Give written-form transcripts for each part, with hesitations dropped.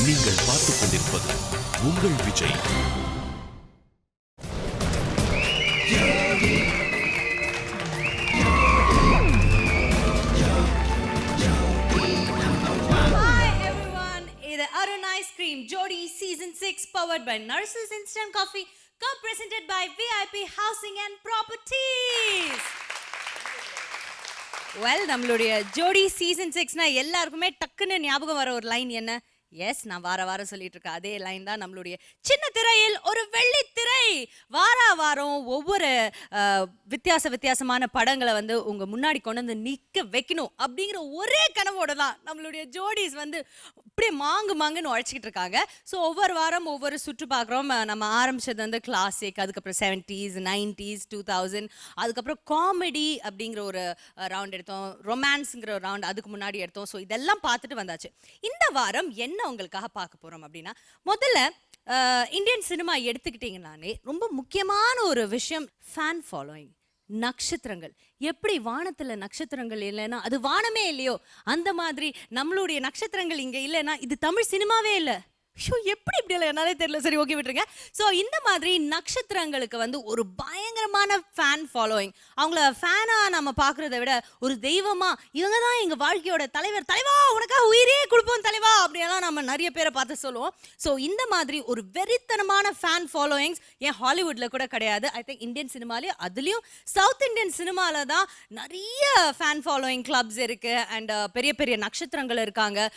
நீங்கள் பார்த்துக் கொண்டிருப்பது உங்கள் விஜய். இது அருண் ஐஸ்கிரீம் ஜோடி season 6 powered by Narcissus Instant Coffee, co-presented by VIP Housing and Properties. நம்மளுடைய ஜோடி சீசன் 6னா எல்லாருக்குமே டக்குன்னு ஞாபகம் வர ஒரு லைன் என்ன? எஸ், நான் வாரம் சொல்லிட்டு இருக்கேன் அதே லைன் தான். நம்மளுடைய சின்ன திரையில் ஒரு வெள்ளி திரை. வாரம் ஒவ்வொரு வித்தியாசமான படங்களை வந்து உங்க முன்னாடி கொண்டு வந்து நிக்க வைக்கணும் அப்படிங்கிற ஒரே கனவோட தான் நம்மளுடைய ஜோடிஸ் வந்து அப்படியே மாங்குன்னு உழைச்சிக்கிட்டு இருக்காங்க. ஸோ ஒவ்வொரு வாரம் ஒவ்வொரு சுற்று பார்க்குறோம். நம்ம ஆரம்பிச்சது வந்து கிளாசிக், அதுக்கப்புறம் 70s 90s 2000, அதுக்கப்புறம் காமெடி அப்படிங்கிற ஒரு ரவுண்ட் எடுத்தோம், ரொமான்ஸுங்கிற ஒரு ரவுண்ட் அதுக்கு முன்னாடி எடுத்தோம். ஸோ இதெல்லாம் பார்த்துட்டு வந்தாச்சு. இந்த வாரம் என்ன உங்களுக்காக பார்க்க போறோம் அப்படின்னா, முதல்ல இந்தியன் சினிமா எடுத்துக்கிட்டீங்கன்னாலே ரொம்ப முக்கியமான ஒரு விஷயம் ஃபேன் ஃபாலோயிங். நட்சத்திரங்கள் எப்படி வானத்துல நட்சத்திரங்கள் இல்லைன்னா அது வானமே இல்லையோ, அந்த மாதிரி நம்மளுடைய நட்சத்திரங்கள் இங்க இல்லைன்னா இது தமிழ் சினிமாவே இல்லை. ஷோ, எப்படி இப்படி இல்லை என்னாலே தெரியல. சரி, ஓகே, விட்டுருங்க. ஸோ இந்த மாதிரி நட்சத்திரங்களுக்கு வந்து ஒரு பயங்கரமான ஃபேன் ஃபாலோயிங். அவங்கள ஃபேனாக நம்ம பார்க்குறத விட ஒரு தெய்வமாக, இவங்க தான் எங்கள் வாழ்க்கையோட தலைவா, உனக்காக உயிரே கொடுப்போம் தலைவா அப்படியெல்லாம் நம்ம நிறைய பேரை பார்த்து சொல்லுவோம். ஸோ இந்த மாதிரி ஒரு வெறித்தனமான ஃபேன் ஃபாலோயிங்ஸ் ஏன் ஹாலிவுட்டில் கூட கிடையாது. ஐ திங்க் இந்தியன் சினிமாலேயே, அதுலேயும் சவுத் இந்தியன் சினிமாவில் தான் நிறைய ஃபேன் ஃபாலோயிங் கிளப்ஸ் இருக்குது. அண்ட் பெரிய நட்சத்திரங்கள் இருக்காங்க.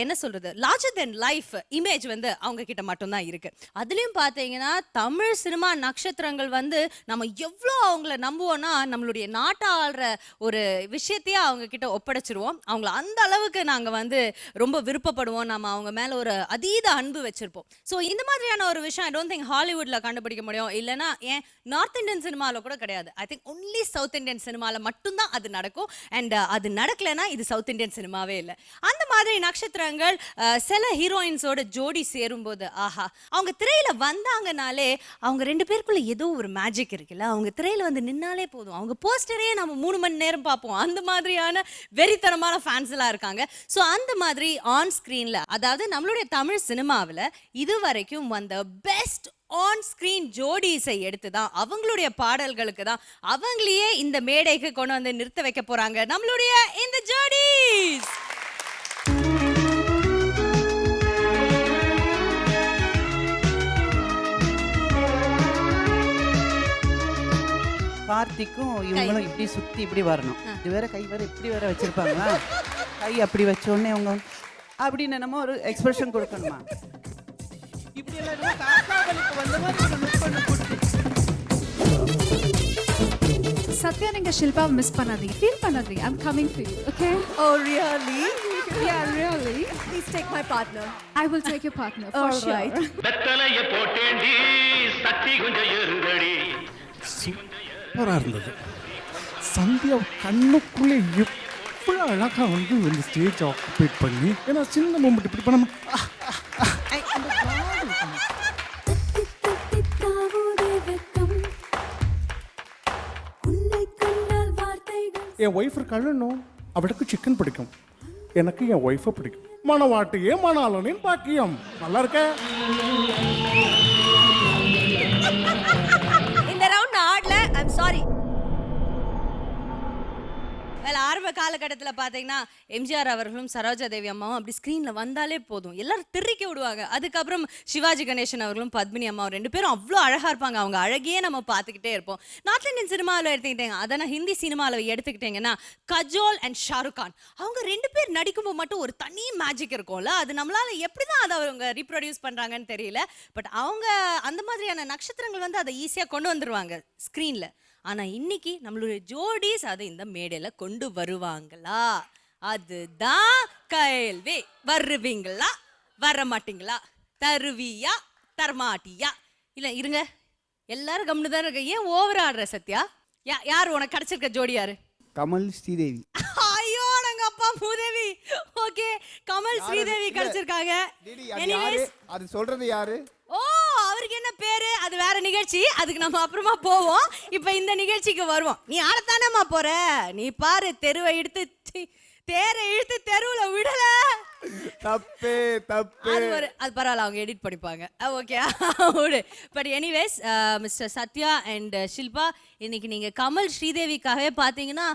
என்ன சொல்கிறது, லார்ஜர் தென் லைஃப் இமேஜ் வந்து அவங்க கிட்ட மட்டும்தான் இருக்கு. அதுலயும் பாத்தீங்கன்னா தமிழ் சினிமா நட்சத்திரங்கள் வந்து நம்ம எவ்வளோ அவங்கள நம்புவோம்னா, நம்மளுடைய நாட்டை ஆள்ற ஒரு விஷயத்தையே அவங்க கிட்ட ஒப்படைச்சிருவோம். அவங்கள அந்த அளவுக்கு நாங்க வந்து ரொம்ப விருப்பப்படுவோம். நம்ம அவங்க மேல ஒரு அதீத அன்பு வச்சிருப்போம். ஸோ இந்த மாதிரியான ஒரு விஷயம் ஐ டோன்ட் திங்க் ஹாலிவுட்ல கண்டுபிடிக்க முடியும். இல்லைன்னா ஏன் நார்த் இந்தியன் சினிமாவில் கூட கிடையாது. I think only south Indian சினிமாவில் மட்டும்தான் அது நடக்கும். அண்ட் அது நடக்கலைன்னா இது சவுத் இந்தியன் சினிமாவே இல்லை. அந்த மாதிரி நட்சத்திரங்கள் சில ஹீரோயின்ஸோட ஜோடி சேரும்போது, ஆஹா, அவங்க திரையில வந்தாங்கனாலே அவங்க ரெண்டு பேருக்குள்ள ஏதோ ஒரு மேஜிக் இருக்குல்ல. அவங்க திரையில வந்து நின்னாலே போதும், அவங்க போஸ்டரையே நம்ம 3 மணி நேரம் பார்ப்போம். அந்த மாதிரியான வெறித்தனமான ஃபேன்ஸ் எல்லாம் இருக்காங்க. ஸோ அந்த மாதிரி ஆன் ஸ்கிரீன்ல, அதாவது நம்மளுடைய தமிழ் சினிமாவில் இதுவரைக்கும் வந்த பெஸ்ட் ஆன் ஸ்கிரீன் ஜோடிஸை எடுத்து தான், அவங்களுடைய பாடல்களுக்கு தான் அவங்களையே இந்த மேடைக்கு கொண்டு வந்து நிறுத்த வைக்க போறாங்க நம்மளுடைய இந்த ஜோடிஸ். கார்த்திக்கும் இவங்களும் இப்படி சுத்தி இப்படி வரணும். இது வேற கை வேற இப்படி வேற வச்சிருப்பாங்களா? கை அப்படி வச்சோடனே அவங்க அப்படின்னு நம்ம ஒரு எக்ஸ்பிரஷன் கொடுக்கணுமா? இப்படி எல்லாம் காக்காவலுக்கு வந்த மாதிரி சத்யா, நீங்க ஷில்பா மிஸ் பண்ணாதீங்க, ஃபீல் பண்ணாதீங்க. I'm coming for you, okay? Oh really? Yeah, really. Please take my partner. I will take your partner for All sure. right. வெத்தலைய போட்டேண்டி சட்டி கொஞ்சம் ஏறுதடி. சூப்பராக இருந்தது. சந்தியா கண்ணுக்குள்ளே எவ்வளோ அழகாக வந்து இந்த ஸ்டேஜ் ஆக்குபேட் பண்ணி, ஏன்னா சின்ன மூமெண்ட் இப்படி பண்ண என் ஒய்ஃபு கழணும். அவளுக்கு சிக்கன் பிடிக்கும், எனக்கு என் ஒய்ஃபை பிடிக்கும். மனவாட்டியே மணாலனின் பாக்கியம். நல்லா இருக்க. இந்த ரவுண்ட் ஆடல, ஐம் சாரி. ஆரம்ப காலகட்டத்தில் பார்த்தீங்கன்னா எம்ஜிஆர் அவர்களும் சரோஜா தேவி அம்மாவும் அப்படி ஸ்க்ரீனில் வந்தாலே போதும், எல்லாரும் திருக்கி விடுவாங்க. அதுக்கப்புறம் சிவாஜி கணேசன் அவர்களும் பத்மினி அம்மாவும் 2 பேரும் அவ்வளோ அழகாக இருப்பாங்க. அவங்க அழகையே நம்ம பார்த்துக்கிட்டே இருப்போம். நார்த் இந்தியன் சினிமாவில் எடுத்துக்கிட்டேங்க, அதனால் ஹிந்தி சினிமாவில் எடுத்துக்கிட்டீங்கன்னா கஜோல் அண்ட் ஷாருக் கான், அவங்க 2 பேர் நடிக்கும்போது மட்டும் ஒரு தனி மேஜிக் இருக்கும்ல. அது நம்மளால எப்படி தான் அதை அவங்க ரீப்ரொடியூஸ் பண்ணுறாங்கன்னு தெரியல. பட் அவங்க அந்த மாதிரியான நட்சத்திரங்கள் வந்து அதை ஈஸியாக கொண்டு வந்துடுவாங்க ஸ்க்ரீனில். ஆனா இன்னைக்கு நம்மளுடைய ஜோடிஸ் அதை இந்த மேடையில கொண்டு வருவாங்களா? அதுதான் கேள்வி. வருவீங்களா, வர மாட்டீங்களா, தருவியா, தரமாட்டியா? இல்ல இருங்க, எல்லாரும் கம்னு தான் இருக்க. ஏன் ஓவர் ஆடுற சத்யா? யார் உனக்கு கிடைச்சிருக்க ஜோடி யாரு? கமல் ஸ்ரீதேவி. ஐயோ, நாங்க அப்பா மூதேவி. ஓகே, கமல் ஸ்ரீதேவி கிடைச்சிருக்காங்க. அது சொல்றது யாரு? ஓ, அவருக்கு என்ன பேரு? அது வேற நிகழ்ச்சி, அதுக்கு நம்ம அப்புறமா போவோம். இப்ப இந்த நிகழ்ச்சிக்கு வருவோம். நீ ஆடத்தானேமா போற? நீ பாரு, தெருவை இழுத்து தேரை இழுத்து தெருவுல விடல. தப்பே தப்பு. அது பரவாயில்ல, அவங்க எடிட் பண்ணிப்பாங்க. Okay but anyways mister Sathya and Shilpa, இன்னைக்கு நீங்க கமல் ஸ்ரீதேவிக்காகவே பார்த்தீங்கன்னா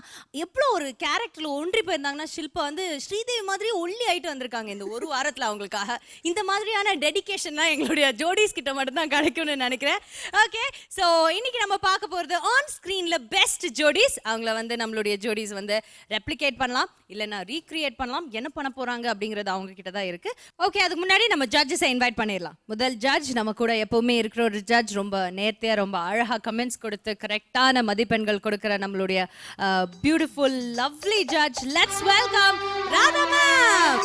எவ்வளோ ஒரு கேரக்டர்ல ஒன்றி போயிருந்தாங்கன்னா, ஷில்பா வந்து ஸ்ரீதேவி மாதிரி ஒல்லி ஆயிட்டு வந்திருக்காங்க இந்த ஒரு வாரத்தில். அவங்களுக்காக இந்த மாதிரியான டெடிகேஷன்லாம் எங்களுடைய ஜோடிஸ் கிட்ட மட்டும்தான் கிடைக்கும்னு நினைக்கிறேன். ஓகே, ஸோ இன்னைக்கு நம்ம பார்க்க போகிறது ஆன் ஸ்க்ரீனில் பெஸ்ட் ஜோடிஸ். அவங்கள வந்து நம்மளுடைய ஜோடிஸ் வந்து ரெப்ளிகேட் பண்ணலாம், இல்லைன்னா ரீக்ரியேட் பண்ணலாம். என்ன பண்ண போகிறாங்க அப்படிங்கிறது அவங்க கிட்ட தான் இருக்கு. ஓகே, அதுக்கு முன்னாடி நம்ம ஜட்ஜஸை இன்வைட் பண்ணிடலாம். முதல் ஜட்ஜ் நம்ம கூட எப்பவுமே இருக்கிற ஒரு ஜட்ஜ், ரொம்ப நேர்த்தியா ரொம்ப அழகா கமெண்ட்ஸ் கொடுத்து கரெக்டான மதிப்பெண்கள் கொடுக்கிற நம்மளுடைய beautiful lovely judge. Let's welcome Radha ma'am.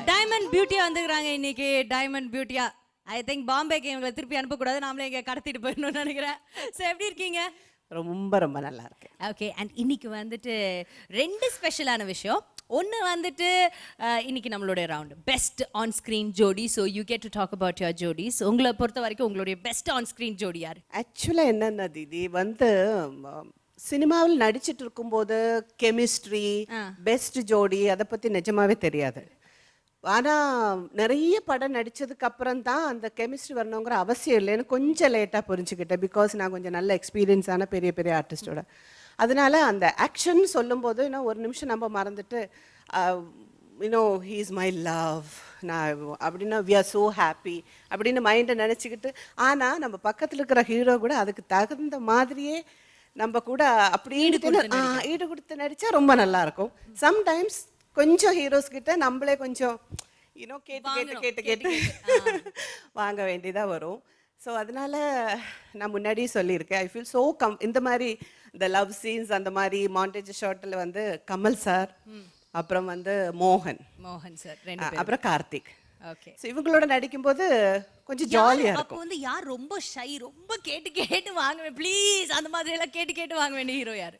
Diamond பியூட்டியா வந்துக்கிறாங்க இன்னைக்கு. டைமண்ட் பியூட்டியா ஐ திங்க் பாம்பேக்கு இவங்களை திருப்பி அனுப்பக்கூடாது, நாமளே இங்கே கடத்திட்டு போயிடணும்னு நினைக்கிறேன். ஸோ எப்படி இருக்கீங்க? ரொம்ப ரொம்ப நல்லா இருக்கு. ஓகே, அண்ட் இன்னைக்கு வந்துட்டு 2 ஸ்பெஷலான விஷயம். ஒன்று வந்துட்டு இன்னைக்கு நம்மளுடைய ரவுண்ட் பெஸ்ட் ஆன் ஸ்க்ரீன் ஜோடி. So you get to talk about your ஜோடிஸ். உங்களை பொறுத்த வரைக்கும் உங்களுடைய பெஸ்ட் ஆன் ஸ்க்ரீன் ஜோடி யார்? ஆக்சுவலாக என்னென்ன தீதி வந்து சினிமாவில் நடிச்சிட்டு இருக்கும்போது கெமிஸ்ட்ரி, பெஸ்ட் ஜோடி அதை பற்றி நிஜமாவே தெரியாது. ஆனால் நிறைய படம் நடித்ததுக்கு அப்புறம் தான் அந்த கெமிஸ்ட்ரி வரணுங்கிற அவசியம் இல்லைன்னு கொஞ்சம் லேட்டாக புரிஞ்சுக்கிட்டேன். பிகாஸ் நான் கொஞ்சம் நல்ல எக்ஸ்பீரியன்ஸான பெரிய பெரிய ஆர்டிஸ்டோட. அதனால அந்த ஆக்ஷன் சொல்லும்போது இன்னும் ஒரு நிமிஷம் நம்ம மறந்துட்டு you know he is my love நான் அப்படின்னா வி ஆர் ஸோ ஹாப்பி அப்படின்னு மைண்டை நினச்சிக்கிட்டு, ஆனால் நம்ம பக்கத்தில் இருக்கிற ஹீரோ கூட அதுக்கு தகுந்த மாதிரியே நம்ம கூட அப்படி ஈடு கொடுத்து நடித்தா ரொம்ப நல்லாயிருக்கும். சம்டைம்ஸ் கொஞ்சம் ஹீரோஸ் கிட்ட நம்மளே கொஞ்சம் யூனோ கேட்டு வாங்க வேண்டியதாக வரும். ஸோ அதனால நான் முன்னாடியே சொல்லியிருக்கேன், ஐ ஃபீல் ஸோ இந்த மாதிரி இந்த லவ் சீன்ஸ் அந்த மாதிரி மாண்டேஜ் ஷாட்டில் வந்து கமல் சார், அப்புறம் வந்து மோகன் சார், அப்புறம் கார்த்திக். ஓகே, ஸோ இவங்களோட நடிக்கும்போது கொஞ்சம் ஜாலியாக இருக்கும். அப்போ வந்து யார் ரொம்ப ஷை, ரொம்ப கேட்டு வாங்குவேன் ப்ளீஸ் அந்த மாதிரி எல்லாம் கேட்டு வாங்க வேண்டிய ஹீரோ யார்?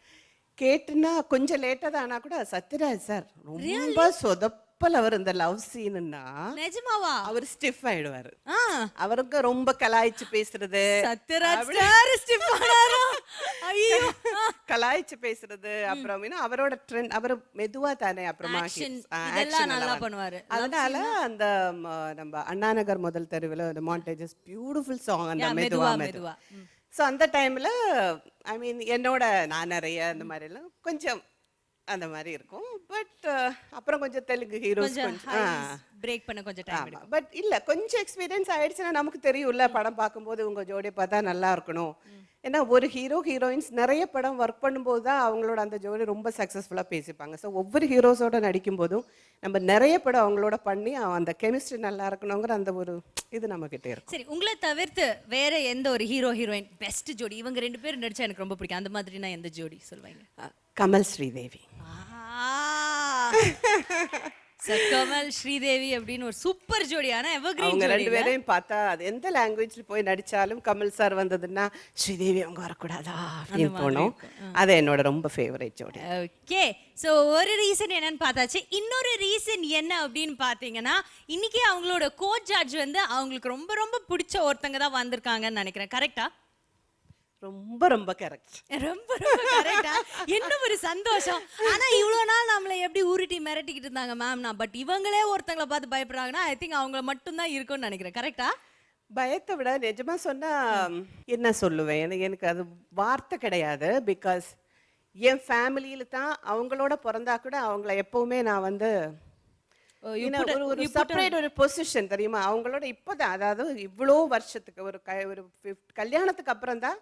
கேட்டுன்னா கொஞ்சம் லேட்டாக தான் ஆனால் கூட சத்யராஜ் சார் ரொம்ப சொதப்பல். அவர் இந்த லவ் சீனுன்னா நிஜமாவா அவர் ஸ்டிஃப் ஆயிடுவாரு. அவருக்கு ரொம்ப கலாய்ச்சி பேசுறது, சத்யராஜ் சார் ஸ்டிஃப் ஆனாரா? ஐயோ, கலாய்ச்சி பேசுறது, அப்புறம் அவரோட ட்ரெண்ட், அவர் மெதுவா தானே அப்புறமா இதெல்லாம் நல்லா பண்ணுவாரு. அதனால அந்த நம்ம அண்ணா நகர் முதல் தெருவில் அந்த மாண்டேஜஸ் பியூட்டிஃபுல் சாங் அந்த மெதுவா. ஸோ அந்த டைமில் ஐ மீன் என்னோட நான் நிறைய அந்த மாதிரிலாம் கொஞ்சம் அந்த மாதிரி இருக்கும். பட் அப்புறம் கொஞ்சம் தெலுங்கு ஹீரோஸ் கொஞ்சம் பிரேக் பண்ண கொஞ்சம் டைம் எடுக்கும். பட் இல்லை, கொஞ்சம் எக்ஸ்பீரியன்ஸ் ஆயிடுச்சுன்னா நமக்கு தெரியும்ல, படம் பார்க்கும்போது உங்கள் ஜோடியை பார்த்தா நல்லா இருக்கணும். ஏன்னா ஒரு ஹீரோயின்ஸ் நிறைய படம் ஒர்க் பண்ணும்போது தான் அவங்களோட அந்த ஜோடி ரொம்ப சக்ஸஸ்ஃபுல்லாக பேசிப்பாங்க. ஸோ ஒவ்வொரு ஹீரோஸோட நடிக்கும் போதும் நம்ம நிறைய படம் அவங்களோட பண்ணி அந்த கெமிஸ்ட்ரி நல்லா இருக்கணுங்கிற அந்த ஒரு இது நம்ம கிட்டே இருக்கும். சரி, உங்களை தவிர்த்து வேற எந்த ஒரு ஹீரோயின் பெஸ்ட் ஜோடி? இவங்க 2 பேரும் நடிச்சா எனக்கு ரொம்ப பிடிக்கும், அந்த மாதிரினா எந்த ஜோடி சொல்லுவாங்க? கமல் ஸ்ரீதேவி. கமல் ஸ்ரீதேவி அப்படின்னு ஒரு சூப்பர் ஜோடி. ஆனா எவர்கிரீன் அவங்க 2 பேரையும் பார்த்தா அது எந்த லாங்குவேஜ்ல போய் நடிச்சாலும் கமல் சார் வந்ததுன்னா ஸ்ரீதேவி அவங்க வரக்கூடாதா அப்படின்னு தோணும். அது என்னோட ரொம்ப ஃபேவரட் ஜோடி. ஓகே, ஸோ ஒரு ரீசன் என்னன்னு பார்த்தாச்சு. இன்னொரு ரீசன் என்ன அப்படின்னு பார்த்தீங்கன்னா, இன்னைக்கு அவங்களோட கோச் ஜட்ஜ் வந்து அவங்களுக்கு ரொம்ப ரொம்ப பிடிச்ச ஒருத்தங்க தான் வந்திருக்காங்கன்னு நினைக்கிறேன். கரெக்டா? ரொம்ப ரொம்ப கரெக்ட். ரொம்ப ரொம்ப கரெக்டா? என்ன ஒரு சந்தோஷம். ஆனா இவ்வளோ நாள் நம்மளை எப்படி உருட்டி மிரட்டிக்கிட்டு இருந்தாங்க மேம்னா, பட் இவங்களே ஒருத்தங்களை பார்த்து பயப்படுறாங்கன்னா ஐ திங்க் அவங்கள மட்டும்தான் இருக்கும்னு நினைக்கிறேன். கரெக்டா? பயத்தை விட நிஜமா சொன்னா என்ன சொல்லுவேன், எனக்கு அது வார்த்தை கிடையாது. பிகாஸ் என் ஃபேமிலியில தான் அவங்களோட பிறந்தா கூட அவங்கள எப்பவுமே நான் வந்து ஒரு செப்பரேட் ஒரு பொசிஷன் தெரியுமா அவங்களோட. இப்போதான், அதாவது இவ்வளோ வருஷத்துக்கு ஒரு கல்யாணத்துக்கு அப்புறம் தான்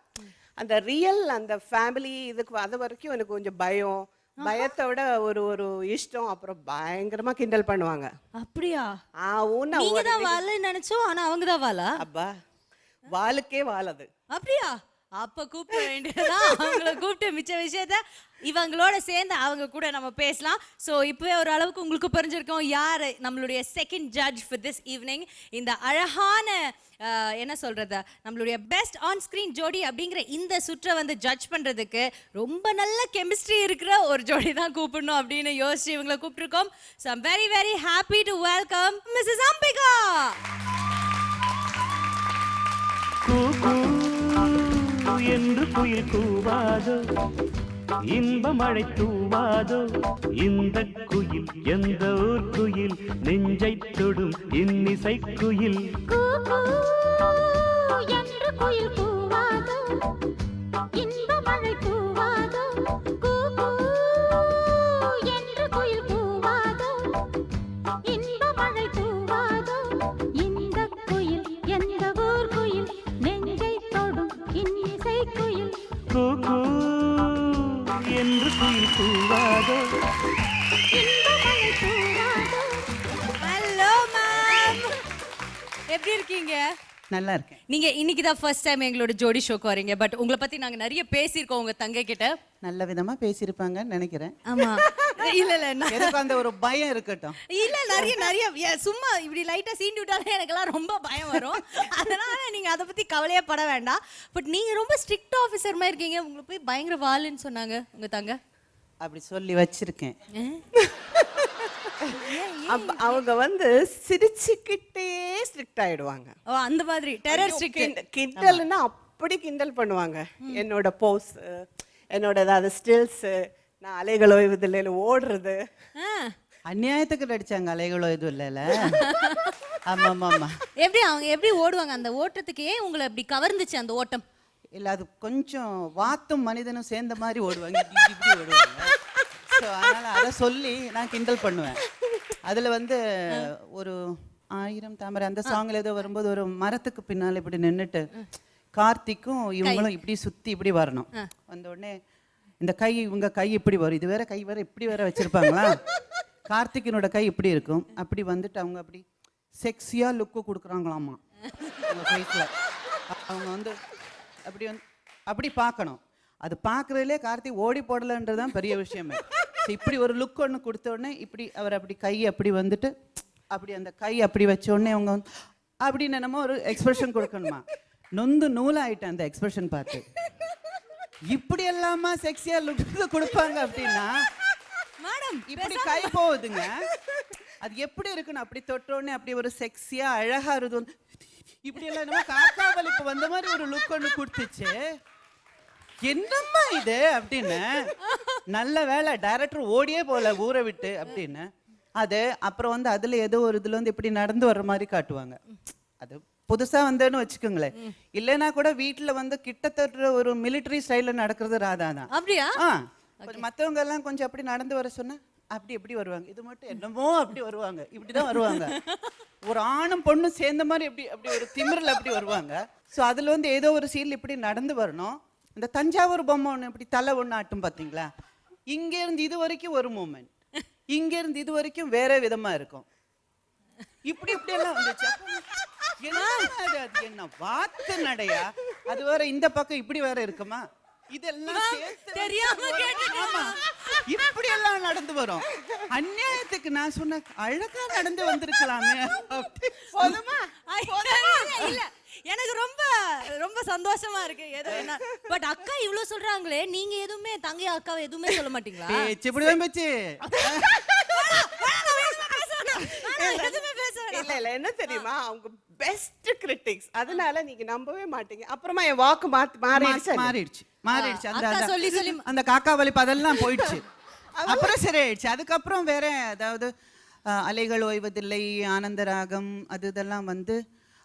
அந்த ரியல் அந்த ஃபேமிலி இதுக்கு அது வரைக்கும் எனக்கு கொஞ்சம் பயம், பயத்தை விட ஒரு ஒரு இஷ்டம். அப்புறம் பயங்கரமா கிண்டல் பண்ணுவாங்க. அப்படியா? நீங்க தான் வாழ நினைச்சோம், ஆனா அவங்க தான் வாழா? அப்பா வாளுக்கே வாழது. அப்படியா? அப்ப கூப்பிட வேண்டியதுதான். அவங்கள கூப்பிட்டு மிச்ச விஷயத்த இவங்களோட சேர்ந்து அவங்க கூட நம்ம பேசலாம். ஸோ இப்போவே ஒரு அளவுக்கு உங்களுக்கு புரிஞ்சிருக்கோம் யார் நம்மளுடைய second judge for this evening. இந்த அழகான என்ன சொல்றது, நம்மளுடைய பெஸ்ட் ஆன் ஸ்கிரீன் ஜோடி அப்படிங்கிற இந்த சுற்றை வந்து ஜட்ஜ் பண்றதுக்கு ரொம்ப நல்ல கெமிஸ்ட்ரி இருக்கிற ஒரு ஜோடி தான் கூப்பிடணும் அப்படின்னு யோசிச்சு இவங்களை கூப்பிட்டுருக்கோம். So I'm very very happy to welcome Mrs Ambika. என்று குயில் கூவாதோ, இன்ப மழை தூவாதோ, இந்த குயில் எந்த ஊர் குயில், நெஞ்சை தொடும் இன்னிசை குயில். என்று குயில் கூவாதோ, இன்ப மழை தூவாதோ, என்று குயில் கூவாதோ, இன்ப மழை தூவாதோ, இந்த குயில் எந்த ஊர் குயில், நெஞ்சை தொடும் இன்னிசை குயில். என்று குயில் கூவாதோ, இன்ப மழை தூவாதோ. ஹலோ மேம், எப்படி இருக்கீங்க? நல்லா இருக்கேன். நீங்க இன்னைக்கு தான் ஃபர்ஸ்ட் டைம் எங்களோட ஜோடி ஷோக்கு வரீங்க. பட் உங்களை பத்தி நாங்க நிறைய பேசியிருக்கோம் உங்க தங்கை கிட்ட. நல்ல விதமா பேசியிருப்பாங்கன்னு நினைக்கிறேன். ஆமா. இல்ல எனக்கு அந்த ஒரு பயம் இருக்கட்டும். இல்ல நிறைய சும்மா இப்படி லைட்டா சீண்டி விட்டாலே எனக்கெல்லாம் ரொம்ப பயம் வரும். அதனால நீங்க அதை பத்தி கவலையே பட வேண்டாம். பட் நீங்க ரொம்ப ஸ்ட்ரிக்ட் ஆஃபீஸர் மாதிரி இருக்கீங்க. உங்களை போய் பயங்கர வாளுன்னு சொன்னாங்க உங்க தங்க. அப்படி சொல்லி வச்சிருக்கேன். அவங்க வந்து சிரிச்சுக்கிட்டே ஸ்ட்ரிக்ட் ஆயிடுவாங்க. ஓ அந்த மாதிரி டெரர் ஸ்ட்ரிக்ட். கிண்டல்னா அப்படி கிண்டல் பண்ணுவாங்க. என்னோட போஸ், என்னோட ஏதாவது ஸ்டில்ஸ், நான் அலைகளோ இதுல ஓடுறது. அநியாயத்துக்கு நடிச்சாங்க. அலைகளோ எதுவும் இல்லைல்ல. ஆமா ஆமா ஆமா. அவங்க எப்படி ஓடுவாங்க? அந்த ஓட்டத்துக்கு ஏன் உங்களை அப்படி கவர்ந்துச்சு அந்த ஓட்டம்? இல்ல அது கொஞ்சம் வாத்தும் மனிதனும் சேர்ந்த மாதிரி ஓடுவாங்க. இப்படி ஓடுவாங்க. ஸோ அதனால அதை சொல்லி நான் கிண்டல் பண்ணுவேன். அதுல வந்து ஒரு 1000 தாமரை அந்த சாங்ல ஏதோ வரும்போது ஒரு மரத்துக்கு பின்னால இப்படி நின்னுட்டு கார்த்திக்கும் இவங்களும் இப்படி சுத்தி இப்படி வரணும். வந்த உடனே இந்த கை இவங்க கை இப்படி வரும். இது வேற கை வேற இப்படி வேற வச்சிருப்பாங்களா. கார்த்திகனோட கை இப்படி இருக்கும். அப்படி வந்துட்டு அவங்க அப்படி செக்ஸியா லுக்கு கொடுக்குறாங்களாமா அவங்க ஃபேஸ்ல. அவங்க வந்து அப்படி பார்க்கணும். அது பார்க்குறதுலே கார்த்திக் ஓடி போடலன்றது தான் பெரிய விஷயமே. இப்படி ஒரு லுக் ஒன்று கொடுத்த உடனே இப்படி அவர் அப்படி கை அப்படி வந்துட்டு அப்படி அந்த கை அப்படி வச்ச உடனே அவங்க வந்து அப்படின்னு என்னமோ ஒரு எக்ஸ்பிரஷன் கொடுக்கணுமா. நொந்து நூலாயிட்டேன் அந்த எக்ஸ்பிரஷன் பார்த்து. இப்படி எல்லாமா செக்ஸியா லுக் கொடுப்பாங்க அப்படின்னா மேடம் இப்படி கை போகுதுங்க. அது எப்படி இருக்குன்னு அப்படி தொட்டோடனே அப்படி ஒரு செக்ஸியா அழகா இருது. இப்படி எல்லாம் என்னமோ காக்கா வலிப்பு வந்த மாதிரி ஒரு லுக் ஒன்று கொடுத்துச்சு. என்னம்மா இது அப்படின்னு. நல்ல வேலை டைரக்டர் ஓடியே போல ஊரை விட்டு அப்படின்னு. அது அப்புறம் வந்து அதுல ஏதோ ஒரு இதுல வந்து இப்படி நடந்து வர்ற மாதிரி காட்டுவாங்க. அது புதுசா வந்தேன்னு வச்சுக்கோங்களேன். இல்லைன்னா கூட வீட்டுல வந்து கிட்டத்தட்ட ஒரு மிலிட்டரி ஸ்டைல்ல நடக்கிறது ராதா தான். அப்படியா? மத்தவங்க எல்லாம் கொஞ்சம் அப்படி நடந்து வர சொன்னா அப்படி எப்படி வருவாங்க. இது மட்டும் என்னமோ அப்படி வருவாங்க. இப்படிதான் வருவாங்க. ஒரு ஆணும் பொண்ணும் சேர்ந்த மாதிரி அப்படி அப்படி ஒரு திமிரில் அப்படி வருவாங்க. ஸோ அதுல வந்து ஏதோ ஒரு சீல் இப்படி நடந்து வரணும். இந்த தஞ்சாவூர் பொம்மை ஒன்று இப்படி தலை ஒன்று ஆட்டும் பார்த்தீங்களா. இங்க இருந்து இது வரைக்கும் ஒரு மூமெண்ட், இங்க இருந்து இது வரைக்கும் வேற விதமா இருக்கும். இப்படி இப்படி எல்லாம் வந்துச்சு. அது என்ன வாத்து நடையா? அது வேற இந்த பக்கம் இப்படி வேற இருக்குமா? இதெல்லாம் தெரியாம இப்படி எல்லாம் நடந்து வரும். அநியாயத்துக்கு நான் சொன்ன அழகா நடந்து வந்திருக்கலாமே. இல்ல எனக்கு ரொம்ப ரொம்ப சந்தோஷமா இருக்கு. ஏதோ என்ன பட் அக்கா இவ்வளவு சொல்றாங்களே, நீங்க எதுவுமே தங்கை அக்காவை எதுவுமே சொல்ல மாட்டீங்களா? பேச்சு இப்படிதான் பேச்சு. இல்ல என்ன தெரியுமா, அவங்க பெஸ்ட் கிரிட்டிக்ஸ். அதனால நீங்க நம்பவே மாட்டீங்க. அப்புறமா என் வாக்கு மாறிடுச்சு. அந்த காக்கா வலிப்பு அதெல்லாம் போயிடுச்சு. அப்புறம் சரி ஆயிடுச்சு. அதுக்கப்புறம் வேற அதாவது அலைகள் ஓய்வதில்லை, ஆனந்தராகம், அது இதெல்லாம் வந்து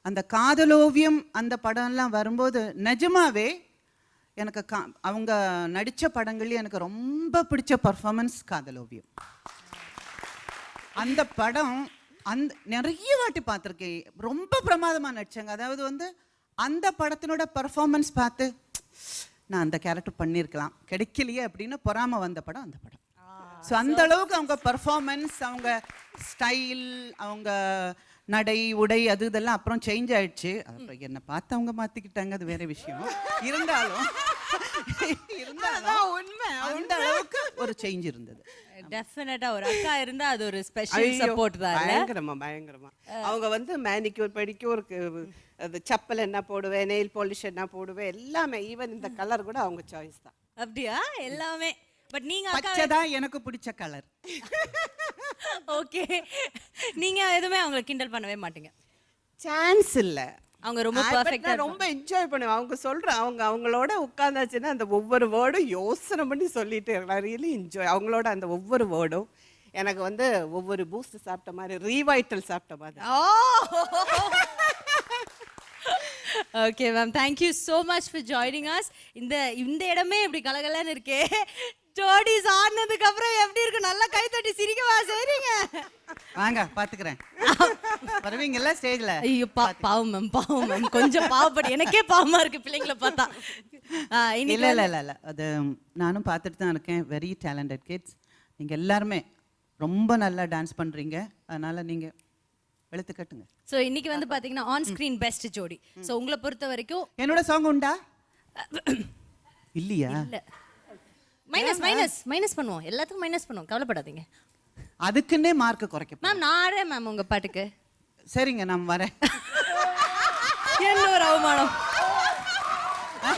அந்த காதலோவியம் அந்த படம்லாம் வரும்போது நிஜமாவே எனக்கு அவங்க நடித்த படங்கள்லேயே எனக்கு ரொம்ப பிடிச்ச பர்ஃபார்மன்ஸ் காதலோவியம். அந்த படம் அந்த நிறைய வாட்டி பார்த்துருக்கேன். ரொம்ப பிரமாதமாக நடிச்சாங்க. அதாவது வந்து அந்த படத்தினோட பர்ஃபார்மன்ஸ் பார்த்து நான் அந்த கேரக்டர் பண்ணியிருக்கலாம், கிடைக்கலையே அப்படின்னு பொறாம வந்த படம் அந்த படம். ஸோ அந்த அளவுக்கு அவங்க பர்ஃபார்மன்ஸ், அவங்க ஸ்டைல், அவங்க நடை உடை அது இதெல்லாம் அப்புறம் சேஞ்ச் ஆயிடுச்சு. அப்புறம் என்னை பார்த்து அவங்க மாற்றிக்கிட்டாங்க, அது வேற விஷயம். இருந்தாலும் உண்மை அந்த அளவுக்கு ஒரு சேஞ்ச் இருந்தது. டெஃபினட்டா ஒரு அக்கா இருந்தா அது ஒரு ஸ்பெஷல் சப்போர்ட் தான் இல்ல? பயங்கரமா அவங்க வந்து மேனிக்யூர் பெடிக்யூருக்கு அது செப்பல் என்ன போடுவேன், நெயில் பாலிஷ் என்ன போடுவேன், எல்லாமே ஈவன் இந்த கலர் கூட அவங்க சாய்ஸ் தான். அப்படியா? எல்லாமே. பட் நீங்க அக்கா பச்சை தான் எனக்கு பிடிச்ச கலர். ஓகே. நீங்க எதுவுமே அவங்களை கிண்டல் பண்ணவே மாட்டீங்க? சான்ஸ் இல்ல. அவங்க ரொம்ப பெர்ஃபெக்ட்டா ரொம்ப என்ஜாய் பண்ணுவேன். அவங்க சொல்ற அவங்களோட உட்கார்ந்தாச்சுன்னா அந்த ஒவ்வொரு வேர்டும் யோசனை பண்ணி சொல்லிட்டு இருக்கலாம். Really enjoy. அவங்களோட அந்த ஒவ்வொரு வேர்டும் எனக்கு வந்து ஒவ்வொரு பூஸ்ட் சாப்பிட்ட மாதிரி, ரீவைட்டல் சாப்பிட்ட மாதிரி. Okay ma'am, thank you so much for joining us. இந்த இடமே இப்படி கலகலன்னு இருக்கே, ஜோடிஸ் ஆடினதுக்கு அப்புறம் எப்படி இருக்கு? நல்லா கை தட்டி சிரிக்கவா செய்றீங்க? வாங்க பாத்துக்கிறேன். வருவீங்கல்ல ஸ்டேஜ்ல? ஐயோ பாவம் மேம், கொஞ்சம் பாவப்படி, எனக்கே பாவமா இருக்கு பிள்ளைங்களை பார்த்தா. இல்ல அது நானும் பார்த்துட்டு தான் இருக்கேன். Very talented kids. நீங்க எல்லாருமே ரொம்ப நல்லா டான்ஸ் பண்றீங்க. அதனால நீங்க வெளுத்து கட்டுங்க. ஸோ இன்னைக்கு வந்து பாத்தீங்கன்னா ஆன் ஸ்கிரீன் பெஸ்ட் ஜோடி. ஸோ உங்களை பொறுத்த வரைக்கும் என்னோட சாங் உண்டா? இல்லையா? இல்ல. மைனஸ் பண்ணுவோம், எல்லாத்துக்கும் மைனஸ் பண்ணுவோம், கவலைப்படாதீங்க. அதுக்குன்னே மார்க் குறைக்க. மேம் நான் ஆடுறேன் மேம் உங்க பாட்டுக்கு. சரிங்க, நான் வரேன். என்ன ஒரு அவமானம்.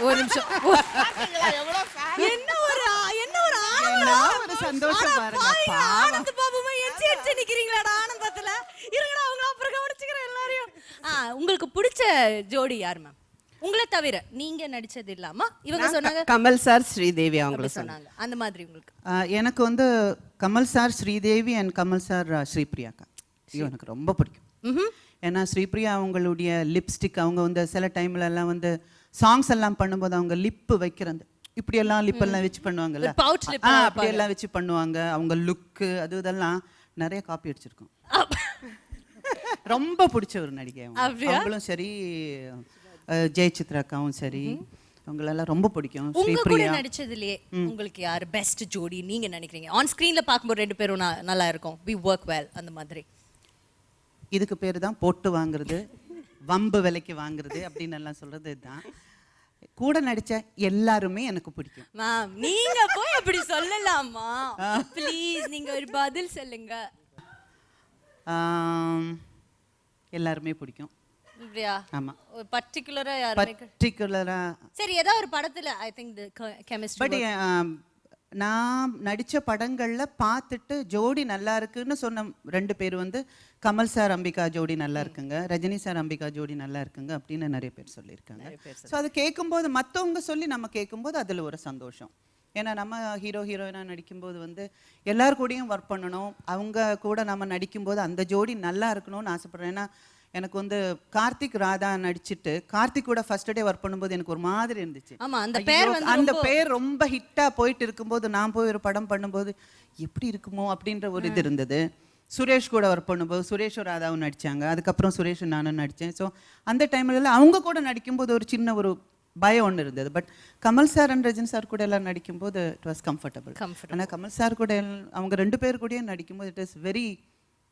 ஒரு நிமிஷம். என்ன ஒரு சந்தோஷம் பாருங்க. ஆனந்த பாபுமா எச்சி நிக்கிறீங்களாடா ஆனந்தத்துல. இருங்கடா அவங்க அப்புறம் கவனிச்சுக்கிறேன் எல்லாரையும். உங்களுக்கு பிடிச்ச ஜோடி யார் மேம்? உங்களை தவிர நீங்க நடிச்சது இல்லாம இவங்க சொன்னாங்க கமல் சார் ஸ்ரீதேவி அவங்க சொன்னாங்க. அந்த மாதிரி உங்களுக்கு? எனக்கு வந்து Kamal sir Sridevi and Kamal sir ஸ்ரீபிரியாக்கா, ஐயோ எனக்கு ரொம்ப பிடிக்கும். ஏன்னா ஸ்ரீபிரியா அவங்களுடைய லிப்ஸ்டிக், அவங்க வந்து சில டைம்ல எல்லாம் வந்து சாங்ஸ் எல்லாம் பண்ணும்போது அவங்க லிப்பு வைக்கிறது இப்படி எல்லாம் லிப்பெல்லாம் வச்சு பண்ணுவாங்கல்ல, அப்படி எல்லாம் வச்சு பண்ணுவாங்க. அவங்க லுக்கு அது இதெல்லாம் நிறைய காப்பி அடிச்சிருக்கோம். ரொம்ப பிடிச்ச ஒரு நடிகை அவங்களும் சரி, ஜெயசித்ராக்காவும் சரி, அவங்களெல்லாம் ரொம்ப பிடிக்கும். உங்க கூட நடிச்சதுலயே உங்களுக்கு யார் பெஸ்ட் ஜோடி நீங்க நினைக்கிறீங்க? ஆன் ஸ்கிரீன்ல பாக்கும்போது ரெண்டு பேரும் நல்லா இருக்கும், we work well அந்த மாதிரி. இதுக்கு பேரு தான் போட்டு வாங்குறது, வம்பு விலைக்கு வாங்குறது அப்படின்னு எல்லாம் சொல்றது இதுதான். கூட நடிச்ச எல்லாருமே எனக்கு பிடிக்கும். மேம் நீங்க போய் அப்படி சொல்லலாமா? ப்ளீஸ் நீங்க ஒரு பதில் சொல்லுங்க. எல்லாருமே பிடிக்கும். அப்படியா? ஆமா. ஒரு பர்టిక్యులரா யாருமே? பர்టిక్యులரா சரி, ஏதோ ஒரு படத்துல I think the chemistry. But நான் நடிச்ச படங்கள்ல பார்த்துட்டு ஜோடி நல்லா இருக்குன்னு சொன்ன ரெண்டு பேர் வந்து கமல் சார் அம்பிகா ஜோடி நல்லா இருக்குங்க, ரஜினி சார் அம்பிகா ஜோடி நல்லா இருக்குங்க அப்படின்னு நிறைய பேர் சொல்லியிருக்காங்க. ஸோ அது கேட்கும்போது மற்றவங்க சொல்லி நம்ம கேட்கும்போது அதில் ஒரு சந்தோஷம். ஏன்னா நம்ம ஹீரோயினாக நடிக்கும்போது வந்து எல்லார் கூடயும் ஒர்க் பண்ணணும், அவங்க கூட நம்ம நடிக்கும்போது அந்த ஜோடி நல்லா இருக்கணும்னு ஆசைப்படுறேன். ஏன்னா எனக்கு வந்து கார்த்திக் ராதா நடிச்சிட்டு கார்த்திக் கூட ஃபர்ஸ்ட் டே ஒர்க் பண்ணும்போது எனக்கு ஒரு மாதிரி இருந்துச்சு. அந்த பேர் ரொம்ப ஹிட்டா போயிட்டு இருக்கும்போது நான் போய் ஒரு படம் பண்ணும்போது எப்படி இருக்குமோ அப்படின்ற ஒரு இது இருந்தது. சுரேஷ் கூட ஒர்க் பண்ணும்போது சுரேஷும் ராதாவும் நடிச்சாங்க, அதுக்கப்புறம் சுரேஷும் நானும் நடித்தேன். ஸோ அந்த டைம்ல அவங்க கூட நடிக்கும்போது ஒரு சின்ன ஒரு பயம் ஒன்று இருந்தது. But Kamal sir and Rajini sir கூட எல்லாம் நடிக்கும்போது இட் வாஸ் கம்ஃபர்டபுள். ஆனால் கமல் சார் கூட அவங்க ரெண்டு பேர் கூடயும் நடிக்கும்போது இட் இஸ் வெரி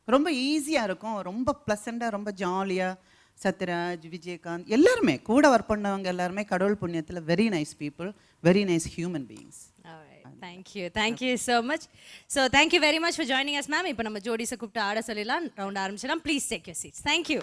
ரொம்ப ஈஸியாக இருக்கும், ரொம்ப ப்ளசண்டாக, ரொம்ப ஜாலியாக. சத்யராஜ், விஜயகாந்த் எல்லாருமே கூட ஒர்க் பண்ணவங்க எல்லாருமே கடவுள் புண்ணியத்தில் very nice people, very nice human beings. Thank you so much. So thank you very much for joining us ma'am. இப்போ நம்ம ஜோடிஸை கூப்பிட்டு ஆட சொல்லலாம், ரவுண்ட் ஆரம்பிச்சலாம். Please take your seats. Thank you.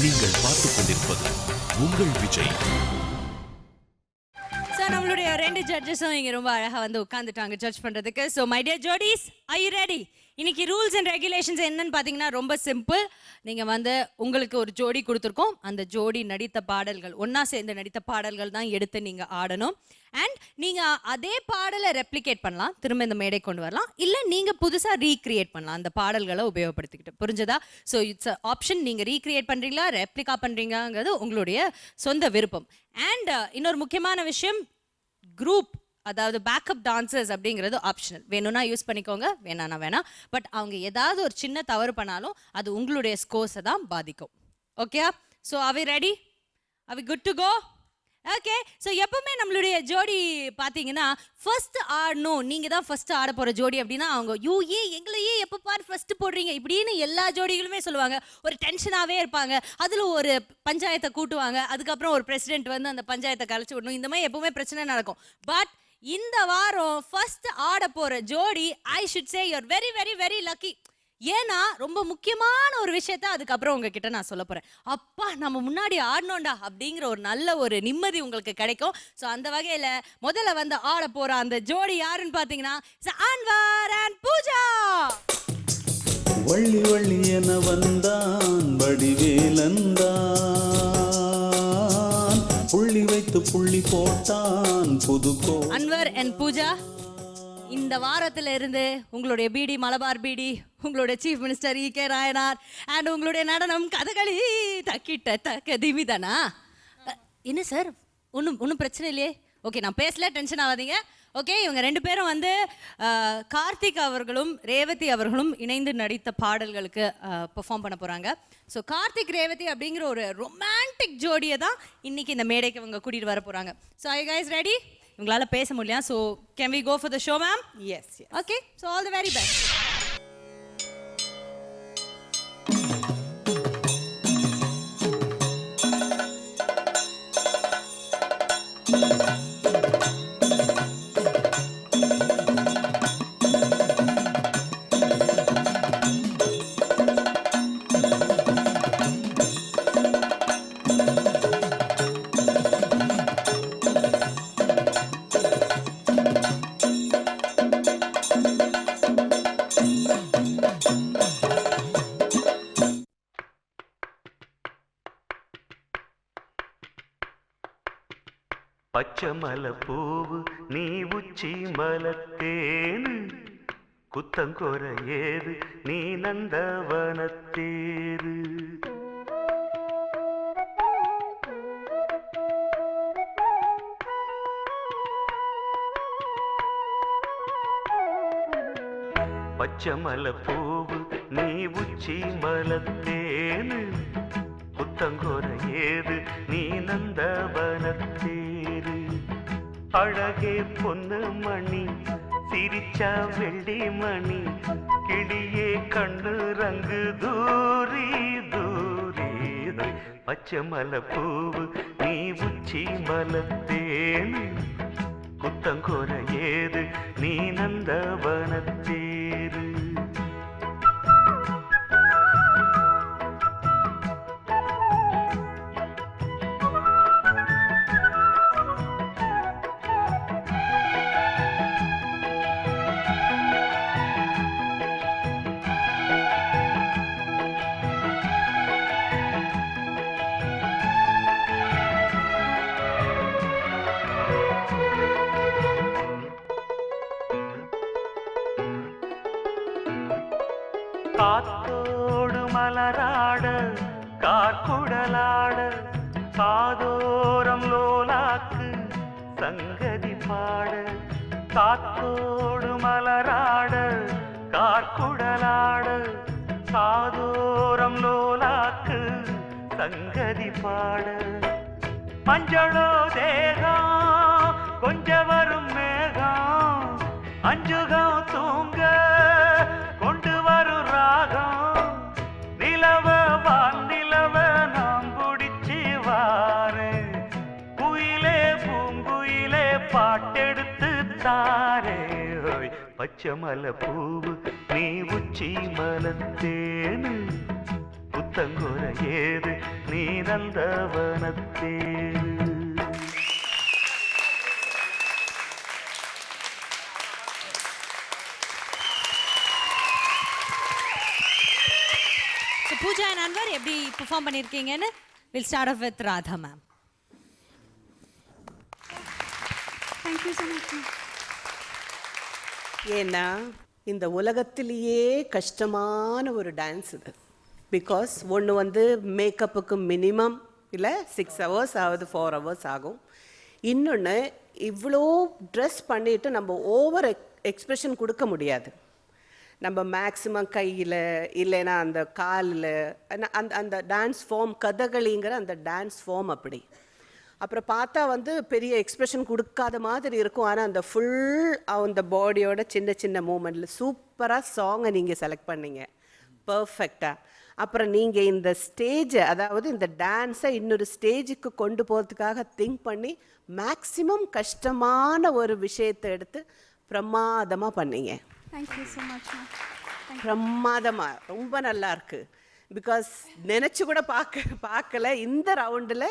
நீங்கள் பார்த்துக் கொண்டிருப்பது உங்கள் விஜய். நம்மளுடைய ரெண்டு ஜட்ஜஸும் இங்க ரொம்ப அழகா வந்து உட்கார்ந்துட்டாங்க ஜட்ஜ் பண்றதுக்கு. ஸோ மை டியர் ஜோடிஸ், ஆர் யூ ரெடி? இன்னைக்கு ரூல்ஸ் அண்ட் ரெகுலேஷன்ஸ் என்னன்னு பார்த்தீங்கன்னா ரொம்ப சிம்பிள். நீங்கள் வந்து உங்களுக்கு ஒரு ஜோடி கொடுத்துருக்கோம், அந்த ஜோடி நடித்த பாடல்கள் ஒன்றா சேர்ந்து நடித்த பாடல்கள் தான் எடுத்து நீங்கள் ஆடணும். அண்ட் நீங்கள் அதே பாடலை ரெப்ளிகேட் பண்ணலாம், திரும்ப இந்த மேடை கொண்டு வரலாம், இல்லை நீங்கள் புதுசாக ரீக்ரியேட் பண்ணலாம் அந்த பாடல்களை உபயோகப்படுத்திக்கிட்டு. புரிஞ்சதா? ஸோ இட்ஸ் ஆப்ஷன், நீங்கள் ரீக்ரியேட் பண்ணுறீங்களா ரெப்ளிகா பண்ணுறீங்கிறது உங்களுடைய சொந்த விருப்பம். அண்ட் இன்னொரு முக்கியமான விஷயம், குரூப் அதாவது பேக்கப் டான்சர்ஸ் அப்படிங்கிறது ஆப்ஷனல். வேணும்னா யூஸ் பண்ணிக்கோங்க, வேணானா வேணாம். பட் அவங்க ஏதாவது ஒரு சின்ன தவறு பண்ணாலும் அது உங்களுடைய ஸ்கோர்ஸை தான் பாதிக்கும். Okay, so are we ready, are we good to go? Okay, so எப்பவுமே நம்மளுடைய ஜோடி பார்த்தீங்கன்னா ஃபர்ஸ்ட் ஆடணும், நீங்கள் தான் ஃபர்ஸ்ட் ஆட போகிற ஜோடி அப்படின்னா அவங்க எங்களையே எப்போ பாரு ஃபர்ஸ்ட் போடுறீங்க இப்படின்னு எல்லா ஜோடிகளுமே சொல்லுவாங்க. ஒரு டென்ஷனாகவே இருப்பாங்க. அதில் ஒரு பஞ்சாயத்தை கூட்டுவாங்க, அதுக்கப்புறம் ஒரு பிரசிடென்ட் வந்து அந்த பஞ்சாயத்தை கலைச்சி விடணும். இந்த மாதிரி எப்பவுமே பிரச்சனை நடக்கும். பட் இந்த வாரம் ஃபர்ஸ்ட் ஆட போகிற ஜோடி I should say you are very very very lucky. ஏன்னா ரொம்ப முக்கியமான ஒரு விஷயத்த அதுக்கப்புறம் உங்ககிட்ட நான் சொல்ல போறேன். அப்பா நம்ம முன்னாடி ஆடணும்டா அப்படிங்கிற ஒரு நல்ல ஒரு நிம்மதி உங்களுக்கு கிடைக்கும். ஸோ அந்த வகையில முதல்ல வந்து ஆட போற அந்த ஜோடி யாருன்னு பாத்தீங்கன்னா அன்வர் அண்ட் பூஜா. வள்ளி வள்ளி என வந்தான் வடிவேலந்தான், புள்ளி வைத்து புள்ளி போட்டான் புதுக்கோ. அன்வர் அண்ட் பூஜா, இந்த வாரத்துல இருந்து உங்களுடைய பிடி மலபார் பிடி, உங்களுடைய chief minister E.K. Nayanar and உங்களுடைய நடனம் கதகளி தக்கிட்ட தக்க திமிதானா? என்ன சார், ஒன்றும் பிரச்சனை இல்லையே? ஓகே, நான் பேசல, டென்ஷன் ஆகாதீங்க. ஓகே, இவங்க 2 பேரும் வந்து கார்த்திக் அவர்களும் ரேவதி அவர்களும் இணைந்து நடித்த பாடல்களுக்கு பெர்ஃபார்ம் பண்ண போகிறாங்க. ஸோ கார்த்திக் ரேவதி அப்படிங்கிற ஒரு ரொமான்டிக் ஜோடியை தான் இன்னைக்கு இந்த மேடைக்கு இவங்க கூட்டிகிட்டு வர போகிறாங்க. So I guys ready? உங்களால பேச முடியல, so can we go for the show ma'am? Yes. Okay, so all the very best. பச்சமல பூவு நீ உச்சி மலத்தேனு, குத்தங்கொர ஏது நீ நந்தவனத்தேரு. பச்சமல பூவு நீ உச்சி மலத்தேனு, குத்தங்கொர ஏது நீ நந்தவனத்தேரு. அழகே பொன்னு மணி சிரிச்சா வெள்ளி மணி, கிளியே கண்ணு ரங்கு தூரி தூரி. பச்சமல பூவு நீ உச்சி மலத்தேனு, குத்தங்கொர ஏது நீ நந்தவனத்தேரு. காத்தோடு மலராட கார்குடலாட, காதோரம் லோலாக்கு சங்கதி பாட. காத்தோடு மலராட கார்குடலாட, காதோரம் லோலாக்கு சங்கதி பாட. மஞ்சளோ தேகம் கொஞ்ச வரும் மேகம், அஞ்சுகம் தூங்க கொண்டு வரும் ராகம். நிலவ வானிலவ நாம் பிடிச்சி வாரு, குயிலே பூங்குயிலே பாட்டெடுத்து தாரே. பச்சமல பூவு நீ உச்சி மலத்தேனு, குத்தங்கொர ஏது நீ நந்தவனத்தேரு. பூஜா அண்ட் அன்வர் எப்படி பெர்ஃபார்ம் பண்ணியிருக்கீங்கன்னு will start off with Radha ma'am. Thank you so much. ஏன்னா இந்த உலகத்திலேயே கஷ்டமான ஒரு டான்ஸ் இது. பிகாஸ் ஒன்று வந்து மேக்கப்புக்கு மினிமம் இல்லை 6 hours ஆகுது, 4 hours ஆகும். இன்னொன்று இவ்வளோ ட்ரெஸ் பண்ணிட்டு நம்ம ஓவர் எக்ஸ்பிரஷன் கொடுக்க முடியாது. நம்ம மேக்ஸிமம் கையில் இல்லைன்னா அந்த காலில் அந்த அந்த டான்ஸ் ஃபார்ம் கதகளிங்கிற அந்த டான்ஸ் ஃபார்ம் அப்படி. அப்புறம் பார்த்தா வந்து பெரிய எக்ஸ்பிரஷன் கொடுக்காத மாதிரி இருக்கும். ஆனால் அந்த ஃபுல் அந்த பாடியோட சின்ன சின்ன மூமெண்ட்டில் சூப்பராக சாங்கை நீங்கள் செலக்ட் பண்ணீங்க, பர்ஃபெக்டாக. அப்புறம் நீங்கள் இந்த ஸ்டேஜை, அதாவது இந்த டான்ஸை இன்னொரு ஸ்டேஜுக்கு கொண்டு போகிறதுக்காக திங்க் பண்ணி மேக்ஸிமம் கஷ்டமான ஒரு விஷயத்தை எடுத்து பிரமாதமாக பண்ணீங்க. Thank you so much ma'am. பிரமாதமாக ரொம்ப நல்லா இருக்கு. பிகாஸ் நினச்சி கூட பார்க்கல இந்த ரவுண்டில்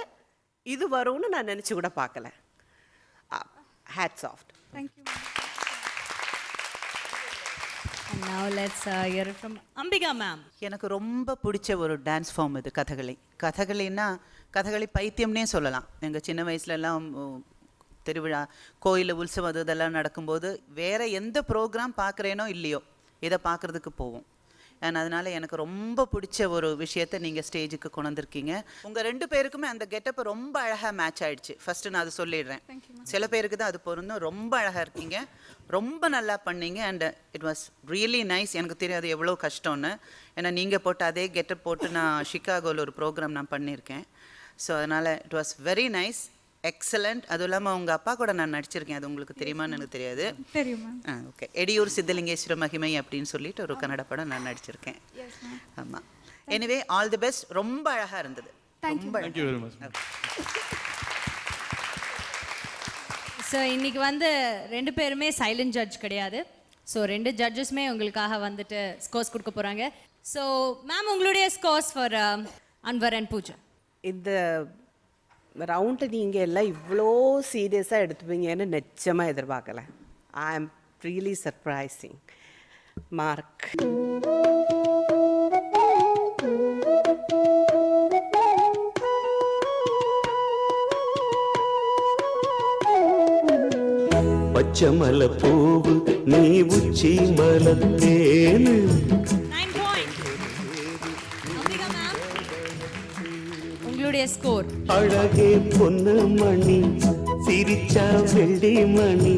இது வரும்னு நான் நினச்சி கூட பார்க்கல. Hats off. Thank you ma'am. And now let's hear it from Ambika ma'am. எனக்கு ரொம்ப பிடிச்ச ஒரு டான்ஸ் ஃபார்ம் இது கதகளி. கதகளி பைத்தியம்னே சொல்லலாம். எங்கள் சின்ன வயசுலலாம் திருவிழா, கோயில், உற்சவம் இதெல்லாம் நடக்கும்போது வேறு எந்த ப்ரோக்ராம் பார்க்குறேனோ இல்லையோ இதை பார்க்குறதுக்கு போவோம். அதனால் எனக்கு ரொம்ப பிடிச்ச ஒரு விஷயத்தை நீங்கள் ஸ்டேஜுக்கு கொண்டு வந்திருக்கீங்க. உங்கள் 2 பேருக்குமே அந்த கெட்டப்பு ரொம்ப அழகாக மேட்ச் ஆகிடுச்சு. ஃபஸ்ட்டு நான் அதை சொல்லிடுறேன். சில பேருக்கு தான் அது பொருந்தும். ரொம்ப அழகாக இருக்கீங்க, ரொம்ப நல்லா பண்ணீங்க. And it was really nice. எனக்கு தெரியாது எவ்வளோ கஷ்டம்னு. ஏன்னா நீங்கள் போட்ட அதே கெட்டப் போட்டு நான் ஷிகாகோவில் ஒரு ப்ரோக்ராம் நான் பண்ணியிருக்கேன். ஸோ அதனால் it was very nice, excellent. அதுவும் இல்லாமல் உங்கள் அப்பா கூட நான் நடிச்சிருக்கேன். அது உங்களுக்கு தெரியுமான்னு எனக்கு தெரியாது. தெரியுமா? ஓகே. எடியூர் சித்தலிங்கேஸ்வர மகிமை அப்படின்னு சொல்லிட்டு ஒரு கன்னட படம் நான் நடிச்சிருக்கேன். ஆமாம். Anyway all the best. ரொம்ப அழகாக இருந்தது. Thank you very much. ஸோ இன்னைக்கு வந்து 2 பேருமே சைலண்ட் ஜட்ஜ் கிடையாது. ஸோ 2 ஜட்ஜஸுமே உங்களுக்காக வந்துட்டு ஸ்கோர்ஸ் கொடுக்க போகிறாங்க. ஸோ மேம், உங்களுடைய scores for Anwar and Pooja. இந்த ரவுண்டு நீங்கள் எல்லாம் இவ்வளோ சீரியஸாக எடுத்துப்பீங்கன்னு நிச்சயமாக எதிர்பார்க்கல. ஐ ஆம் ரியலி சர்ப்ரைசிங். மார்க். பச்சமல பூவு நீ உச்சி மலத்தேனு. 9 points. அம்பிகா மேம், உங்களுடைய ஸ்கோர். அழகே பொண்ணு மணி சிரிச்சா வெள்ளி மணி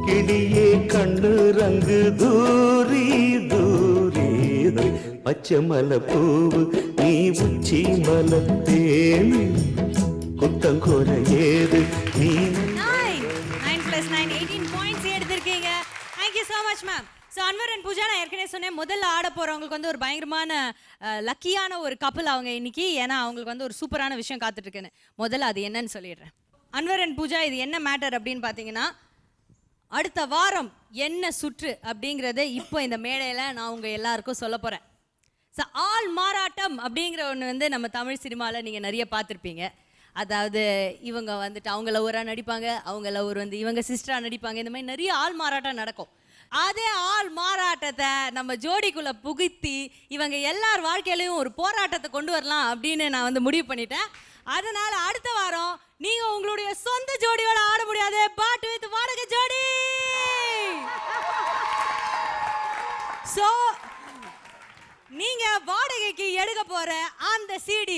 கிளியே கண்ணு ரங்கு தூரி தூரி. பச்சமல பூவு நீ உச்சி மலத்தேனு குத்தங்கோர ஏது நீ. 9 + 9 18 பாயிண்ட்ஸ் எடுத்திருக்கீங்க. Thank you so much ma'am. So Anwar and Pooja, நான் ஏற்கனவே சொன்னேன், முதல்ல ஆட போகிறவங்களுக்கு வந்து ஒரு பயங்கரமான லக்கியான ஒரு கப்பல் அவங்க இன்னைக்கு. ஏன்னா அவங்களுக்கு வந்து ஒரு சூப்பரான விஷயம் காத்துட்ருக்குன்னு. முதல்ல அது என்னன்னு சொல்லிடுறேன். அன்வர் அண்ட் பூஜா, இது என்ன மேட்டர் அப்படின்னு பார்த்தீங்கன்னா, அடுத்த வாரம் என்ன சுற்று அப்படிங்கிறத இப்போ இந்த மேடையில் நான் உங்கள் எல்லாருக்கும் சொல்ல போகிறேன். ஸோ ஆள் மாறாட்டம் அப்படிங்கிற ஒன்று வந்து நம்ம தமிழ் சினிமாவில் நீங்கள் நிறைய பார்த்துருப்பீங்க. அதாவது இவங்க வந்துட்டு அவங்க லவ்வராக நடிப்பாங்க, அவங்க லவ்வர் வந்து இவங்க சிஸ்டராக நடிப்பாங்க. இந்த மாதிரி நிறைய ஆள் மாறாட்டம் நடக்கும். அதே ஆள் மாறாட்டத்தை நம்ம ஜோடிக்குள்ளே புகுத்தி இவங்க எல்லார் வாழ்க்கையிலையும் ஒரு போராட்டத்தை கொண்டு வரலாம் அப்படின்னு நான் வந்து முடிவு பண்ணிட்டேன். அதனால் அடுத்த வாரம் நீங்கள் உங்களுடைய சொந்த ஜோடியோட ஆட முடியாது, பட் வித் வாடகை ஜோடி. ஸோ நீங்க வாடகைக்கு எடுக்க போற அந்த சிடி,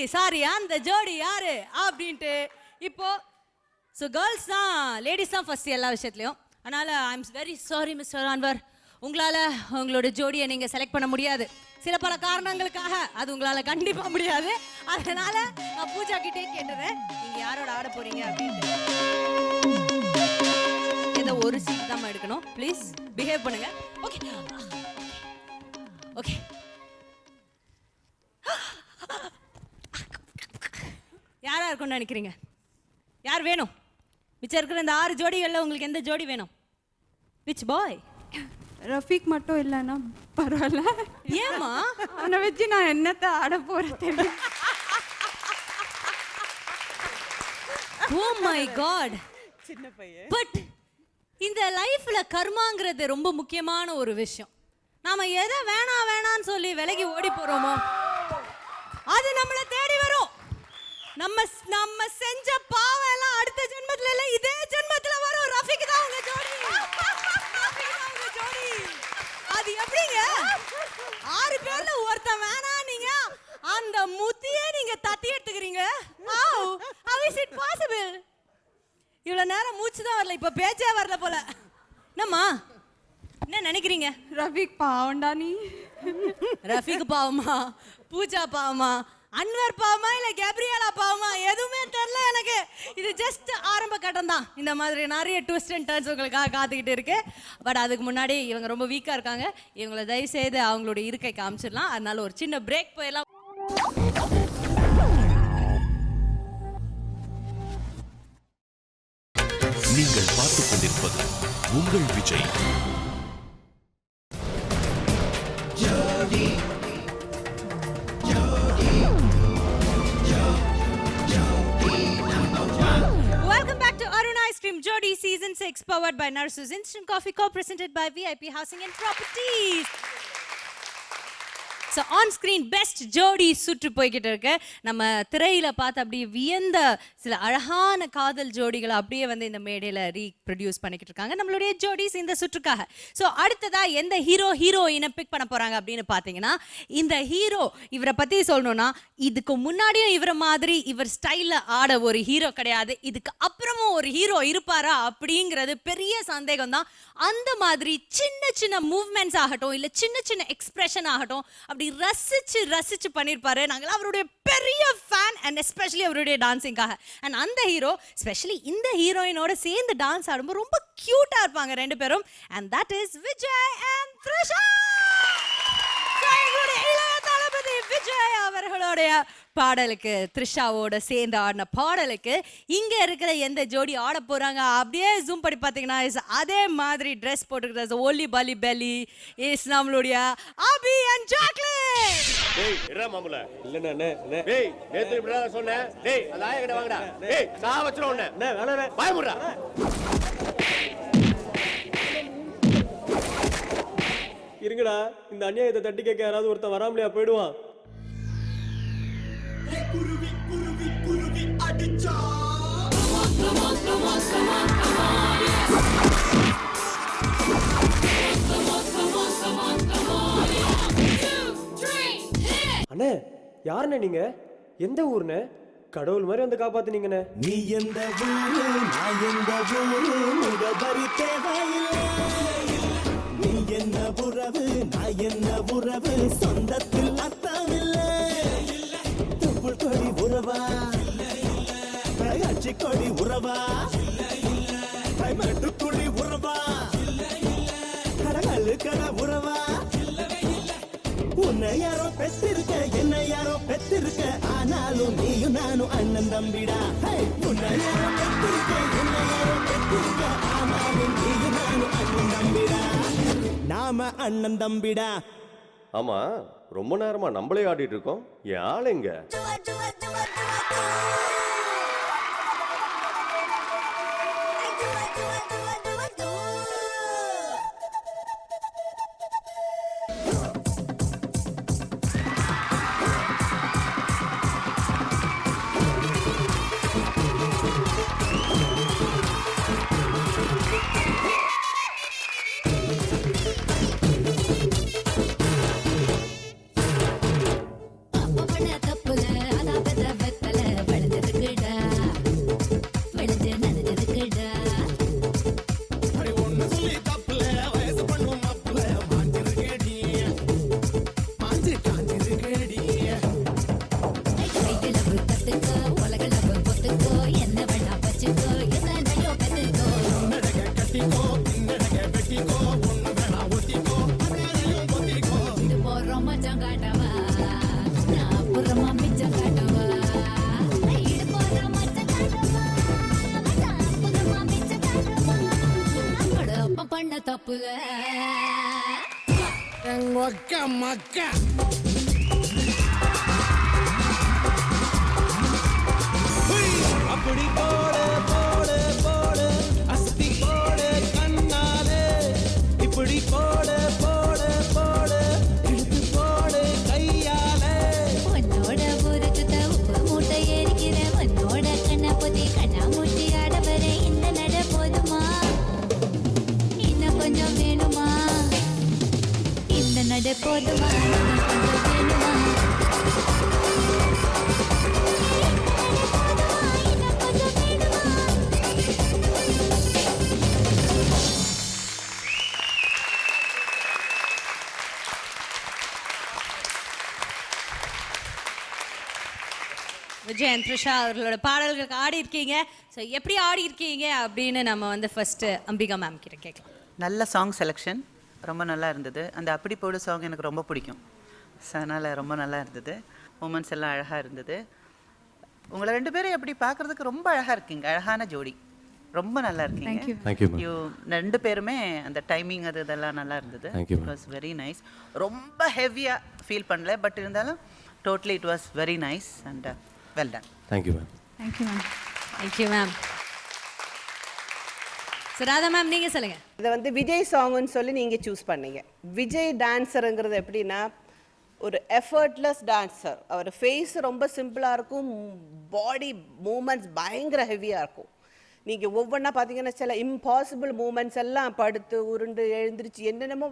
அந்த ஜோடி யாரு அப்படின்ட்டு இப்போ. ஸோ கேர்ள்ஸ் தான், லேடிஸ் தான் ஃபர்ஸ்ட் எல்லா விஷயத்துலையும். அதனால I am very sorry mister Anwar, உங்களால் உங்களோட ஜோடியை நீங்கள் செலக்ட் பண்ண முடியாது. சில பல காரணங்களுக்காக அது உங்களால் கண்டிப்பாக முடியாது. அதனால நான் பூஜா கிட்டே கேட்டுறேன், நீங்கள் யாரோட ஆட போறீங்க அப்படின்ட்டு. ஏதோ ஒரு சீட் தான் எடுக்கணும், ப்ளீஸ் பிஹேவ் பண்ணுங்க. Okay okay. யாரா இருக்கும்னு நினைக்கிறீங்க? யார் வேணும்? மிச்சம் இருக்கிற இந்த 6 ஜோடிகளில் உங்களுக்கு எந்த ஜோடி வேணும்? விச் பாய்? ரஃபீக் மட்டும் இல்லைன்னா பரவாயில்ல. ஏமா? அவனை வச்சு நான் என்னத்தை ஆட போறேன் தெரியும். ஓ மை காட், சின்ன பையன். பட் இந்த லைஃப்ல கர்மாங்கிறது ரொம்ப முக்கியமான ஒரு விஷயம். நாம எதை வேணான்னு சொல்லி விலகி ஓடி போறோமோ அது நம்மளை தேடி வரும். நம்ம செஞ்ச பாவம் எல்லாம் அடுத்த ஜென்மத்துல இல்ல, இதே ஜென்மத்துல வரும். ரஃபீக் தான் உங்க ஜோடி. அது எப்படிங்க? 6 பேர்ல ஒருத்தன் வேணா நீங்க அந்த முத்தியே நீங்க தத்தி எடுத்துக்கிறீங்க. How is it possible? இவ்வளவு நேரம் மூச்சு தான் வரல, இப்ப பேச்சே வரல போல. என்னம்மா என்ன நினைக்கிறீங்க? ரஃபீக் பாவண்டா நீ. ரஃபீக் பாவமா, பூஜா பாவமா, அன்வர் பாவமா, இல்ல கேப்ரியலா பாவமா, எதுவுமே தெரியல எனக்கு. இது ஜஸ்ட் ஆரம்ப கட்டம் தான். இந்த மாதிரி நிறைய ட்விஸ்ட் அண்ட் டர்ன்ஸ் உங்களுக்காக காத்துக்கிட்டு இருக்கு. பட் அதுக்கு முன்னாடி இவங்க ரொம்ப வீக்கா இருக்காங்க. இவங்களை தயவு செய்து அவங்களுடைய இருக்கை காமிச்சிடலாம். அதனால ஒரு சின்ன பிரேக் போயிடலாம். நீங்கள் பார்த்துக் கொண்டிருப்பது உங்கள் Vijay. Welcome back to Arun Ice Cream Jodi Season 6 powered by Narsus Instant Coffee Co-presented by VIP Housing and Properties. So on screen best ஜோடி சுற்று போய்கிட்டு இருக்கு. நம்ம திரையில பார்த்து அப்படியே வியந்த சில அழகான காதல் ஜோடிகளை அப்படியே வந்து இந்த மேடையில் ரீப்ரொடியூஸ் பண்ணிக்கிட்டு இருக்காங்க நம்மளுடைய ஜோடிஸ் இந்த சுற்றுக்காக. ஸோ அடுத்ததா எந்த ஹீரோயினை பிக் பண்ண போறாங்க அப்படின்னு பார்த்தீங்கன்னா, இந்த ஹீரோ இவரை பத்தி சொல்லணும்னா, இதுக்கு முன்னாடியும் இவரை மாதிரி இவர் ஸ்டைலில் ஆட ஒரு ஹீரோ கிடையாது. இதுக்கு அப்புறமும் ஒரு ஹீரோ இருப்பாரா அப்படிங்கிறது பெரிய சந்தேகம் தான். அந்த மாதிரி சின்ன சின்ன மூவ்மெண்ட்ஸ் ஆகட்டும், இல்லை சின்ன சின்ன எக்ஸ்பிரஷன் ஆகட்டும், அப்படி ரசிச்சு பண்ணிருப்பாரு. நாங்களாம் அவருடைய பெரிய ஃபேன் அண்ட் எஸ்பெஷலி அவருடைய டான்சிங்காக. அண்ட் அந்த ஹீரோ ஸ்பெஷலி இந்த ஹீரோயினோட சேர்ந்து டான்ஸ் ஆடும்போது ரொம்ப கியூட்டா இருப்பாங்க ரெண்டு பேரும். And that is Vijay and Trisha. இளைய தளபதி விஜய் அவர்களுடைய பாடலுக்கு, த்ரிஷாவோட சேர்ந்து ஆடின பாடலுக்கு இங்க இருக்கிற எந்த ஜோடி ஆட போறாங்க அப்படியே ஜூம் பண்ணி பார்த்தீங்கன்னா அதே மாதிரி ட்ரெஸ் போட்டுக்கிற ஒல்லி பலி பெலி இஸ் நம்மளுடைய அபி அண்ட் ஜாக்லின். டேய் இரா மாமுல இல்லனே டேய் நேத்து இப்படி தான் சொன்னேன். டேய் அந்த ஆய கிட்ட வாங்கடா. டேய் சா வச்சுறோம் உன்னை. வேணவே பாய் முறா. இருங்கடா, இந்த அநியாயத்தை தட்டி கேட்க யாராவது ஒருத்தன் வராமலையா போயிடுவான். குருவி குருவி குருவி அடிச்சா. அண்ணே யாருண்ணே நீங்க? எந்த ஊர்னே? கடவுள் மாதிரி வந்து காப்பாத்துனீங்கண்ணே. நீ எந்த ஊரு நான் எந்த ஊரு முகபரி தேவையில்லை. நீ என்ன உறவு நான் என்ன உறவு சொந்தத்தில் அர்த்தமில்லை. துப்புள் கொடி உறவா அச்சி கொடி உறவா மெட்டுக்குழி உறவா கடகல்லு கட உறவா. உன்னை யாரோ பெற்றிருக்க என்னை யாரோ பெற்றிருக்க, ஆனாலும் நீயும் நானும் அண்ணன் தம்பிடா. உன்னை யாரோ பெற்றிருக்க என்னை யாரோ பெற்றிருக்க, ஆனாலும் நீயும் நானும் அண்ணன் தம்பிடா. நாம அண்ணன் தம்பிடா. ஆமா ரொம்ப நேரமா நம்மளே ஆடிட்டு இருக்கோம். என் ஆள் எங்க? தப்புல மக்கா அப்படி போடு போடு போடு அஸ்தி போடு கண்ணாலே, இப்படி போடு போடு போடு இழுத்து போடு கையாலே. உன்னோட ஊருக்கு உப்பு மூட்டை ஏறிக்கிற, உன்னோட கண்ணை பொத்தி கண்ணா மூட்டி ஆட வர இந்த நட போதுமா? இன்னும் கொஞ்சம் வேணுமா? இந்த நட போதுமா? இன்னும் கொஞ்சம் வேணுமா? விஜய் அண்ட் த்ரிஷா அவர்களோட பாடல்களுக்கு ஆடி இருக்கீங்க. ஸோ எப்படி ஆடி இருக்கீங்க அப்படின்னு நம்ம வந்து ஃபர்ஸ்ட் அம்பிகா மேம் கிட்ட கேட்கலாம். நல்ல சாங் செலெக்ஷன் ரொம்ப நல்லா இருந்தது. அந்த அப்படி போடு சாங் எனக்கு ரொம்ப பிடிக்கும். ஸோ அதனால் ரொம்ப நல்லா இருந்தது. மூமெண்ட்ஸ் எல்லாம் அழகாக இருந்தது. உங்களை 2 பேரும் எப்படி பார்க்குறதுக்கு ரொம்ப அழகாக இருக்கீங்க. அழகான ஜோடி, ரொம்ப நல்லா இருக்கீங்க. Thank you ma'am. யூ 2 பேருமே அந்த டைமிங் அது இதெல்லாம் நல்லா இருந்தது. Thank you, it ma'am. Was very nice. ரொம்ப ஹெவியாக ஃபீல் பண்ணல, பட் இருந்தாலும் totally it was very nice and well done. Thank you ma'am. Thank you, ma'am. Thank you ma'am. So Radha ma'am நீங்கள் சொல்லுங்கள். இதை வந்து விஜய் சாங்குன்னு சொல்லி நீங்கள் சூஸ் பண்ணீங்க. விஜய் டான்ஸருங்கிறது எப்படின்னா ஒரு எஃபர்ட்லெஸ் டான்ஸர். அவர் ஃபேஸ் ரொம்ப சிம்பிளாக இருக்கும், பாடி மூமெண்ட்ஸ் பயங்கர ஹெவியாக இருக்கும். நீங்கள் ஒவ்வொன்றா பார்த்தீங்கன்னா சில இம்பாசிபிள் மூமெண்ட்ஸ் எல்லாம் படுத்து உருண்டு எழுந்திரிச்சு என்னென்னமோ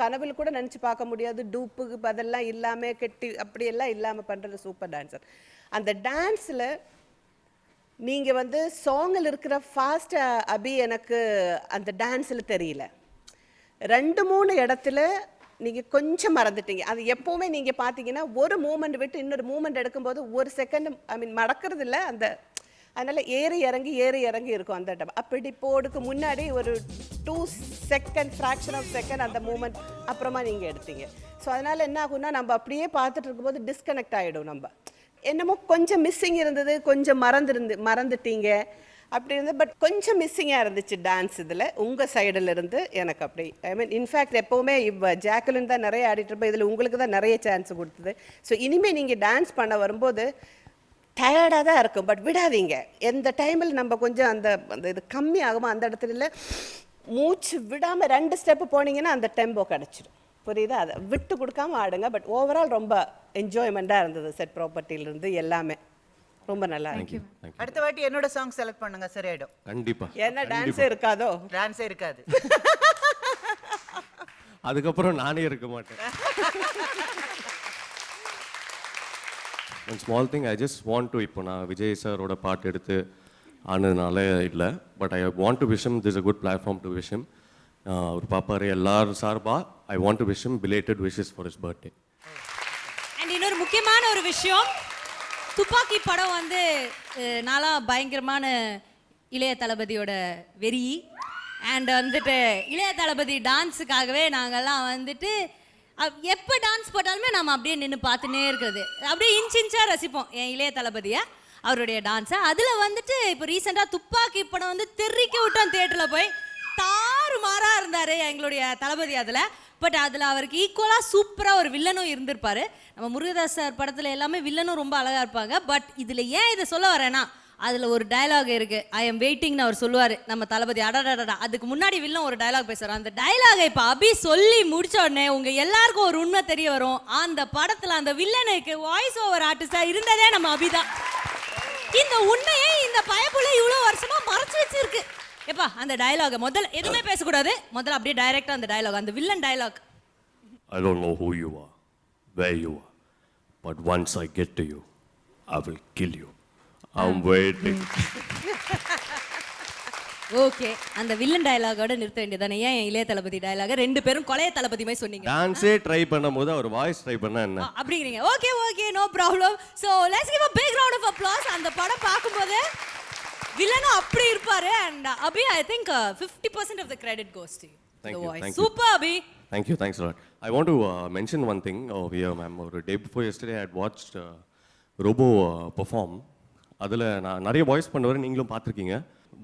கனவில் கூட நினச்சி பார்க்க முடியாது. டூப்புக்கு அதெல்லாம் இல்லாமல் கெட்டி அப்படியெல்லாம் இல்லாமல் பண்ணுறது சூப்பர் டான்ஸர். அந்த டான்ஸில் நீங்கள் வந்து சாங்கில் இருக்கிற ஃபாஸ்ட் அபி எனக்கு அந்த டான்ஸில் தெரியல. 2-3 இடத்துல நீங்கள் கொஞ்சம் மறந்துட்டீங்க. அது எப்போவுமே நீங்கள் பார்த்தீங்கன்னா ஒரு மூமெண்ட் விட்டு இன்னொரு மூமெண்ட் எடுக்கும்போது ஒரு செகண்ட் மடக்கிறது இல்லை. அதனால் ஏறி இறங்கி இருக்கும் அந்த இடம். அப்படி போடுக்கு முன்னாடி ஒரு 2 செகண்ட் ஃப்ராக்ஷன் ஆஃப் செகண்ட் அந்த மூமெண்ட் அப்புறமா நீங்கள் எடுத்தீங்க. ஸோ அதனால் என்ன ஆகும்னா நம்ம அப்படியே பார்த்துட்டு இருக்கும்போது டிஸ்கனெக்ட் ஆகிடும். நம்ம என்னமோ கொஞ்சம் மிஸ்ஸிங் இருந்தது, கொஞ்சம் மறந்துட்டீங்க அப்படி இருந்தது. பட் கொஞ்சம் மிஸ்ஸிங்காக இருந்துச்சு டான்ஸ் இதில் உங்கள் சைடில் இருந்து. எனக்கு அப்படி இன்ஃபேக்ட் எப்போவுமே ஜாக்குலின் தான் நிறைய ஆடிட்டு இருப்போம், இதில் உங்களுக்கு தான் நிறைய சான்ஸ் கொடுத்தது. ஸோ இனிமேல் நீங்கள் டான்ஸ் பண்ண வரும்போது டயர்டாக தான் இருக்கும், பட் விடாதீங்க. எந்த டைமில் நம்ம கொஞ்சம் அந்த இது கம்மி ஆகுமோ அந்த இடத்துல மூச்சு விடாமல் 2 ஸ்டெப்பு போனீங்கன்னா அந்த டெம்போ கிடச்சிடும். புரியுதா? அதை விட்டு கொடுக்காம ஆடுங்க. பட் ஓவரால் ரொம்ப என்ஜாய்மெண்ட்டாக இருந்தது. செட் ப்ராப்பர்ட்டியிலிருந்து எல்லாமே ரொம்ப நல்லா இருக்கு. அடுத்த வாட்டி என்னோட சாங் செலக்ட் பண்ணுங்க, சரியாயிடும். கண்டிப்பா. ஏன்னா டான்ஸே இருக்காதோ? டான்ஸே இருக்காது. அதுக்கப்புறம் நானே இருக்க மாட்டேன். One small thing I just want to, இப்போ நான் விஜய் சாரோட பாட்டு எடுத்து ஆனதுனால இல்லை, but I want to wish him this a good platform to wish him. அவர் பாப்பாரு எல்லாரும் சார்பா I want to wish him belated wishes for his birthday. And இன்னொரு முக்கியமான ஒரு விஷயம், துப்பாக்கி படம் வந்து நான்லாம் பயங்கரமான இளைய தளபதியோட வெறி. அண்ட் வந்துட்டு இளைய தளபதி டான்ஸுக்காகவே நாங்கள்லாம் வந்துட்டு எப்போ டான்ஸ் போட்டாலுமே நம்ம அப்படியே நின்று பார்த்துன்னே இருக்கிறது, அப்படியே இன்ச்சாக ரசிப்போம் என் இளைய தளபதியை, அவருடைய டான்ஸை. அதில் வந்துட்டு இப்போ ரீசெண்டாக துப்பாக்கி படம் வந்து தெறிக்க விட்டோம் தியேட்டரில் போய். தாறுமாறாக இருந்தார் எங்களுடைய தளபதி அதில். பட் அதில் அவருக்கு ஈக்குவலாக சூப்பராக ஒரு வில்லனும் இருந்திருப்பார். நம்ம முருகதாஸ் சார் படத்தில் எல்லாமே வில்லனும் ரொம்ப அழகாக இருப்பாங்க. பட் இதில் ஏன் இதை சொல்ல வரேன்னா, அதில் ஒரு டயலாக் இருக்குது, ஐ எம் வெயிட்டிங்னு அவர் சொல்லுவார் நம்ம தளபதி. அடடா, அதுக்கு முன்னாடி வில்லன் ஒரு டயலாக் பேசுவார். அந்த டயலாகை இப்போ அபி சொல்லி முடிச்ச உடனே உங்கள் எல்லாருக்கும் ஒரு உண்மை தெரிய வரும். அந்த படத்தில் அந்த வில்லனுக்கு வாய்ஸ் ஓவர் ஆர்டிஸ்டாக இருந்ததே நம்ம அபி தான். இந்த உண்மையை இந்த பயப்புல இவ்வளோ வருஷமாக மறைச்சு வச்சிருக்கு. எப்பா அந்த டயலாக முதல்ல எதுவுமே பேசக்கூடாது, முதல்ல அப்படியே டைரக்டா அந்த டயலாக், அந்த villain dialogue. I don't know who you are, where you are, but once I get to you, I will kill you. I'm waiting. Okay, அந்த வில்லன் டயலாகோட நிறுத்த வேண்டியதானே. ஏன் இளைய தளபதி டயலாக 2 பேரும் கொலைய தளபதி மாதிரி சொன்னீங்க. டான்ஸே ட்ரை பண்ணும்போது அவர் வாய்ஸ் ட்ரை பண்ணா என்ன அப்படிங்கிறீங்க. Okay no problem. So let's give a big round of applause. அந்த படம் பார்க்கும்போது வில்லனும் அப்படி இருப்பாரு. And Abhi I think 50% of the credit goes to you. Thank you, thank you. Super Abhi. Thanks a lot. I want to mention one thing over here, ma'am. Or day before yesterday I had watched Robo perform. அதில் நான் நிறைய voice பண்ணுவார், நீங்களும் பார்த்துருக்கீங்க.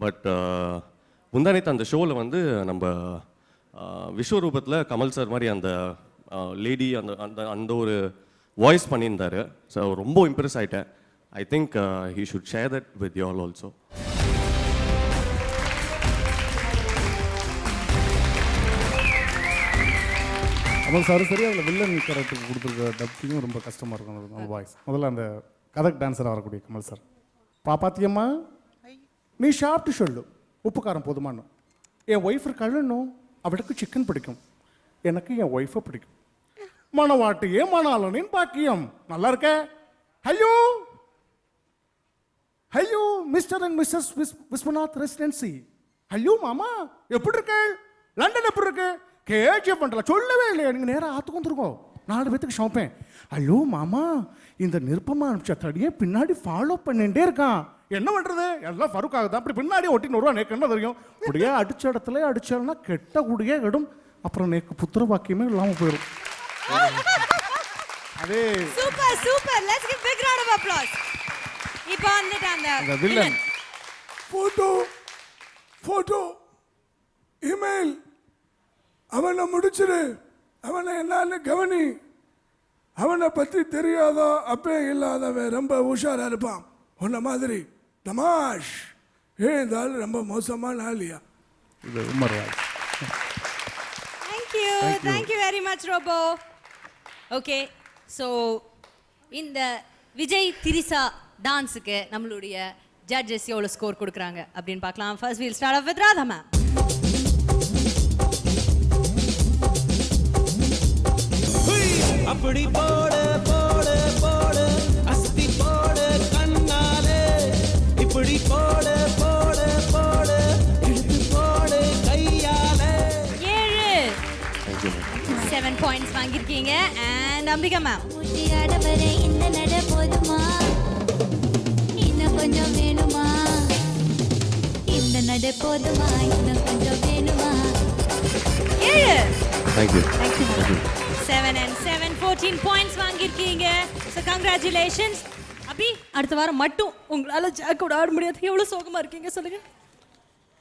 But முந்தானேத்து அந்த ஷோவில் வந்து நம்ம விஸ்வரூபத்தில் கமல் சார் மாதிரி அந்த லேடி அந்த அந்த அந்த ஒரு வாய்ஸ் பண்ணியிருந்தார். ஸோ ரொம்ப இம்ப்ரெஸ் ஆகிட்டேன். I think he should share that with you all also. அப்போ சார் சரி, அதில் வில்லன் கேரக்டருக்கு கொடுத்துருக்க டப்பிங்கும் ரொம்ப கஷ்டமாக இருக்கும். அந்த வாய்ஸ் முதல்ல அந்த கதக் டான்ஸராக வரக்கூடிய கமல் சார், பாத்தியம்மா நீ சாப்பிட்டு சொல்லு உப்பு காரம் போதுமானு. என் ஒய்ஃப் கழுணும், அவளுக்கு சிக்கன் பிடிக்கும், எனக்கு என் ஒய்ஃபை பிடிக்கும். மனவாட்டியே மணாலனின் பாக்கியம். நல்லா இருக்க? Hello mister and missus Viswanath residency. Hello மாமா, எப்படி இருக்கு? லண்டன் எப்படி இருக்கு? கேஜிஎஃப் பண்ணல சொல்லவே இல்லையா? நீங்கள் நேராக ஆற்றுக்கு வந்துருக்கோம். 4 பேத்துக்கு சமைப்பேன். ஐயோ மாமா, இந்த நிருப்பமா அனுப்பிச்ச தடியே பின்னாடி ஃபாலோ பண்ணிட்டே இருக்கான், என்ன பண்றது? எல்லாம் ஃபருக் ஆகுது, அப்படி பின்னாடி ஒட்டின்னு வருவான். நேக்கு என்ன தெரியும், அப்படியே அடிச்ச இடத்துல அடிச்சால்னா கெட்ட கூடியே கெடும், அப்புறம் நேக்கு புத்திர பாக்கியமே இல்லாமல் போயிடும். அதே super super, let's give big round of applause. இப்போ வந்துட்டு அந்த வில்லன் போட்டோ இமெயில் அவனை முடிச்சிரு, அவனை என்னன்னு கவனி, அவனை பற்றி தெரியாத அப்பே இல்லாதவன் ரொம்ப உஷாரா இருப்பான் உன்ன மாதிரி. தமாஷ் இந்த ஆள் ரொம்ப மோசமான ஆளியா. இது உமர்ராஜ். Thank you very much Robo. Okay, so இந்த விஜய் திரிசா டான்ஸுக்கு நம்மளுடைய ஜட்ஜஸ் எவ்வளோ ஸ்கோர் கொடுக்குறாங்க அப்படின்னு பார்க்கலாம். First we'll start off with Radha ma'am. அப்படி போடு போடு போடு அஸ்தி போடு கண்ணாலே, இப்படி போடு போடு போடு இழுத்து போடு கையாலே. 7 பாயிண்ட்ஸ் வாங்கியிருக்கீங்க. And Ambika ma'am. முட்டி ஆடவரை இந்த நட போதுமா, இன்னும் கொஞ்சம் வேணுமா, இந்த நட போதுமா, இன்னும் கொஞ்சம் வேணுமா. 7 and 7 14 பாயிண்ட்ஸ் வாங்கியிருக்கீங்க. So congratulations. அபி, அடுத்த வாரம் மட்டும் உங்களால் ஜாக்கோட ஆட முடியாது, எவ்வளோ சோகமாக இருக்கீங்க சொல்லுங்க.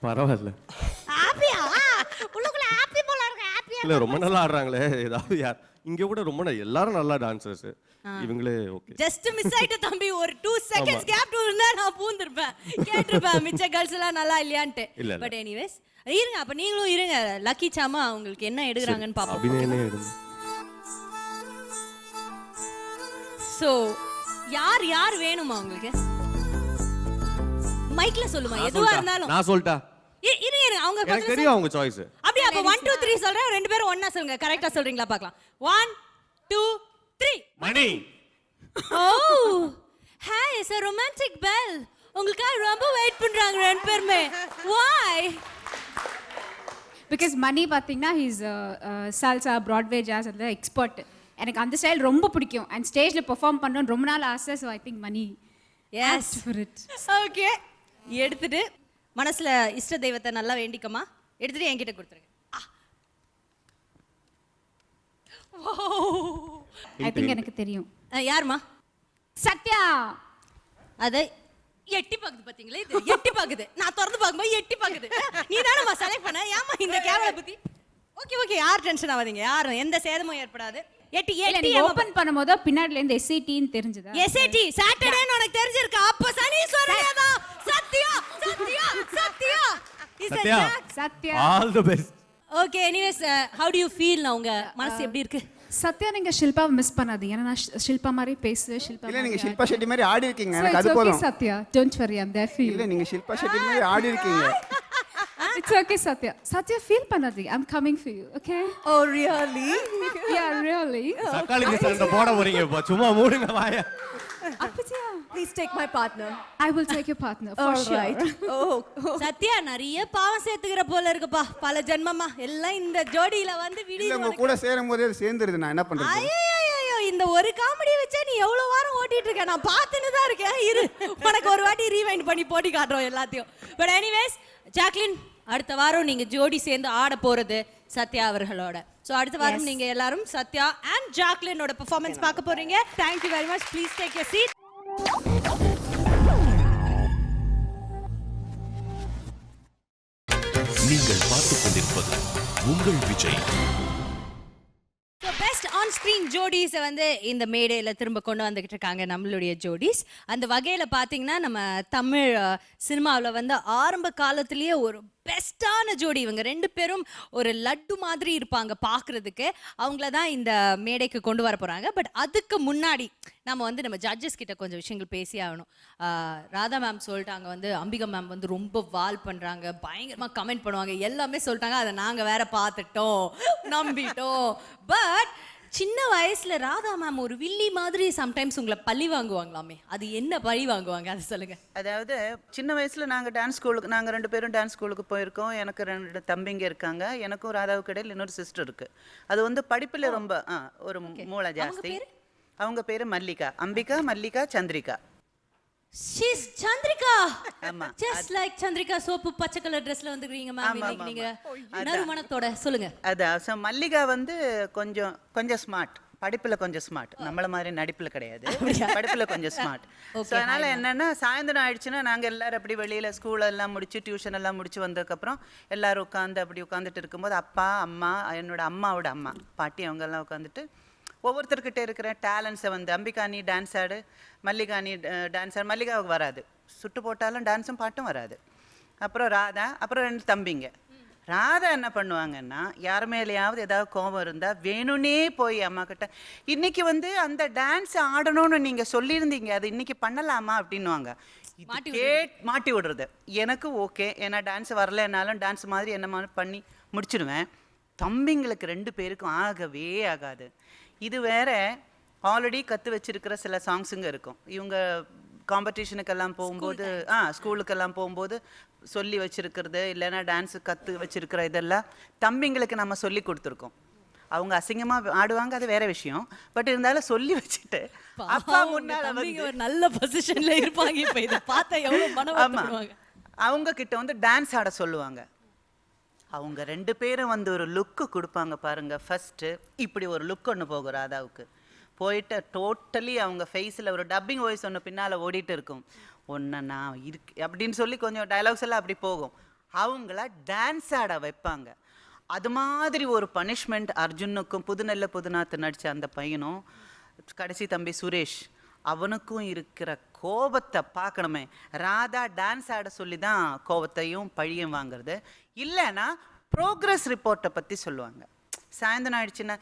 பரவாயில்ல, ஹாப்பியா? உள்ளுக்குள்ள ஹாப்பி போல இருக்கு. ஹாப்பியா இல்லை ரொம்ப நல்லா ஆடுறாங்களே. ஏதாவது யார் இங்கே கூட ரொம்ப எல்லாரும் நல்லா டான்சர்ஸ், இவங்களே ஓகே. ஜஸ்ட் மிஸ் ஆயிட்ட தம்பி, ஒரு 2 செகண்ட்ஸ் கேப் இருந்தா நான் பூந்திருப்பேன், கேட்டிருப்பேன் மிச்ச கேர்ள்ஸ் எல்லாம் நல்லா இல்லையான்ட்டு. பட் எனிவேஸ் இருங்க, அப்ப நீங்களும் இருங்க. லக்கி சாமா உங்களுக்கு என்ன எடுக்கறாங்கன்னு பாப்போம். அபிநயனே எடுங்க. சோ யார் வேணுமா உங்களுக்கு? மைக்ல சொல்லுமா, எதுவா இருந்தாலும். நான் சொல்லிட்டா இருங்க, அவங்க எனக்கு தெரியும் அவங்க சாய்ஸ். அப்படியே அப்ப 1 2 3 சொல்றேன், ரெண்டு பேரும் ஒண்ணா சொல்லுங்க. கரெக்ட்டா சொல்றீங்களா பார்க்கலாம். 1 2 3. மணி. Oh, hi, it's a romantic bell. உங்களுக்காக ரொம்ப வெயிட் பண்றாங்க ரெண்டு பேருமே. Why? பிகாஸ் மணி பார்த்தீங்கன்னா ஹீஸ் சால்சா ப்ராட்வே ஜாஸ் அதில் எக்ஸ்பர்ட். எனக்கு அந்த ஸ்டைல் ரொம்ப பிடிக்கும் அண்ட் ஸ்டேஜில் பெர்ஃபார்ம் பண்ணணும்னு ரொம்ப நாள் ஆசை. So I think Mani is for it. Okay, எடுத்துட்டு மனசுல இஷ்ட தெய்வத்தை நல்லா வேண்டிக்கமா, எடுத்துட்டு என்கிட்ட கொடுத்துருங்க. ஐ திங்க் எனக்கு தெரியும். யாருமா? சத்யா. அதை எட்டி பாக்குது பாத்தீங்களா? இது எட்டி பாக்குது. நான் திறந்து பார்க்கும்போது எட்டி பாக்குது. நீ தானே செலக்ட் பண்ண. ஏமா இந்த கேமரா பத்தி? ஓகே ஓகே, யார் டென்ஷன் ஆகாதீங்க, யாரும் எந்த சேதமும் ஏற்படாது. எட்டி எட்டி ஓபன் பண்ணும்போது பின்னாடில இருந்து எஸ்ஏடின்னு தெரிஞ்சதா? எஸ்ஏடி சாட்டர்டேன்னு உனக்கு தெரிஞ்சிருக்கா? அப்ப சனீஸ்வரனேதா. Sathya Sathya Sathya Sathya Sathya all the best. Okay, anyways how do you feel now? உங்க மனசு எப்படி இருக்கு? சத்யா, நீங்க ஷில்பாவை மிஸ் பண்ணாதீங்க. ஏன்னா நான் ஷில்பா மாதிரி பேசுவேன். ஷில்பா இல்ல நீங்க ஷில்பா ஷெட்டி மாதிரி ஆடி இருக்கீங்க, எனக்கு அது போதும். Sathya, don't worry, I am there for you. இல்ல நீங்க ஷில்பா ஷெட்டி மாதிரி ஆடி இருக்கீங்க. It's okay, Satya. Satya, feel பண்ணாதீங்க. I'm coming for you, okay? Oh, really? Yeah, really. சக்காளி சண்டை போட போறீங்க இப்போ, சும்மா மூடுங்க வாய. அப்படியா? Please take my partner. I will take your partner for sure. Oh, Sathya நிறைய பாவம் சேர்த்துக்கிற போல இருக்குப்பா, பல ஜென்மமா எல்லாம் இந்த ஜோடியில வந்து இல்ல விடியுது உங்க உனக்கு. கூட சேரும்போதே அது சேர்ந்துருது, நான் என்ன பண்றது? ஐயோ, இந்த ஒரு காமெடி வச்சா நீ எவ்வளவு வாரம் ஓட்டிட்டு இருக்க? நான் பார்த்துன்னு தான் இருக்கேன். இரு, உனக்கு ஒரு வாட்டி ரீவைண்ட் பண்ணி போட்டி காட்டுறோம் எல்லாத்தையும். பட் எனிவேஸ் ஜாக்லின், அடுத்த வாரம் நீங்க ஜோடி சேர்ந்து ஆட போறது சத்யா அவர்களோட. சோ அடுத்த வாரம் நீங்க எல்லாரும் சத்யா அண்ட் ஜாக்லினோட பெர்ஃபார்மன்ஸ் பார்க்க போறீங்க. Thank you very much. Please take your seat. நீங்கள் பார்த்துக் கொண்டிருப்பது உங்கள் Vijay. So best on screen ஜோடிஸை வந்து இந்த மேடையில் திரும்ப கொண்டு வந்துக்கிட்டு இருக்காங்க நம்மளுடைய ஜோடிஸ். அந்த வகையில் பார்த்தீங்கன்னா நம்ம தமிழ் சினிமாவில் வந்து ஆரம்ப காலத்திலேயே ஒரு பெஸ்ட்டான ஜோடி இவங்க ரெண்டு பேரும். ஒரு லட்டு மாதிரி இருப்பாங்க பார்க்குறதுக்கு. அவங்கள தான் இந்த மேடைக்கு கொண்டு வர போகிறாங்க. பட் அதுக்கு முன்னாடி நம்ம ஜட்ஜஸ் கிட்ட கொஞ்சம் விஷயங்கள் பேசி ஆகணும். ராதா மேம் சொல்லிட்டாங்க வந்து அம்பிகா மேம் வந்து ரொம்ப வால் பண்ணுறாங்க, பயங்கரமாக கமெண்ட் பண்ணுவாங்க, எல்லாமே சொல்லிட்டாங்க. அதை நாங்கள் வேற பார்த்துட்டோம், நம்பிட்டோம். பட் சின்ன வயசுல ராதா மேம் ஒரு வில்லி மாதிரி சம்டைம்ஸ் உங்களை பழி வாங்குவாங்களாமே, அது என்ன பழி வாங்குவாங்க அதை சொல்லுங்க. அதாவது சின்ன வயசுல நாங்கள் டான்ஸ் ஸ்கூலுக்கு, நாங்கள் 2 பேரும் டான்ஸ் ஸ்கூலுக்கு போயிருக்கோம். எனக்கு 2 தம்பிங்க இருக்காங்க. எனக்கும் ராதாவுக்கு இடையில் இன்னொரு சிஸ்டர் இருக்கு. அது வந்து படிப்பில் ரொம்ப ஒரு மூளை ஜாஸ்தி. அவங்க பேர் மல்லிகா, அம்பிகா, மல்லிகா, சந்திரிகா. She's சந்திரிகா. ஆமா. Just like சந்திரிகா சோப்பு பச்சை கலர் ட்ரெஸ்ல வந்துக்கிறீங்க மேம். இன்னைக்கு நீங்க நறுமணத்தோட சொல்லுங்க. அதான் ஸோ மல்லிகா வந்து கொஞ்சம் ஸ்மார்ட், படிப்பில் கொஞ்சம் ஸ்மார்ட். நம்மள மாதிரி நடிப்பில் கிடையாது, படிப்பில் கொஞ்சம் ஸ்மார்ட். ஸோ அதனால் என்னென்னா சாயந்தரம் ஆயிடுச்சுன்னா நாங்கள் எல்லோரும் அப்படி வெளியில் ஸ்கூலெல்லாம் முடிச்சு டியூஷன் எல்லாம் முடிச்சு வந்ததுக்கப்புறம் எல்லோரும் உட்காந்துட்டு இருக்கும்போது அப்பா அம்மா, என்னோட அம்மாவோட அம்மா பாட்டி அவங்கெல்லாம் உட்காந்துட்டு ஒவ்வொருத்தர்கிட்ட இருக்கிற டேலண்ட்ஸை வந்து அம்பிகா நீ டான்ஸ் ஆடு, மல்லிகா நீ டான்ஸ் ஆடு. மல்லிகாவுக்கு வராது, சுட்டு போட்டாலும் டான்ஸும் பாட்டும் வராது. அப்புறம் ராதா, அப்புறம் 2 தம்பிங்க. ராதா என்ன பண்ணுவாங்கன்னா யார் மேலேயாவது ஏதாவது கோபம் இருந்தால் வேணும்னே போய் அம்மா கிட்ட இன்னைக்கு வந்து அந்த டான்ஸ் ஆடணும்னு நீங்கள் சொல்லியிருந்தீங்க, அது இன்னைக்கு பண்ணலாமா அப்படின்னுவாங்க. மாட்டி விடுறது. எனக்கு ஓகே, ஏன்னா டான்ஸ் வரலைன்னாலும் டான்ஸ் மாதிரி என்ன பண்ணி முடிச்சிடுவேன். தம்பிங்களுக்கு 2 பேருக்கும் ஆகவே ஆகாது. இது வேற ஆல்ரெடி கற்று வச்சிருக்கிற சில சாங்ஸுங்க இருக்கும். இவங்க காம்படிஷனுக்கெல்லாம் போகும்போது ஸ்கூலுக்கெல்லாம் போகும்போது சொல்லி வச்சிருக்கிறது, இல்லைன்னா டான்ஸு கற்று வச்சிருக்கிற இதெல்லாம் தம்பிங்களுக்கு நம்ம சொல்லி கொடுத்துருக்கோம். அவங்க அசிங்கமாக ஆடுவாங்க, அது வேற விஷயம். பட் இருந்தாலும் சொல்லி வச்சுட்டு அப்பா முன்னால ஒரு நல்ல பொசிஷன்ல இருப்பாங்க. இப்போ இதை பார்த்தா எவ்வளோ மனவாங்க. அவங்க கிட்ட வந்து டான்ஸ் ஆட சொல்லுவாங்க. அவங்க 2 பேரும் வந்து ஒரு லுக்கு கொடுப்பாங்க பாருங்க. ஃபர்ஸ்ட்டு இப்படி ஒரு லுக் ஒன்று போகும் ராதாவுக்கு. போயிட்டு டோட்டலி அவங்க ஃபேஸில் ஒரு டப்பிங் வாய்ஸ் ஒன்று பின்னால் ஓடிட்டு இருக்கும். ஒன்று நான் இருக்கு அப்படின்னு சொல்லி கொஞ்சம் டைலாக்ஸ் எல்லாம் அப்படி போகும். அவங்கள டான்ஸ் ஆட வைப்பாங்க. அது மாதிரி ஒரு பனிஷ்மெண்ட் அர்ஜுனுக்கும், புதுநெல்ல புதுநாத்து நடித்த அந்த பையனும், கடைசி தம்பி சுரேஷ், அவனுக்கும் இருக்கிற கோபத்தை பார்க்கணுமே. ராதா டான்ஸ் ஆட சொல்லி தான் கோபத்தையும் பழியும் வாங்குறது. இல்லைன்னா ப்ரோக்ரஸ் ரிப்போர்ட்டை பற்றி சொல்லுவாங்க. சாயந்தரம் ஆயிடுச்சுன்னா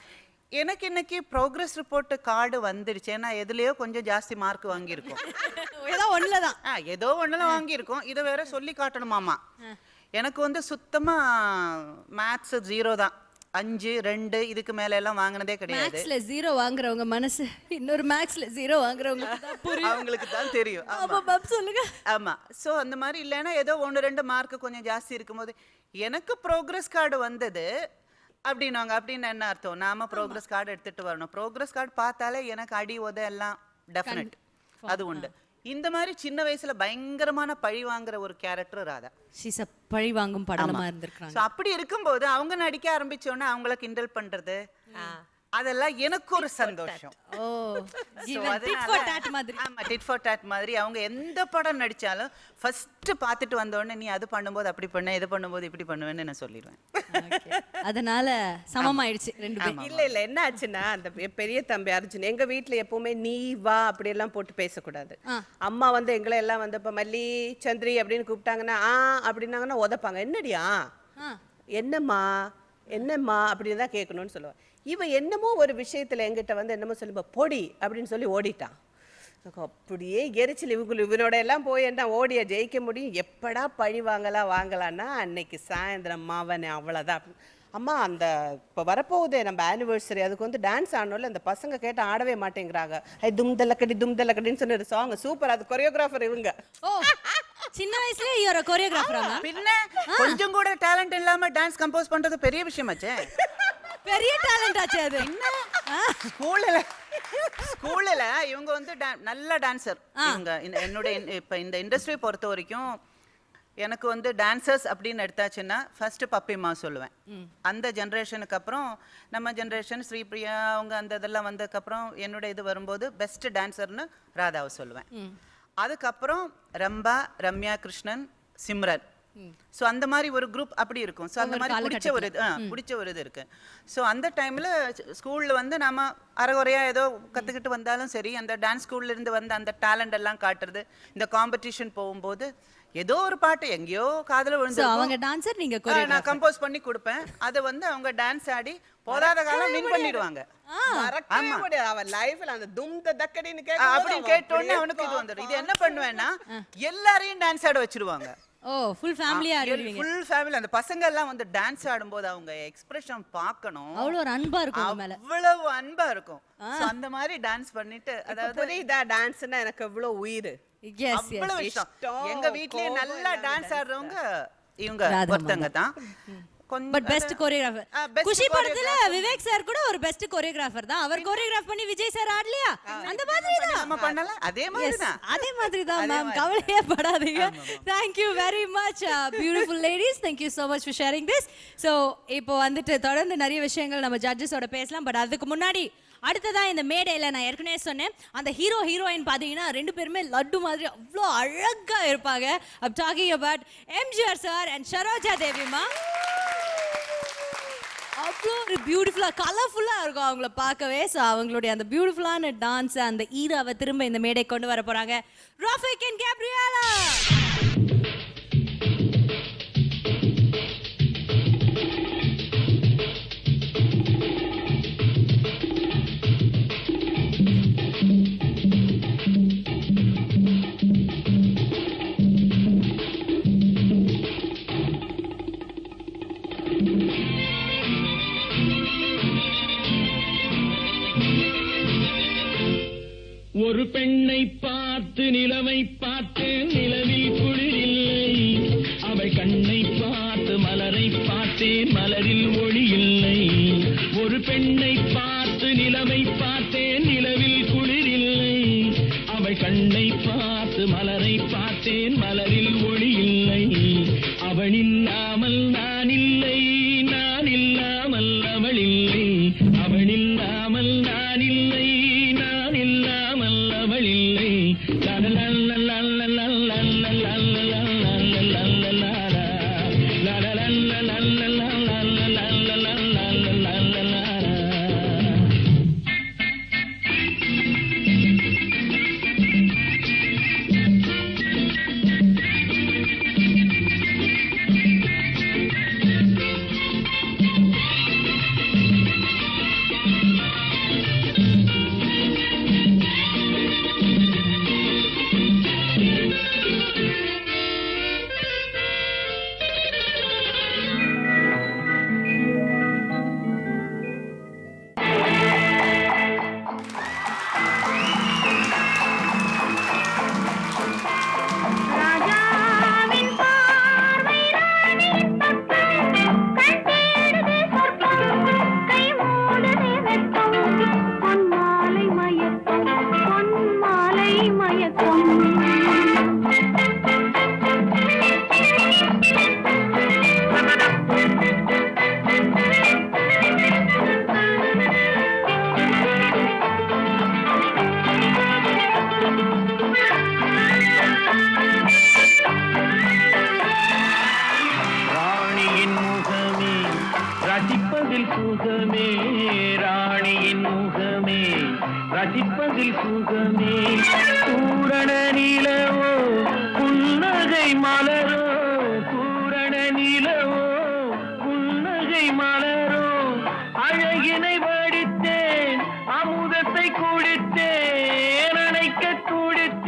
எனக்கு இன்னைக்கு ப்ரோக்ரஸ் ரிப்போர்ட்டு கார்டு வந்துடுச்சு, ஏன்னா எதுலேயோ கொஞ்சம் ஜாஸ்தி மார்க் வாங்கியிருக்கோம், ஏதோ ஒன்றில் தான் ஏதோ ஒன்றில் வாங்கியிருக்கோம். இதை வேற சொல்லி காட்டணுமாமா. எனக்கு வந்து சுத்தமாக மேத்ஸ் 0 தான், 5, 2 இதுக்கு மேல எல்லாம் வாங்கினதே கிடையாது. மேக்ஸ்ல 0 வாங்குறவங்க மனசு இன்னொரு மேக்ஸ்ல 0 வாங்குறவங்க அவங்களுக்கு தான் தெரியும். சொல்லுங்க. ஆமா. ஸோ அந்த மாதிரி இல்லைன்னா ஏதோ 1-2 மார்க் கொஞ்சம் ஜாஸ்தி இருக்கும்போது எனக்கு ப்ரோக்ரஸ் கார்டு வந்தது அப்படின்னாங்க. அப்படின்னு என்ன அர்த்தம்? நாம ப்ரோக்ரஸ் கார்டு எடுத்துட்டு வரணும். ப்ரோக்ரஸ் கார்டு பார்த்தாலே எனக்கு அடி உத எல்லாம் டெஃபினட், அது உண்டு. இந்த மாதிரி சின்ன வயசுல பயங்கரமான பழி வாங்குற ஒரு கேரக்டர் ராதா. பழி வாங்கும் படமா இருந்திருக்காங்க. அப்படி இருக்கும்போது அவங்க நடிக்க ஆரம்பிச்சோன்னா அவங்கள கிண்டல் பண்றது அதெல்லாம் எனக்கு ஒரு சந்தோஷம். டிட் ஃபார் டாட் மாதிரி அவங்க எந்த படம் நடிச்சாலும் ஃபர்ஸ்ட் பார்த்துட்டு வந்தோடனே நீ அது பண்ணும்போது அப்படி பண்ண, இது பண்ணும்போது இப்படி பண்ணுவேன்னு நான் சொல்லிடுவேன். அதனால சமமாயிடுச்சு 2 பேரும். இல்ல என்ன ஆச்சுன்னா அந்த பெரிய தம்பி அர்ஜுன் எங்க வீட்டுல எப்பவுமே நீ வா அப்படி எல்லாம் போட்டு பேசக்கூடாது. அம்மா வந்து எங்களை எல்லாம் வந்து இப்ப மல்லி சந்திரி அப்படின்னு கூப்பிட்டாங்கன்னா அப்படின்னாங்கன்னா உதப்பாங்க. என்னடியா என்னம்மா என்னம்மா அப்படின்னு தான் கேட்கணும்னு சொல்லுவாங்க. இவன் என்னமோ ஒரு விஷயத்துல எங்கிட்ட வந்து என்னமோ சொல்லுவா பொடி அப்படின்னு சொல்லி ஓடிட்டான். அப்படியே எரிச்சல் இவனோட எல்லாம் போய் என்ன ஓடிய ஜெயிக்க முடியும், எப்படா பழி வாங்கலான்னா அன்னைக்கு சாயந்தரம் மாவனே அவ்வளோதான். அம்மா அந்த இப்போ வரப்போகுதே நம்ம ஆனிவர்சரி, அதுக்கு வந்து டான்ஸ் ஆடணும்ல, அந்த பசங்க கேட்டு ஆடவே மாட்டேங்கிறாங்க. தும்தல்லக்கடின்னு சொன்ன ஒரு சாங் சூப்பர், அது கொரியோகிராஃபர் இவங்க. சின்ன வயசுலயே இவர கொரியோகிராஃபராங்க. பின்ன கொஞ்சம் கூட டேலண்ட் இல்லாம டான்ஸ் கம்போஸ் பண்றது பெரிய விஷயமாச்சே. பெரிய டேலண்ட் ஆச்சு அது. ஸ்கூல்ல இவங்க வந்து நல்ல டான்சர். இவங்க என்னோட இப்ப இந்த இண்டஸ்ட்ரி பொறுத்த வரைக்கும் எனக்கு வந்து டான்சர்ஸ் அப்படின்னு எடுத்தாச்சுன்னா ஃபர்ஸ்ட் பப்பிமா சொல்லுவேன். அந்த ஜென்ரேஷனுக்கு அப்புறம் நம்ம ஜென்ரேஷன் ஸ்ரீபிரியா அவங்க அந்த இதெல்லாம் வந்ததுக்கப்புறம் என்னோட இது வரும்போது பெஸ்ட் டான்சர்னு ராதாவை சொல்லுவேன். அதுக்கப்புறம் ரம்பா, ரம்யா கிருஷ்ணன், சிம்ரன். ஸோ அந்த மாதிரி ஒரு குரூப் அப்படி இருக்கும். ஸோ அந்த மாதிரி பிடிச்ச ஒரு இது இருக்கு. ஸோ அந்த டைமில் ஸ்கூலில் வந்து நம்ம அரைகுறையாக ஏதோ கற்றுக்கிட்டு வந்தாலும் சரி, அந்த டான்ஸ் ஸ்கூல்ல இருந்து வந்த அந்த டேலண்ட் எல்லாம் காட்டுறது, இந்த காம்படிஷன் போகும்போது ஏதோ ஒரு பாட்டு எங்கேயோ காதுல விழுந்து அவங்க டான்சர் நீங்க நான் கம்போஸ் பண்ணி கொடுப்பேன். அதை வந்து அவங்க டான்ஸ் ஆடி போதாத காலம் வின் பண்ணிடுவாங்க. அவன் லைஃப்ல அந்த தும்த தக்கடின்னு அப்படி கேட்டோன்னே அவனுக்கு இது வந்துடும். இது என்ன பண்ணுவேன்னா எல்லாரையும் டான்ஸ் ஆட வச்சிருவாங்க. ஓ ஃபுல் ஃபேமிலியா ஆடுவீங்க. Full family. அந்த பசங்க எல்லாம் வந்து டான்ஸ் ஆடும்போது அவங்க எக்ஸ்பிரஷன் பார்க்கணும். அவ்வளவு ஒரு அன்பா இருக்கும் உங்க மேல. அவ்வளவு அன்பா இருக்கும். So அந்த மாதிரி டான்ஸ் பண்ணிட்டு அதாவது புரியுதா டான்ஸ்னா எனக்கு எவ்வளவு உயிர். அவ்வளவு இஷ்டம். எங்க வீட்லயே நல்லா டான்ஸ் ஆடுறவங்க இவங்க ராதம்மா. ஒருத்தங்க தான். But best choreographer. best குஷி படத்துல choreographer. விவேக் சார் கூட ஒரு பெஸ்ட் கோரியோகிராஃபர் தான். அவர் கோரியோகிராஃப் பண்ணி விஜய் சார் ஆடலையா? அந்த மாதிரி தான் நம்ம பண்ணல அதே மாதிரி தான். அதே மாதிரி தான் மேம். கவலையே படாதீங்க. Thank you very much beautiful ladies. Thank you so much for sharing this. So இப்போ வந்துட்டு தொடர்ந்து நிறைய விஷயங்கள் நம்ம ஜட்ஜஸோட பேசலாம். பட் அதுக்கு முன்னாடி அடுத்ததா இந்த மேடையில் நான் ஏற்கனவே சொன்னேன் அந்த ஹீரோ ஹீரோயின் பார்த்தீங்கன்னா 2 பேருமே லட்டு மாதிரி அவ்வளோ அழகா இருப்பாங்க. I'm talking about MGR sir and Saroja தேவிமா. அவ்வளோ ஒரு பியூட்டிஃபுல்லாக கலர்ஃபுல்லாக இருக்கும் அவங்கள பார்க்கவே. ஸோ அவங்களுடைய அந்த பியூட்டிஃபுல்லான டான்ஸ் அந்த ஈராவை திரும்ப இந்த மேடை கொண்டு வர போகிறாங்க. Rafiq and Gabriela. ஒரு பெண்ணை பார்த்து நிலவை பார்த்து நிலவில் குளிரில்லை, அவள் கண்ணை பார்த்து மலரை பார்த்தேன் மலரில் ஒளி இல்லை. ஒரு பெண்ணை பார்த்து நிலவை பார்த்தேன் நிலவில் குளிரில்லை, அவள் கண்ணை பார்த்து மலரை பார்த்தேன் மலரில் ஒளி இல்லை. அவள் இல்லாமல் நான் இல்லை, நான் இல்லாமல் அவள் இல்லை, அவள் இல்லாமல் நான் இல்லை, நான் இல்லாமல் அவள் இல்லை. ரசிப்பதில் சுகமே, ராணியின் முகமே ரசிப்பதில் சுகமே. பூரண நிலவோ புன்னகை மலரோ, பூரண நிலவோ புன்னகை மலரோ. அழகினை வடித்தேன் அமுதத்தை குடித்தேன் அணைக்க துடித்தேன்.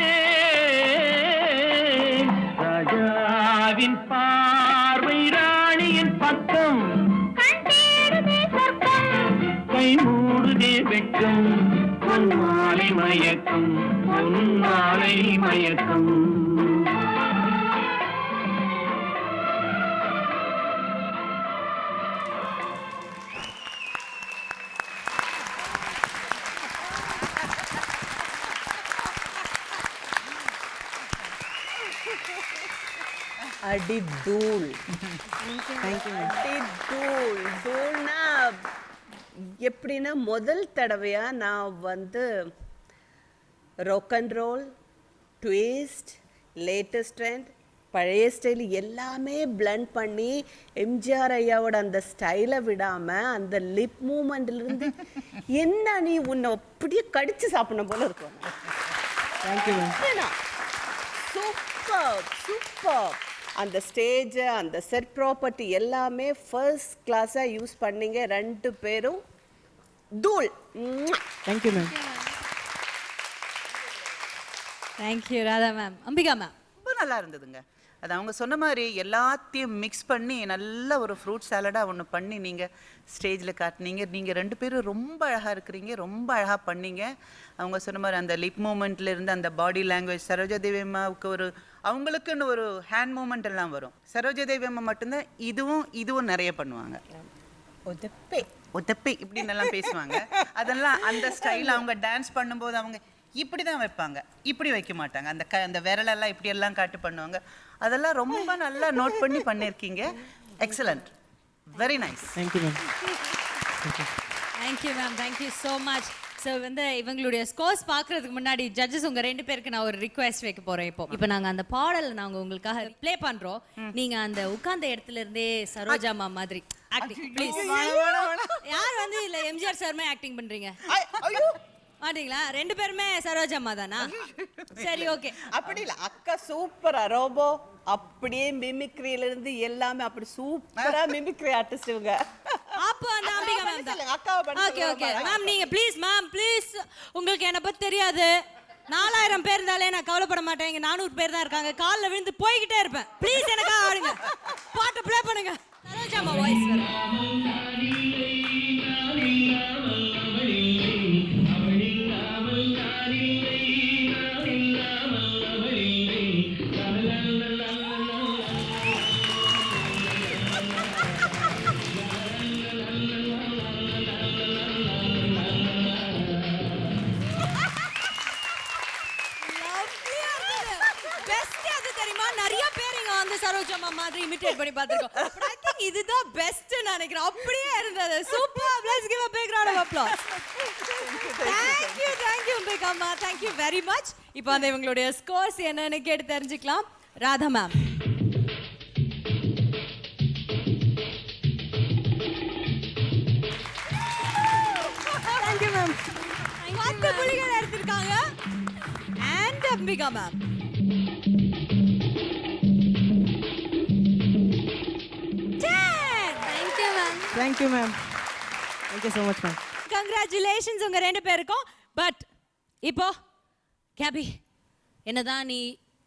ராஜாவின் பார்வை ராணியின் பக்கம், கை மூடுதே வெட்கம். பொன்மாலை மயக்கம், பொன்மாலை மயக்கம். அடி தூள். அடி தூள். தூள்னா எப்படின்னா முதல் தடவையா நான் வந்து rock and roll, twist, latest trend, பழைய ஸ்டைல் எல்லாமே பிளண்ட் பண்ணி எம்ஜிஆர் ஐயாவோட அந்த ஸ்டைலை விடாமல் அந்த லிப் மூமெண்ட்லேருந்து என்ன நீ உன்னை அப்படியே கடிச்சு சாப்பிடணும் போல இருக்கும். Super super. அந்த ஸ்டேஜ் அந்த செட் ப்ராப்பர்ட்டி எல்லாமே ஃபர்ஸ்ட் கிளாஸாக யூஸ் பண்ணீங்க 2 பேரும். தூள். Thank you ma'am. Thank you Radha ma'am. Ambika ma'am. ரொம்ப நல்லா இருந்ததுங்க. அது அவங்க சொன்ன மாதிரி எல்லாத்தையும் மிக்ஸ் பண்ணி நல்ல ஒரு ஃப்ரூட் சாலடாக ஒன்று பண்ணி நீங்கள் ஸ்டேஜில் காட்டினீங்க. நீங்கள் 2 பேரும் ரொம்ப அழகாக இருக்கிறீங்க, ரொம்ப அழகாக பண்ணீங்க. அவங்க சொன்ன மாதிரி அந்த லிப் மூமெண்ட்ல இருந்து அந்த பாடி லாங்குவேஜ், சரோஜா தேவி அம்மாவுக்கு ஒரு அவங்களுக்குன்னு ஒரு ஹேண்ட் மூமெண்ட் எல்லாம் வரும். சரோஜா தேவி அம்மா மட்டும்தான் இதுவும் நிறைய பண்ணுவாங்க. ஒத்தப்பை இப்படின்னு எல்லாம் பேசுவாங்க. அதெல்லாம் அந்த ஸ்டைல் அவங்க டான்ஸ் பண்ணும்போது அவங்க இப்படி தான் வைப்பாங்க, இப்படி வைக்க மாட்டாங்க. அந்த விரலெல்லாம் இப்படி எல்லாம் காட்டு பண்ணுவாங்க. அதெல்லாம் ரொம்ப நல்லா நோட் பண்ணி பண்ணியிருக்கீங்க. Excellent, very nice. Thank you ma'am, thank you so much. So வந்து இவங்களுடைய ஸ்கோர்ஸ் பார்க்கறதுக்கு முன்னாடி ஜட்ஜஸ் உங்க 2 பேருக்கு நான் ஒரு ரிக்வெஸ்ட் வைக்க போறேன். இப்போ நாங்க அந்த பாடலை நாங்க உங்களுக்காக ப்ளே பண்றோம். நீங்க அந்த உட்கார்ந்த இடத்துல இருந்தே சரோஜா அம்மா மாதிரி ஆக்டிங் ப்ளீஸ். யார் வந்து இல்ல எம்ஜிஆர் சார் மாதிரி ஆக்டிங் பண்றீங்க? மாட்டீங்களா? 2 பேருமே சரோஜா அம்மா தானா? சரி, ஓகே. அப்படி இல்ல, அக்கா சூப்பரா ரோபோ அப்படியே மிமிக்ரியில இருந்து எல்லாமே அப்படி சூப்பரா மிமிக்ரி ஆர்டிஸ்ட் இவங்க. அப்போ அந்த அம்பிகா மேம் தான். அக்காவை பண்ண ஓகே ஓகே மேம், நீங்க ப்ளீஸ் மேம் ப்ளீஸ். உங்களுக்கு என்ன பத்தி தெரியாது. 4000 பேர் இருந்தாலே நான் கவலைப்பட மாட்டேன். இங்க 400 பேர் தான் இருக்காங்க. கால்ல விழுந்து போய்கிட்டே இருப்பேன். ப்ளீஸ் எனக்கா ஆடுங்க, பாட்டு ப்ளே பண்ணுங்க. சரோஜா அம்மா வாய்ஸ் வரும். சரோஜா அம்மா மாதிரி இமிட்டேட் பண்ணி பார்த்திருக்கோம். பட் ஐ திங்க் இதுதான் பெஸ்ட் நினைக்கிறேன். அப்படியே இருந்தது. Super. Let's give a big round of applause. Thank you big அம்மா. Thank you very much. இப்போ அந்த இவங்களுடைய ஸ்கோர்ஸ் என்னன்னு கேட்டு தெரிஞ்சுக்கலாம். Radha ma'am. Thank you ma'am. 10 புள்ளிகள் எடுத்திருக்காங்க. And Ambika ma'am. Thank you ma'am. Thank you so much ma'am. Congratulations உங்க 2 பேருக்கும். பட் இப்போ கேபி, என்னதான் நீ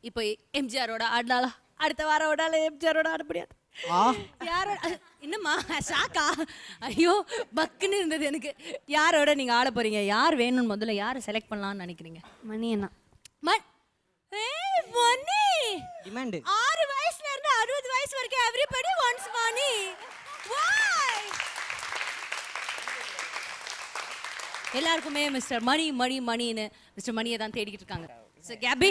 இப்போ எம்ஜிஆரோட ஆடலாம், அடுத்த வாரம் ஓடால எம்ஜிஆரோட ஆட முடியாது. யாரோட என்னம்மா ஷாக்கா? ஐயோ பக்குன்னு இருந்தது எனக்கு. யாரோட நீங்க ஆட போறீங்க? யார் வேணும்னு முதல்ல யாரை செலக்ட் பண்ணலாம்னு நினைக்கிறீங்க? மணி என்ன மணி. 6 வயசுல இருந்து 60 வயசு வரைக்கும் எவ்ரிபடி வாண்ட்ஸ் மணி. Why? எல்லாருக்குமே மிஸ்டர் மணி மணி மணின்னு மிஸ்டர் மணியை தான் தேடிக்கிட்டு இருக்காங்க. ஸோ கேபி,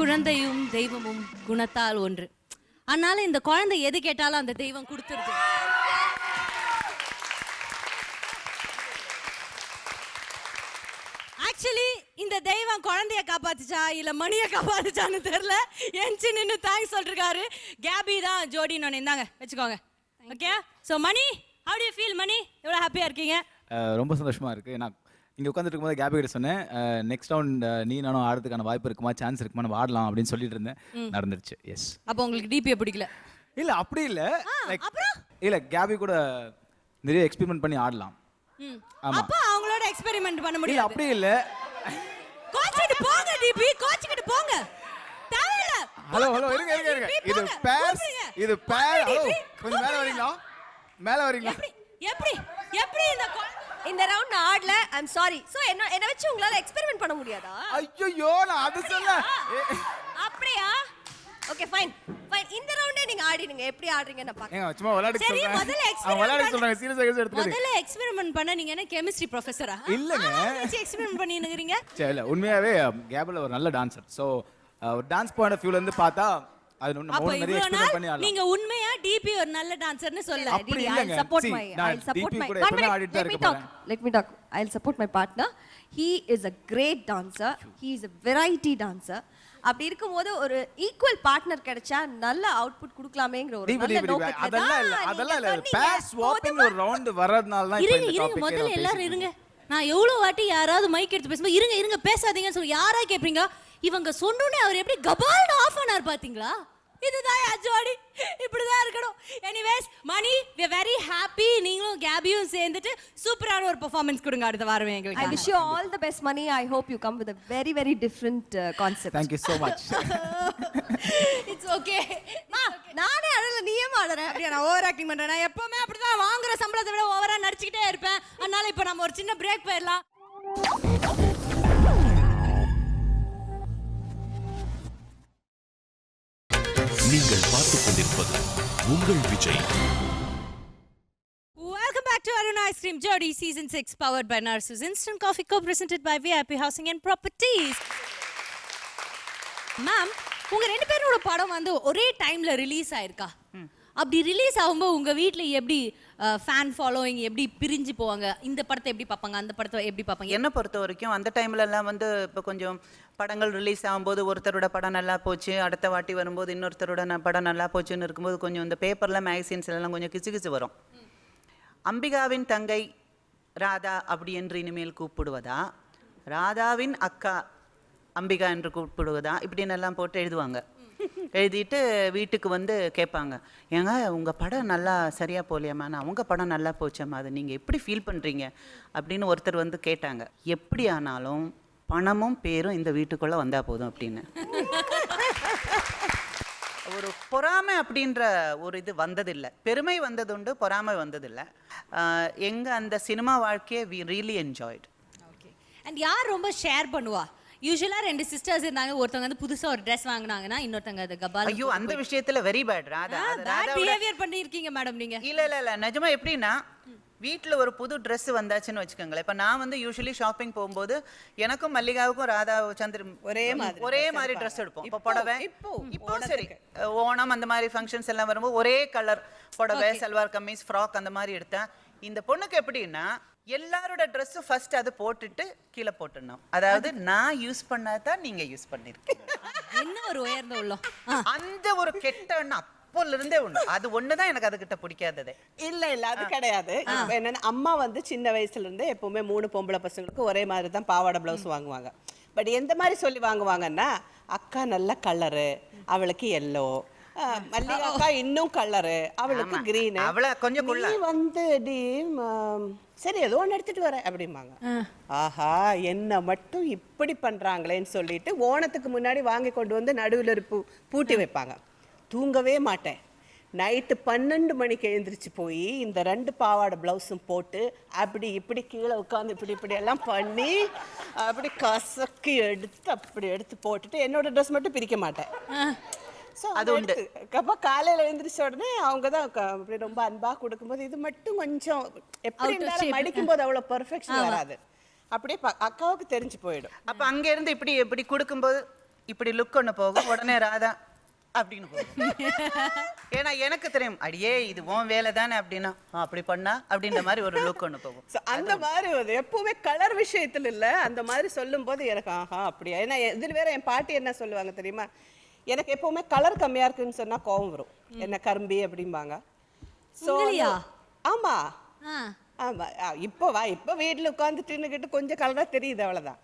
குழந்தையும் தெய்வமும் குணத்தால் ஒன்று. அதனால இந்த குழந்தை எது கேட்டாலும் அந்த தெய்வம் கொடுத்துருது. ஆக்சுவலி இந்த தெய்வம் குழந்தைய காப்பாத்துச்சா இல்ல மணியை காப்பாத்துச்சான்னு தெரியல. என்ச்சு நின்று தேங்க்ஸ் சொல்லிருக்காரு. கேபி தான் ஜோடின்னு இந்தாங்க வச்சுக்கோங்க. Okay. So Mani, how do you feel? Mani, எவ்வளோ ஹாப்பியாக இருக்கீங்க? ரொம்ப சந்தோஷமா இருக்கு. நான் இங்கே உட்காந்துட்டு இருக்கும்போது கேபி கிட்ட சொன்னேன், நெக்ஸ்ட் ரவுண்ட் நீ நானும் ஆடுறதுக்கான வாய்ப்பு இருக்குமா, சான்ஸ் இருக்குமா, நம்ம ஆடலாம் அப்படின்னு சொல்லிட்டு இருந்தேன். நடந்துருச்சு. எஸ். அப்போ உங்களுக்கு டிபியை பிடிக்கல? இல்லை அப்படி இல்லை. இல்லை, கேபி கூட நிறைய எக்ஸ்பெரிமெண்ட் பண்ணி ஆடலாம். அப்ப அவங்களோட எக்ஸ்பெரிமென்ட் பண்ண முடியாது. இல்ல அப்படி இல்ல. கோச்சிட்டு போங்க டிபி, கோச்சிட்டு போங்க. தேவையில்ல. ஹலோ இருங்க. இது பேர். ஹலோ கொஞ்சம் மேல வரீங்களா? எப்படி இந்த ரவுண்ட் நான் ஆடல. ஐ அம் சாரி. சோ என்ன வச்சு உங்களால எக்ஸ்பெரிமெண்ட் பண்ண முடியாதா? ஐயோ நான் அது சொல்ல. அப்படியே ஓகே ஃபைன். இந்த ரவுண்டே நீங்க ஆடிடுங்க. எப்படி ஆடுறீங்க நான் பாக்க. ஏங்க சும்மா விளையாட சொல்றேன். சரி முதல்ல எக்ஸ்பெரிமெண்ட் சொல்றேன். சீரியஸா எடுத்துக்க. முதல்ல எக்ஸ்பெரிமெண்ட் பண்ண நீங்க என்ன கெமிஸ்ட்ரி ப்ரொஃபசரா? இல்லங்க. எக்ஸ்பெரிமெண்ட் பண்ணினீங்க. சரி இல்ல உண்மையாவே கேபிள் ஒரு நல்ல டான்சர். சோ ஒரு டான்ஸ் பாயிண்ட் ஆஃப் வியூல இருந்து பார்த்தா அது நம்ம நிறைய எக்ஸ்பெரிமெண்ட் பண்ணி ஆடலாம். நீங்க உண்மையா டிபி ஒரு நல்ல டான்சர்னு சொல்ல. அப்படி இல்லங்க. I'll support my let me talk. I'll support my partner. He is a great dancer. He is a variety dancer. அப்படி இருக்கும்போது ஒரு ஈக்குவல் பார்ட்னர் கிடைச்சா நல்ல அவுட்புட் கொடுக்கலாமேங்கற ஒரு நல்ல நோக்கத்துல. அதெல்லாம் இல்ல. பேஸ் ஸ்வாப்பிங் ஒரு ரவுண்ட் வரதுனால தான் இந்த டாபிக். முதல்ல எல்லாரும் இருங்க. நான் எவ்வளவு வாட்டி யாராவது மைக் எடுத்து பேசும்போது இருங்க பேசாதீங்கன்னு சொல்லி யாரா கேப்பீங்க? இவங்க சொன்னோனே அவர் எப்படி கபால்னு ஆஃப் ஆனார் பாத்தீங்களா? இதுதான் ஜோடி, இப்படிதான் இருக்கணும். Anyways Mani, we are very happy. நீங்களும் கேபியும் சேர்ந்துட்டு சூப்பரான ஒரு பெர்ஃபார்மன்ஸ் கொடுங்க அடுத்த வாரம் எங்களுக்கு. I wish you all the best, Mani. I hope you come with a very, very different concept. Thank you so much. It's okay. நானே அழல நீயே மாடற. அப்படியே நான் ஓவர் ஆக்டிங் பண்றேன். நான் எப்பவுமே அப்படிதான் வாங்குற சம்பளத்தை விட ஓவரா நடிச்சுக்கிட்டே இருப்பேன். அதனால இப்போ நம்ம ஒரு சின்ன பிரேக் போயிடலாம். நீங்கள் பார்த்துக் கொண்டிருப்பது உங்கள் Vijay. Welcome back to Aruna Ice Cream Jodi Season 6 powered by Narsus Instant Coffee Co-presented by VIP Housing and Properties. Ma'am, உங்க ரெண்டு பேரோட படம் வந்து ஒரே டைம்ல ரிலீஸ் ஆயிருக்கா? அப்படி ரிலீஸ் ஆகும்போது உங்க வீட்ல எப்படி ஃபேன் ஃபாலோயிங் எப்படி பிரிஞ்சு போவாங்க? இந்த படத்தை எப்படி பார்ப்பாங்க, அந்த படத்தை எப்படி பார்ப்பாங்க? என்னை பொறுத்த வரைக்கும் அந்த டைம்ல எல்லாம் வந்து இப்போ கொஞ்சம் படங்கள் ரிலீஸ் ஆகும்போது ஒருத்தரோட படம் நல்லா போச்சு, அடுத்த வாட்டி வரும்போது இன்னொருத்தரோட படம் நல்லா போச்சுன்னு இருக்கும்போது கொஞ்சம் இந்த பேப்பரில் மேகசின்ஸ்லாம் கொஞ்சம் கிச்சு கிச்சு வரும். அம்பிகாவின் தங்கை ராதா அப்படி என்று இனிமேல் கூப்பிடுவதா, ராதாவின் அக்கா அம்பிகா என்று கூப்பிடுவதா, இப்படின்னு எல்லாம் போட்டு எழுதுவாங்க. எழுதிட்டு வீட்டுக்கு வந்து கேட்பாங்க, ஏங்க உங்கள் படம் நல்லா சரியாக போகலையாம்மா, நான் உங்கள் படம் நல்லா போச்சம்மா, அதை நீங்கள் எப்படி ஃபீல் பண்ணுறீங்க அப்படின்னு ஒருத்தர் வந்து கேட்டாங்க. எப்படி ஆனாலும் பணமும் பேரும் இந்த வீட்டுக்குள்ளே வந்தால் போதும் அப்படின்னு. ஒரு பொறாமை அப்படின்ற ஒரு இது வந்ததில்லை. பெருமை வந்ததுண்டு, பொறாமை வந்ததில்லை. எங்கள் அந்த சினிமா வாழ்க்கையை we really enjoyed. Okay. And யார் ரொம்ப ஷேர் பண்ணுவா? யூசுவலா ரெண்டு சிஸ்டர்ஸ் இருந்தாங்க, ஒருத்தவங்க வந்து புதுசா ஒரு Dress வாங்குனாங்கன்னா இன்னொருத்தங்க அது கபால். ஐயோ அந்த விஷயத்துல very bad. Radha bad behaviour பண்ணிருக்கீங்க மேடம் நீங்க. இல்ல நிஜமா எப்படின்னா, வீட்டில் ஒரு புது ட்ரெஸ் வந்தாச்சுன்னு வச்சுக்கோங்களேன். இப்போ நான் வந்து யூஸ்வலி ஷாப்பிங் போகும்போது எனக்கும் மல்லிகாவுக்கும் ராதா சந்திர ஒரே மாதிரி ட்ரெஸ் எடுப்போம். இப்போ புடவை இப்போ சரி ஓணம் அந்த மாதிரி ஃபங்க்ஷன்ஸ் எல்லாம் வரும்போது ஒரே கலர் புடவை, சல்வார் கம்மீஸ், ஃப்ராக் அந்த மாதிரி எடுத்தேன். இந்த பொண்ணுக்கு எப்படின்னா எல்லாரோட ட்ரெஸ்ஸும் ஃபர்ஸ்ட் அது போட்டுட்டு கீழே போட்டுடணும். அதாவது நான் யூஸ் பண்ணாதான் நீங்க யூஸ் பண்ணிருக்கீங்க. என்ன ஒரு உயர்ந்த உள்ளம். அந்த ஒரு கெட்ட எண்ணம் அப்போல இருந்தே உண்டு. அது ஒண்ணுதான் எனக்கு அதுகிட்ட பிடிக்காதது. இல்ல அது கிடையாது. என்னன்னா அம்மா வந்து சின்ன வயசுல இருந்து எப்பவுமே 3 பொம்பளை பசங்களுக்கு ஒரே மாதிரி தான் பாவாடை பிளவுஸ் வாங்குவாங்க. பட் எந்த மாதிரி சொல்லி வாங்குவாங்கன்னா, அக்கா நல்ல கலரு, அவளுக்கு எல்லோ, மல்லிகா இன்னும் கலரு, அவளுக்கு கிரீன், அவளை கொஞ்சம் நீ வந்து சரி ஏதோ ஒன்று எடுத்துட்டு வர அப்படிம்பாங்க. ஆஹா என்ன மட்டும் இப்படி பண்றாங்களேன்னு சொல்லிட்டு ஓணத்துக்கு முன்னாடி வாங்கி கொண்டு வந்து நடுவில் ஒரு பூட்டி வைப்பாங்க. தூங்கவே மாட்டேன். நைட்டு 12 மணிக்கு எழுந்திரிச்சு போய் இந்த 2 பாவாடை பிளவுஸும் போட்டு அப்படி இப்படி கீழே உட்காந்து இப்படி எல்லாம் பண்ணி அப்படி கசக்கி எடுத்து அப்படி எடுத்து போட்டுட்டு என்னோட ட்ரெஸ் மட்டும் பிரிக்க மாட்டேன். ஸோ அது உண்டு. அப்போ காலையில் எழுந்திரிச்ச உடனே அவங்க தான் அப்படி ரொம்ப அன்பாக கொடுக்கும்போது இது மட்டும் கொஞ்சம் எப்படி இருந்தாலும் மடிக்கும்போது அவ்வளோ பெர்ஃபெக்ஷன் வராது. அப்படியே அக்காவுக்கு தெரிஞ்சு போயிடும். அப்போ அங்கேருந்து இப்படி இப்படி கொடுக்கும்போது இப்படி லுக் ஒன்று போகும், உடனே ராதா அப்படின்னு போகும். ஏன்னா எனக்கு தெரியும் அடியே இது உன் வேலை தானே அப்படின்னா அப்படி பண்ணா அப்படின்ற மாதிரி ஒரு லுக் ஒன்று போகும். ஸோ அந்த மாதிரி ஒரு எப்பவுமே கலர் விஷயத்தில் இல்லை, அந்த மாதிரி சொல்லும் போது எனக்கு ஆஹா அப்படியா. ஏன்னா இதில் வேற என் பாட்டி என்ன சொல்லுவாங்க தெரியுமா, எனக்கு எப்பவுமே கலர் கம்மியா இருக்குன்னு சொன்னா கோவம் வரும். என்ன கரும்பி அப்படிம்பாங்க. ஸோ ஆமா ஆமா இப்போ வீட்டில் உட்காந்துட்டுன்னுக்கிட்டு கொஞ்சம் கலராக தெரியுது அவ்வளோதான்.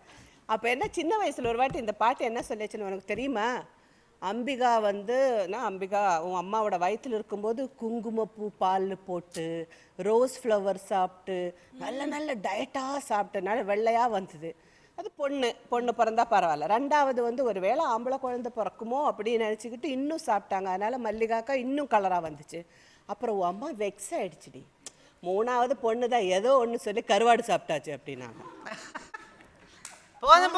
அப்போ என்ன சின்ன வயசுல ஒரு வாட்டி இந்த பாட்டு என்ன சொல்லிச்சுன்னு உனக்கு தெரியுமா, அம்பிகா வந்து நான் அம்பிகா உன் அம்மாவோட வயிற்றுல இருக்கும்போது குங்குமப்பூ பால் போட்டு ரோஸ் ஃப்ளவர் சாப்பிட்டு நல்ல நல்ல டயட்டாக சாப்பிட்டனால வெள்ளையாக வந்தது. அது பொண்ணு பிறந்தா பரவாயில்ல. 2வது வந்து ஒரு வேளை ஆம்பளை குழந்தை பிறக்குமோ அப்படின்னு நினச்சிக்கிட்டு இன்னும் சாப்பிட்டாங்க. அதனால மல்லிகாக்கா இன்னும் கலராக வந்துச்சு. அப்புறம் உன் அம்மா வெக்ஸ் ஆயிடுச்சுடி. 3வது பொண்ணு தான் ஏதோ ஒன்று சொல்லி கருவாடு சாப்பிட்டாச்சு அப்படின்னாங்க.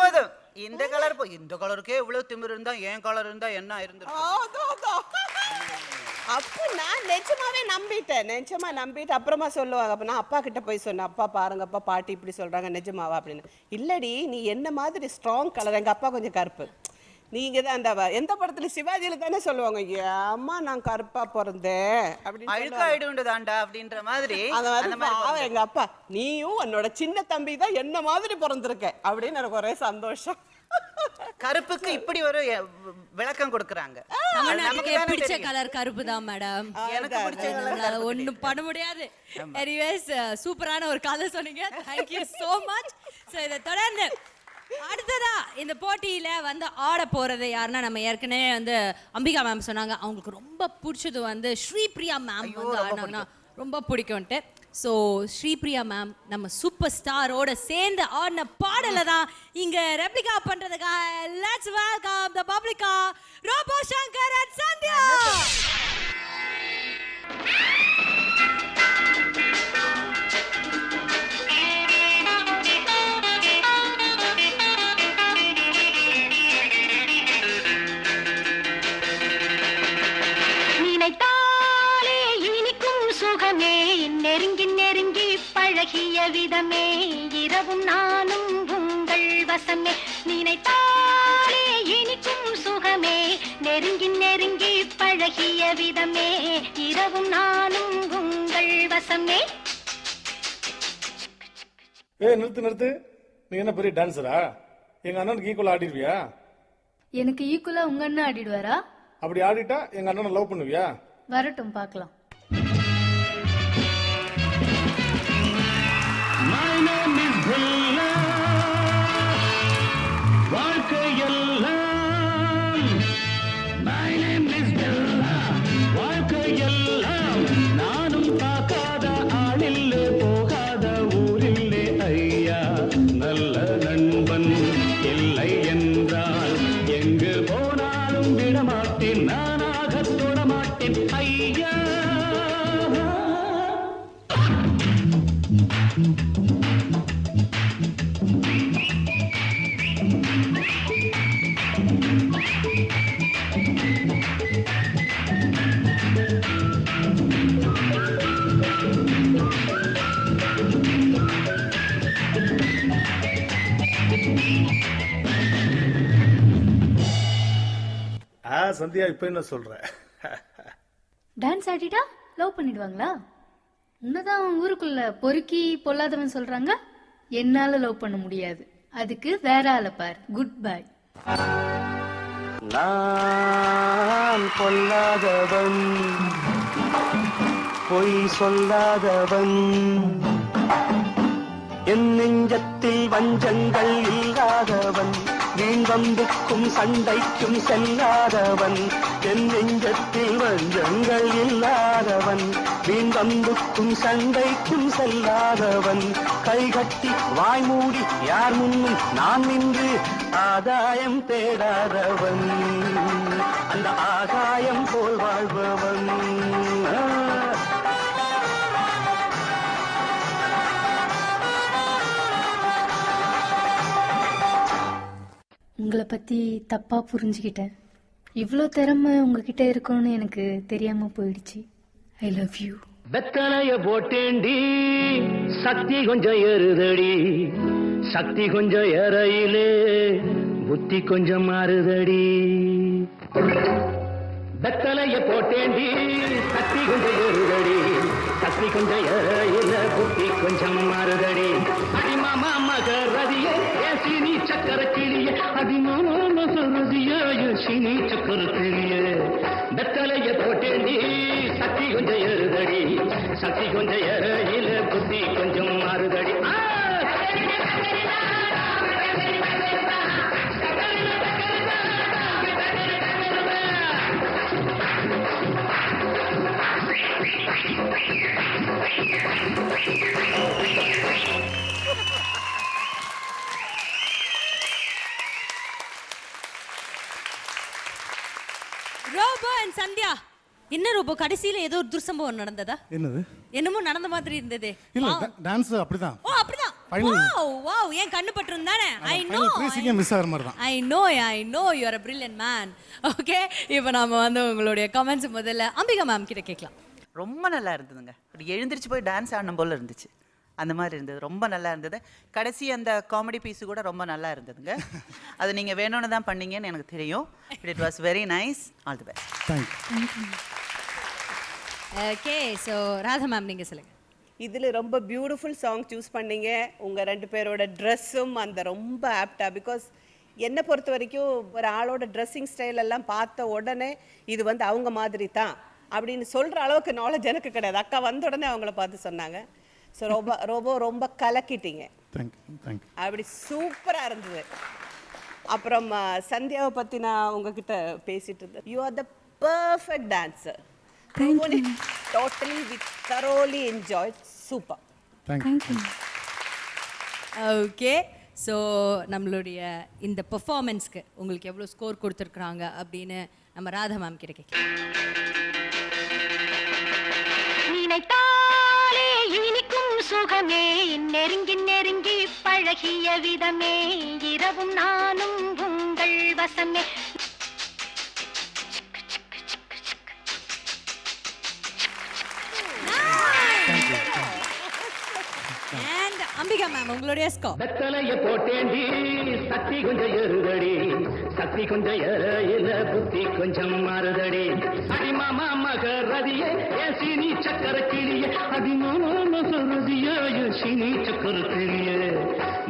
போதும் இந்த கலர் இந்த கலருக்கே இவ்வளவு திமிரு இருந்தா என் கலர் இருந்தா என்ன இருந்திருக்கும். அப்போ நான் நிஜமாவே நம்பிட்டு அப்புறமா சொல்லுவாங்க. அப்போ நான் அப்பா கிட்ட போய் சொன்னேன், அப்பா பாருங்கப்பா பாட்டி இப்படி சொல்றாங்க நிஜமாவா அப்படின்னு. இல்லடி நீ என்ன மாதிரி ஸ்ட்ராங் கலர், எங்க அப்பா கொஞ்சம் கருப்பு, நீங்க தான் அந்த எந்த படத்துல சிவாஜியில தானே சொல்லுவாங்க அம்மா நான் கருப்பா பிறந்தேன் அப்படின்ற மாதிரி. எங்க அப்பா நீயும் உன்னோட சின்ன தம்பி தான் என்ன மாதிரி பிறந்திருக்க அப்படின்னு எனக்கு ஒரே சந்தோஷம். கருப்புக்கு இப்படி ஒரு விளக்கம் கொடுக்கறாங்க. நமக்கு பிடிச்ச கலர் கருப்பு தான் மேடம். எனக்கு பிடிச்ச கலர் ஒண்ணும் பண்ண முடியாது. எனிவேஸ் சூப்பரான ஒரு கதை சொன்னீங்க. Thank you so much. So இத தொடர்ந்து அடுத்ததா இந்த போட்டியில வந்து ஆட போறது யாருன்னா நம்ம ஏற்கனவே வந்து அம்பிகா மேம் சொன்னாங்க அவங்களுக்கு ரொம்ப பிடிச்சது வந்து ஸ்ரீபிரியா மேம் வந்து ஆடினாங்கன்னா ரொம்ப பிடிக்கும்ட்டு. ஸோ ஸ்ரீபிரியா மேம் நம்ம சூப்பர் ஸ்டாரோட சேர்ந்து ஆடின பாடலை தான் இங்க ரெப்ளிகா பண்றதுக்காக லெட்ஸ் வெல்கம் தி பப்ளிகா ரோபோ சங்கர் அண்ட் சந்தியா. பழகிய விதமே இரவும் நானும் உங்கள் வசமே நினைத்தாலே இனிக்கும் சுகமே நெருங்கி நெருங்கி பழகிய விதமே இரவும் நானும் உங்கள் வசமே. நிறுத்து. நீ என்ன பெரிய டான்ஸரா? எங்க அண்ணனுக்கு ஈக்குவலா ஆடிடுவியா? எனக்கு ஈக்குவலா உங்க அண்ணன் ஆடிடுவாரா? அப்படி ஆடிட்டா எங்க அண்ணனை லவ் பண்ணுவியா? வரட்டும் பார்க்கலாம். நானும் பார்க்காத ஆளில்லே போகாத ஊரில்லே ஐயா நல்ல நண்பன் இல்லை என்றால் எங்கு போனாலும் விடமாட்டேன் நானாக தொடமாட்டேன் ஐயா. சந்தியா இப்ப என்ன சொல்ற? டான்ஸ் ஆடிட்டா லவ் பண்ணிடுவாங்களா? உன்னதான் ஊருக்குள்ள பொறுக்கி பொல்லாதவன் சொல்றாங்க. என்னால லவ் பண்ண முடியாது. அதுக்கு வேற ஆளை பார். Good bye. நான் பொல்லாதவன் பொய் சொல்லாதவன் என் நெஞ்சத்தில் வஞ்சங்கள் இல்லாதவன் வீண்வம்புக்கும் சண்டைக்கும் செல்லாதவன் என் நெஞ்சத்தில் வஞ்சங்கள் இல்லாதவன் வீண்வம்புக்கும் சண்டைக்கும் செல்லாதவன் கைகட்டி வாய்மூடி யார் முன்னும் நான் நின்று ஆதாயம் தேடாதவன் அந்த ஆகாயம் போல் வாழ்பவன். உங்களை பத்தி தப்பா புரிஞ்சுக்கிட்டேன். இவ்வளோ திறமை உங்ககிட்ட இருக்கும்னு எனக்கு தெரியாம போயிடுச்சு. I love you. வெத்தலைய போட்டேண்டி சக்தி கொஞ்சம் ஏறுதடி சக்தி கொஞ்சம் ஏறையிலே புத்தி கொஞ்சம் மாறுதடி. வெத்தலைய போட்டேண்டி சக்தி கொஞ்சம் ஏறுதடி சக்தி கொஞ்சம் ஏறையில புத்தி கொஞ்சம் மாறுதடி. அடிமாமா மகரதியே சீனி சக்கர கிளியே அடிமாமா மகரதியே சீனி சக்கர கிளியே வெத்தலைய போட்டேண்டி சக்தி கொஞ்சம் ஏறுதடி சக்தி கொஞ்சம் ஏறையில புத்தி கொஞ்சம் மாறுதடி. ரோபோ அண்ட் சந்தியா, என்ன ரோபோ கடைசியில ஏதோ ஒரு துர்சம்பவம் நடந்ததா? என்னது? என்னமோ நடந்த மாதிரி இருந்ததே. இல்ல டான்ஸ் அப்படிதான். ஓ அப்படிதான். வாவ் ஏன் கண்ணு பட்டுரும் தானே? I know. ஃப்ரீசிங்க மிஸ் ஆற மாதிரி தான். I know you are a brilliant man. Okay, இப்போ நாம வந்து உங்களுடைய கமெண்ட்ஸ் முதல்ல அம்பிகா மேம் கிட்ட கேட்கலாம். ரொம்ப நல்லா இருந்ததுங்க. அப்படி எழுந்திரிச்சு போய் டான்ஸ் ஆடணும் போல இருந்துச்சு. அந்த மாதிரி இருந்தது. ரொம்ப நல்லா இருந்தது. கடைசி அந்த காமெடி பீஸு கூட ரொம்ப நல்லா இருந்ததுங்க. அது நீங்கள் வேணும்னு தான் பண்ணீங்கன்னு எனக்கு தெரியும். It was very nice. All the best. Thank you. Okay, so Radha ma'am நீங்கள் சொல்லுங்கள். இதில் ரொம்ப பியூட்டிஃபுல் சாங் சூஸ் பண்ணீங்க. உங்கள் ரெண்டு பேரோட ட்ரெஸ்ஸும் அந்த ரொம்ப ஆப்டா. பிகாஸ் என்னை பொறுத்த வரைக்கும் ஒரு ஆளோட ட்ரெஸ்ஸிங் ஸ்டைல் எல்லாம் பார்த்த உடனே இது வந்து அவங்க மாதிரி தான் அப்படின்னு சொல்கிற அளவுக்கு நாலேஜ் எனக்கு கிடையாது. அக்கா வந்த உடனே அவங்கள பார்த்து சொன்னாங்க. ஸோ ரொம்ப ரொம்ப ரொம்ப கலக்கிட்டீங்க. தேங்க்யூ. அப்படி சூப்பரா இருந்தது. அப்புறம் சந்தியாவை பத்தி நான் உங்ககிட்ட பேசிட்டு இருந்தேன். You are the perfect dancer. Totally we thoroughly enjoy. Super. Thank you. Okay, so நம்மளுடைய இந்த பெர்ஃபார்மன்ஸ்க்கு உங்களுக்கு எவ்வளோ ஸ்கோர் கொடுத்துருக்குறாங்க அப்படின்னு நம்ம ராதா மேம் கிட்ட கேட்கலாம். நினைத்தாலே இனிக்கும் சுகமே, நெருங்கி நெருங்கி பழகிய விதமே, இரவும் நானும் உங்கள் வசமே. அண்ட் அம்பிகா மேம் உங்களுடைய ஸ்கோர். வெத்தலைய போட்டேண்டி சக்தி கொஞ்சம் ஏறுதடி, சக்தி கொஞ்சம் ஏற புத்தி கொஞ்சம் மாறுதடி. அடிமாமா மகரதியே ஏன் சீனி சக்கர கிளியே, அடிமாமா மகரதியே ஏன் சீனி சக்கர கிளியே.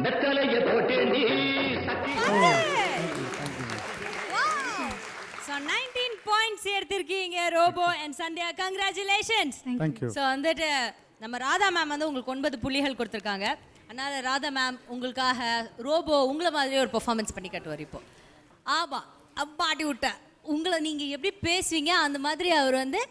வெத்தலைய போட்டேண்டி சக்தி. ஸோ 19 பாயிண்ட்ஸ் எடுத்திருக்கீங்க Robo and Sandhya, congratulations. Thank you. So வந்துட்டு நம்ம ராதா மேம் வந்து உங்களுக்கு 9 புள்ளிகள் கொடுத்துருக்காங்க. அதனால் ராதா மேம் உங்களுக்காக ரோபோ உங்களை மாதிரியே ஒரு பெர்ஃபார்மன்ஸ் பண்ணி காட்டுவார் இப்போ. ஆமா, அப்பாட்டி விட்ட உங்களை நீங்கள் எப்படி பேசுவீங்க அந்த மாதிரி அவர் வந்து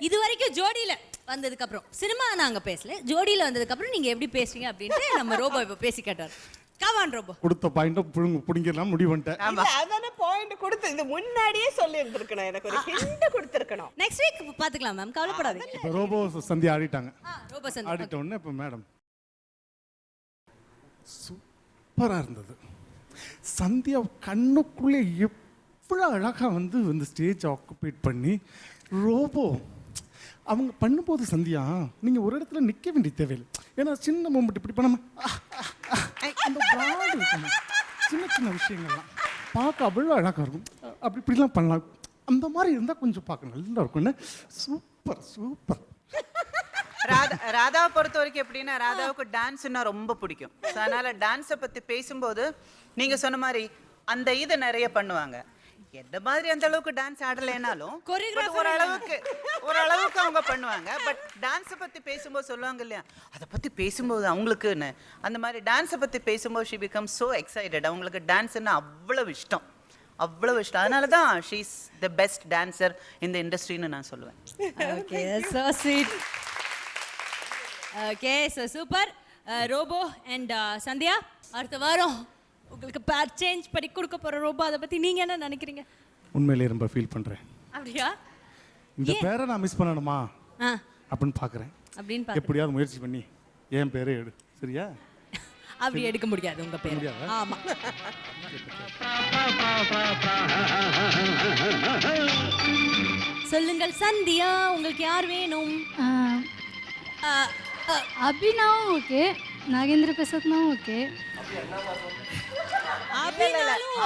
இது வரைக்கும் ஜோடியில் வந்ததுக்கப்புறம், சினிமா நாங்கள் பேசல, ஜோடியில் வந்ததுக்கப்புறம் நீங்கள் எப்படி பேசுவீங்க அப்படின்ட்டு நம்ம ரோபோ இப்போ பேசி காட்டுவார். கமான் ரோபோ. கொடுத்த பாயிண்ட்டை பிடிங்கலாம் முடிவு பண்ணிட்டேன். அதான பாயிண்ட் கொடுத்து இது முன்னாடியே சொல்லி இருந்திருக்கணும். எனக்கு ஒரு ஹிண்ட் கொடுத்துருக்கணும். நெக்ஸ்ட் வீக் பார்த்துக்கலாம் மேம், கவலைப்படாதீங்க. இப்போ ரோபோ சந்தியா ஆடிட்டாங்க. ரோபோ சந்தியா ஆடிட்ட உடனே இப்போ மேடம் சூப்பராக இருந்தது. சந்தியா கண்ணுக்குள்ளே எவ்வளோ அழகாக வந்து இந்த ஸ்டேஜ் ஆக்குபேட் பண்ணி ரோபோ அவங்க பண்ணும்போது சந்தியா நீங்கள் ஒரு இடத்துல நிற்க வேண்டிய தேவையில்லை. ஏன்னா சின்ன மூமெண்ட் இப்படி பண்ணாமல் அந்த பிராடு இருக்கணும். சின்ன சின்ன விஷயங்கள்லாம் பார்க்க அவ்வளோ அழகாக இருக்கும். அப்படி இப்படிலாம் பண்ணலாம். அந்த மாதிரி இருந்தால் கொஞ்சம் பார்க்க நல்லா இருக்கும்னு. Super super. ராதாவை பொறுத்த வரைக்கும் எப்படின்னா, ராதாவுக்கு டான்ஸ்னா ரொம்ப பிடிக்கும். ஸோ அதனால டான்ஸை பற்றி பேசும்போது நீங்கள் சொன்ன மாதிரி அந்த இதை நிறைய பண்ணுவாங்க. எந்த மாதிரி அந்த அளவுக்கு டான்ஸ் ஆடலைனாலும் ஓரளவுக்கு அவங்க பண்ணுவாங்க. பட் டான்ஸை பற்றி பேசும்போது சொல்லுவாங்க இல்லையா, அதை பற்றி பேசும்போது அவங்களுக்குன்னு அந்த மாதிரி டான்ஸை பற்றி பேசும்போது ஷி பிகம் ஸோ எக்ஸைட்டட். அவங்களுக்கு டான்ஸ்ன்னா அவ்வளோ இஷ்டம். அதனால தான் she is the best dancer இந்த இண்டஸ்ட்ரின்னு நான் சொல்லுவேன். Okay, so sweet. Okay, so super. Robo and Sandhya, அடுத்த வாரம் உங்களுக்கு பேர் சேஞ்ச் பண்ணி கொடுக்க போகிற ரோபோ, அதை பற்றி நீங்கள் என்ன நினைக்கிறீங்க? உண்மையிலேயே ரொம்ப ஃபீல் பண்ணுறேன். அப்படியா? இந்த பேரை நான் மிஸ் பண்ணணுமா அப்படின்னு பார்க்குறேன். அப்படின்னு பார்க்க எப்படியாவது முயற்சி பண்ணி என் பேரே எடு, சரியா? அப்படி எடுக்க முடியாது உங்க பேர். ஆமா. சொல்லுங்கள் சந்தியா, உங்களுக்கு யார் வேணும்? அபினாவும் ஓகே, நாகேந்திர பிரசாத்னாவும் ஓகே, அபினாலும்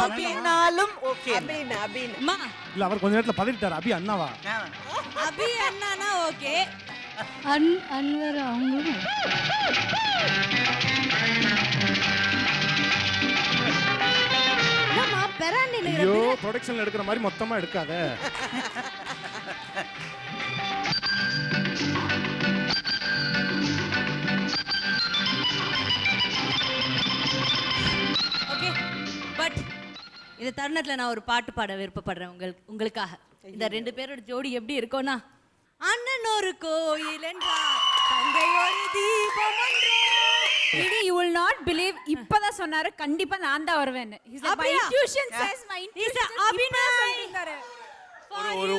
ஓகே. அம்மா இல்ல அவர் கொஞ்ச நேரத்துல பதறிட்டார். அபி அண்ணாவா? அபி அண்ணானா ஓகே. அன்வர் அவங்களும். அம்மா பெராண்டி ஐயோ, ப்ரொடக்ஷன்ல எடுக்கிற மாதிரி மொத்தமா எடுக்காத. ஓகே, பட் இந்த தருணத்துல நான் ஒரு பாட்டு பாட விருப்பப்படுறேன் உங்களுக்காக. இந்த 2 பேரோட ஜோடி எப்படி இருக்கும்னா, அண்ணன் ஒரு கோயில் என்றார், தங்கை ஒரு தீபம் என்றார். You will not believe, இப்பதான் சொன்னாரு கண்டிப்பா நான் தான் வருவேன்னு. My intuition says, my intuition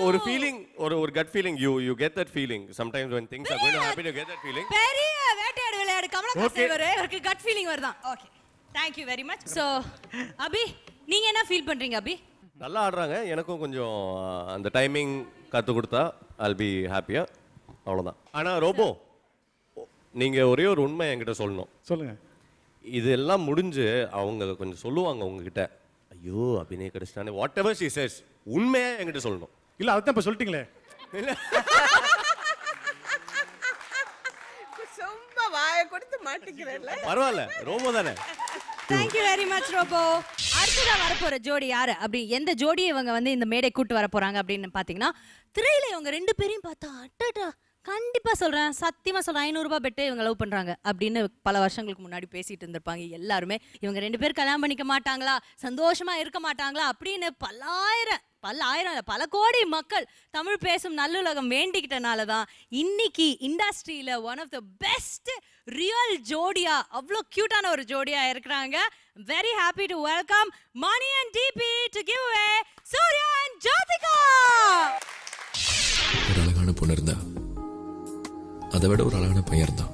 ஒரு ஃபீலிங், ஒரு cut feeling, you get that feeling sometimes when things are going to happen, you get that feeling. பெரிய வேட்டையாடு விளையாடு கமலஹாசன் அவருக்கு கட் ஃபீலிங் வருதான். Okay, thank you very much. So அபி, நீங்க என்ன feel பண்றீங்க அபி? நல்லா ஆடுறாங்க. எனக்கும் கொஞ்சம் அந்த டைமிங் கற்றுக் கொடுத்தா I'll be happier. அவ்வளோதான். ஆனால் ரோபோ, நீங்கள் ஒரே ஒரு உண்மை என்கிட்ட சொல்லணும். சொல்லுங்க. இதெல்லாம் முடிஞ்சு அவங்க கொஞ்சம் சொல்லுவாங்க உங்ககிட்ட, ஐயோ அபிநய கிடைச்சிட்டானே, வாட் எவர் ஷி சேஸ், உண்மையா என்கிட்ட சொல்லணும். இல்லை, அதுதான் இப்போ சொல்லிட்டீங்களே. ரொம்ப வாயை கொடுத்து மாட்டிக்கிறேன்ல. பரவாயில்ல, ரோபோ தானே. Thank you very much Robo. அடுத்ததா வரப்போற ஜோடி யாரு அப்படி, எந்த ஜோடியை இவங்க வந்து இந்த மேடை கூட்டு வர போறாங்க அப்படின்னு பாத்தீங்கன்னா, திரையில இவங்க 2 பேரையும் பார்த்தா அட்டடா கண்டிப்பா சொல்றேன், சத்தியமா சொல்றேன், 500 ரூபாய் பெட்டு இவங்க லவ் பண்றாங்க அப்படின்னு பல வருஷங்களுக்கு முன்னாடி பேசிட்டு இருந்திருப்பாங்க எல்லாருமே. இவங்க 2 பேர் கல்யாணம் பண்ணிக்க மாட்டாங்களா, சந்தோஷமா இருக்க மாட்டாங்களா அப்படின்னு பல கோடி மக்கள் தமிழ் பேசும் நல்லுலகம் வேண்டிக்கிட்டனால தான் இன்னைக்கு இண்டஸ்ட்ரியில one of the best real ஜோடியா, அவ்வளோ கியூட்டான ஒரு ஜோடியா இருக்கிறாங்க. Very happy to welcome Mani and DP to give away Suriya and Jyothika. ஒரு அழகான பொண்ணு இருந்தா, அதை விட ஒரு அழகான பையன் இருந்தான்.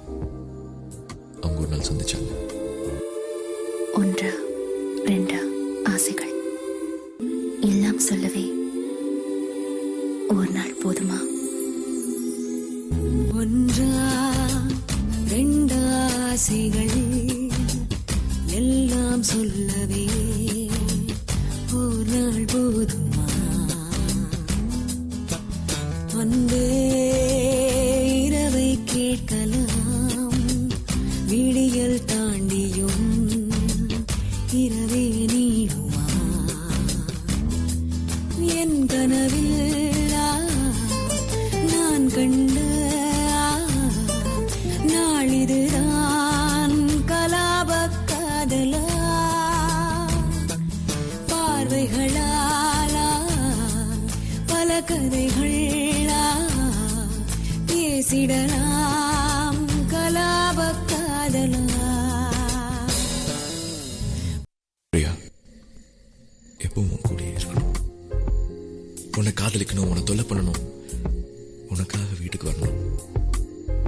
அவங்க ஒரு நாள் சந்திச்சாங்க. 1 2 ஆசைகள் எல்லாம் சொல்லவே ஒரு நாள் போதுமா? 1 2 ஆசைகள் எல்லாம் சொல்லவே ஒரு நாள் போதுமா? அன்பே இரவை கேட்கலாம், விடியல் தாண்டியும் இரவே நீடுமா? என் கனவில் நான் கண்ட நாளிதுதான் கலாப காதலா, பார்வைகளாலா பல கதைகளா பேசிடலாம் கலாப காதலா. பிரியா, எப்பவும் உன் கூடயே இருக்கணும். உன்னை காதலிக்கணும், உன்னை தொல்லை பண்ணணும், உனக்காக வீட்டுக்கு வரணும்,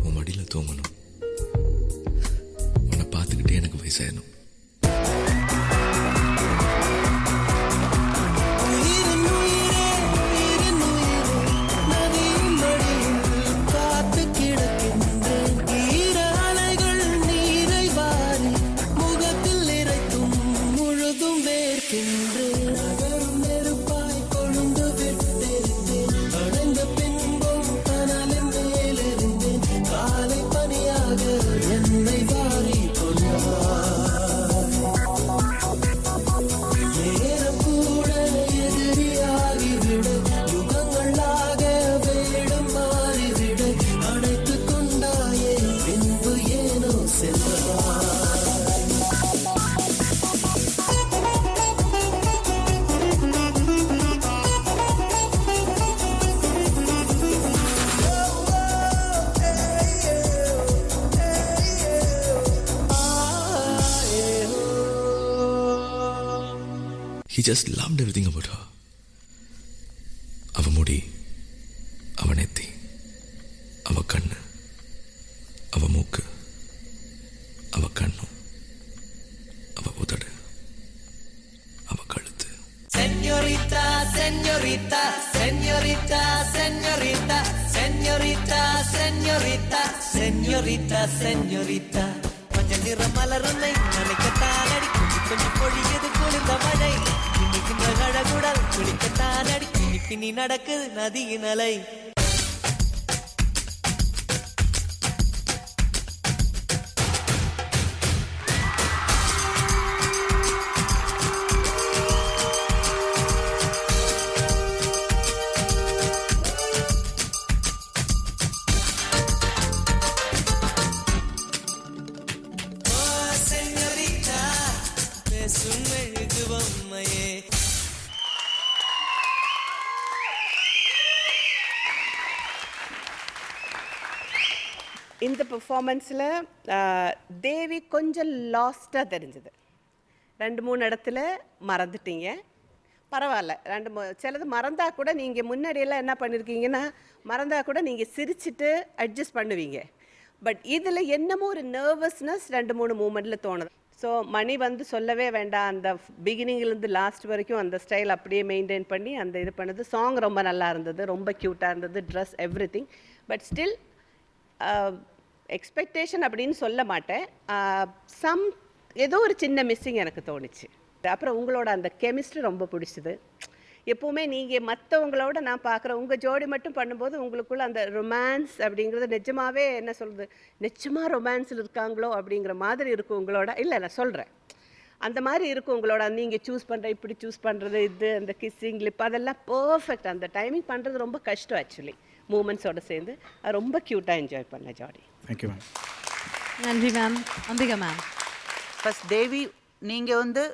உன் மடியில் தூங்கணும், உன்னை பார்த்துக்கிட்டே எனக்கு வயசாயிடணும். He just loved everything about her. அவ முடி, அவ நெத்தி, அவ கண்ணு, அவ மூக்கு, அவ கண்ணு, அவ உதடு, அவ கழுத்து. Señorita, señorita, señorita, señorita, señorita, señorita, señorita, señorita. மஞ்சள் நிற மலருன்னை நினைக்கத்தான் அடி, கொஞ்சம் பொழியது குளிர்ந்த மழை, இன்னைக்கு அழகுடல் குளிக்கத்தான் அடி, பின்னி நடக்குது நதியின் அலை. இந்த பெர்ஃபார்மன்ஸில் தேவி கொஞ்சம் லாஸ்ட்டாக தெரிஞ்சது. 2-3 இடத்துல மறந்துட்டீங்க, பரவாயில்ல. சிலது மறந்தால் கூட நீங்கள் முன்னாடியெல்லாம் என்ன பண்ணியிருக்கீங்கன்னா, மறந்தால் கூட நீங்கள் சிரிச்சிட்டு அட்ஜஸ்ட் பண்ணுவீங்க. பட் இதில் என்னமோ ஒரு நர்வஸ்னஸ் 2-3 மூமெண்ட்டில் தோணுது. ஸோ மணி சொல்லவே வேண்டாம், அந்த பிகினிங்லேருந்து லாஸ்ட் வரைக்கும் அந்த ஸ்டைல் அப்படியே மெயின்டைன் பண்ணி அந்த இது பண்ணுது. சாங் ரொம்ப நல்லா இருந்தது, ரொம்ப க்யூட்டாக இருந்தது, dress every thing. But still expectation அப்படின்னு சொல்ல மாட்டேன், ஏதோ ஒரு சின்ன மிஸ்ஸிங் எனக்கு தோணுச்சு. அப்புறம் உங்களோட அந்த கெமிஸ்ட்ரி ரொம்ப பிடிச்சிது. எப்போவுமே நீங்கள் மற்றவங்களோட நான் பார்க்குறேன், உங்கள் ஜோடி மட்டும் பண்ணும்போது உங்களுக்குள்ள அந்த ரொமான்ஸ் அப்படிங்கிறது நிஜமாகவே என்ன சொல்கிறது, நிச்சயமாக ரொமான்ஸில் இருக்காங்களோ அப்படிங்கிற மாதிரி இருக்கும் உங்களோட. இல்லை நான் சொல்கிறேன், அந்த மாதிரி இருக்கும் உங்களோட. நீங்கள் சூஸ் பண்ணுற, இப்படி சூஸ் பண்ணுறது, இது அந்த கிஸ்ஸிங் லிப், அதெல்லாம் பர்ஃபெக்ட். அந்த டைமிங் பண்ணுறது ரொம்ப கஷ்டம் ஆக்சுவலி. மூமெண்ட்ஸோடு சேர்ந்து அது ரொம்ப க்யூட்டாக என்ஜாய் பண்ணேன் ஜோடி. Thank you ma'am. நன்றி ma'am. Ambika ma'am. First Devi, நீங்கள் வந்து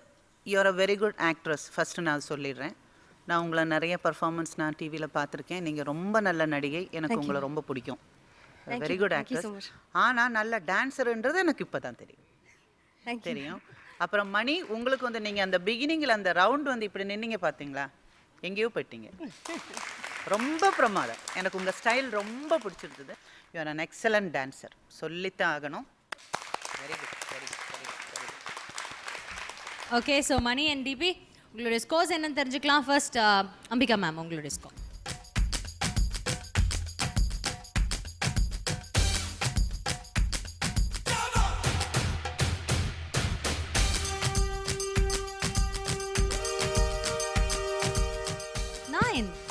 you're a very good actress. First நான் சொல்லிடுறேன். நான் உங்களை நிறைய பர்ஃபார்மன்ஸ் நான் டிவியில் பார்த்துருக்கேன். நீங்கள் ரொம்ப நல்ல நடிகை. எனக்கு உங்களை ரொம்ப பிடிக்கும். Very good actress. ஆனால் நல்ல டான்ஸருன்றது எனக்கு இப்போ தான் தெரியும். அப்புறம் மணி, உங்களுக்கு வந்து நீங்கள் அந்த பிகினிங்கில் அந்த ரவுண்ட் வந்து இப்படி நின்னீங்க பார்த்தீங்களா, எங்கேயோ போயிட்டீங்க. ரொம்ப பிரமாதம். எனக்கு உங்கள் ஸ்டைல் ரொம்ப பிடிச்சிருந்தது. You are an excellent dancer. சொல்லித்தான் ஆகணும். Very good, very good, very good, very good. Okay, so Mani and DP, உங்களுடைய ஸ்கோர்ஸ் என்னன்னு தெரிஞ்சுக்கலாம். ஃபர்ஸ்ட் அம்பிகா மேம், உங்களுடைய ஸ்கோர்.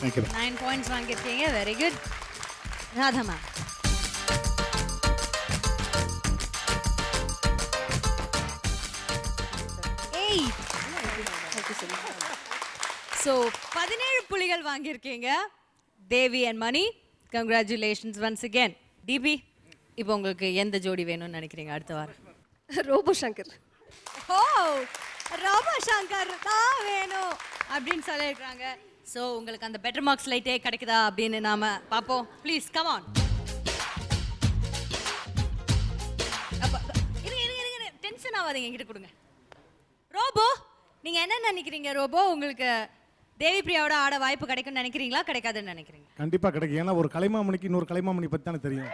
Thank you. 9 points வாங்கியிருக்கீங்க. Very good. Radha ma'am. 8. So 17 புள்ளிகள் வாங்கியிருக்கீங்க. Devi and Mani, congratulations once again. DP, இப்போ உங்களுக்கு எந்த ஜோடி வேணும்னு நினைக்கிறீங்க அடுத்த வாரம்? Robo Shankar. Oh, Robo Shankar தான் வேணும் அப்படின்னு சொல்லியிருக்காங்க. ஸோ உங்களுக்கு அந்த பெட்டர் மார்க்ஸ் லைட்டே கிடைக்குதா அப்படின்னு நாம பார்ப்போம். Please come on. இருங்க, டென்ஷன் ஆகாதீங்க, என்கிட்ட கொடுங்க. ரோபோ, நீங்க என்ன நினைக்கிறீங்க? ரோபோ, உங்களுக்கு தேவி பிரியாவோட ஆட வாய்ப்பு கிடைக்கும்னு நினைக்கிறீங்களா, கிடைக்காதுன்னு நினைக்கிறீங்க? கண்டிப்பாக கிடைக்கும். ஏன்னா ஒரு கலைமாமணிக்கு இன்னொரு கலைமாமணி பற்றி தானே தெரியும்.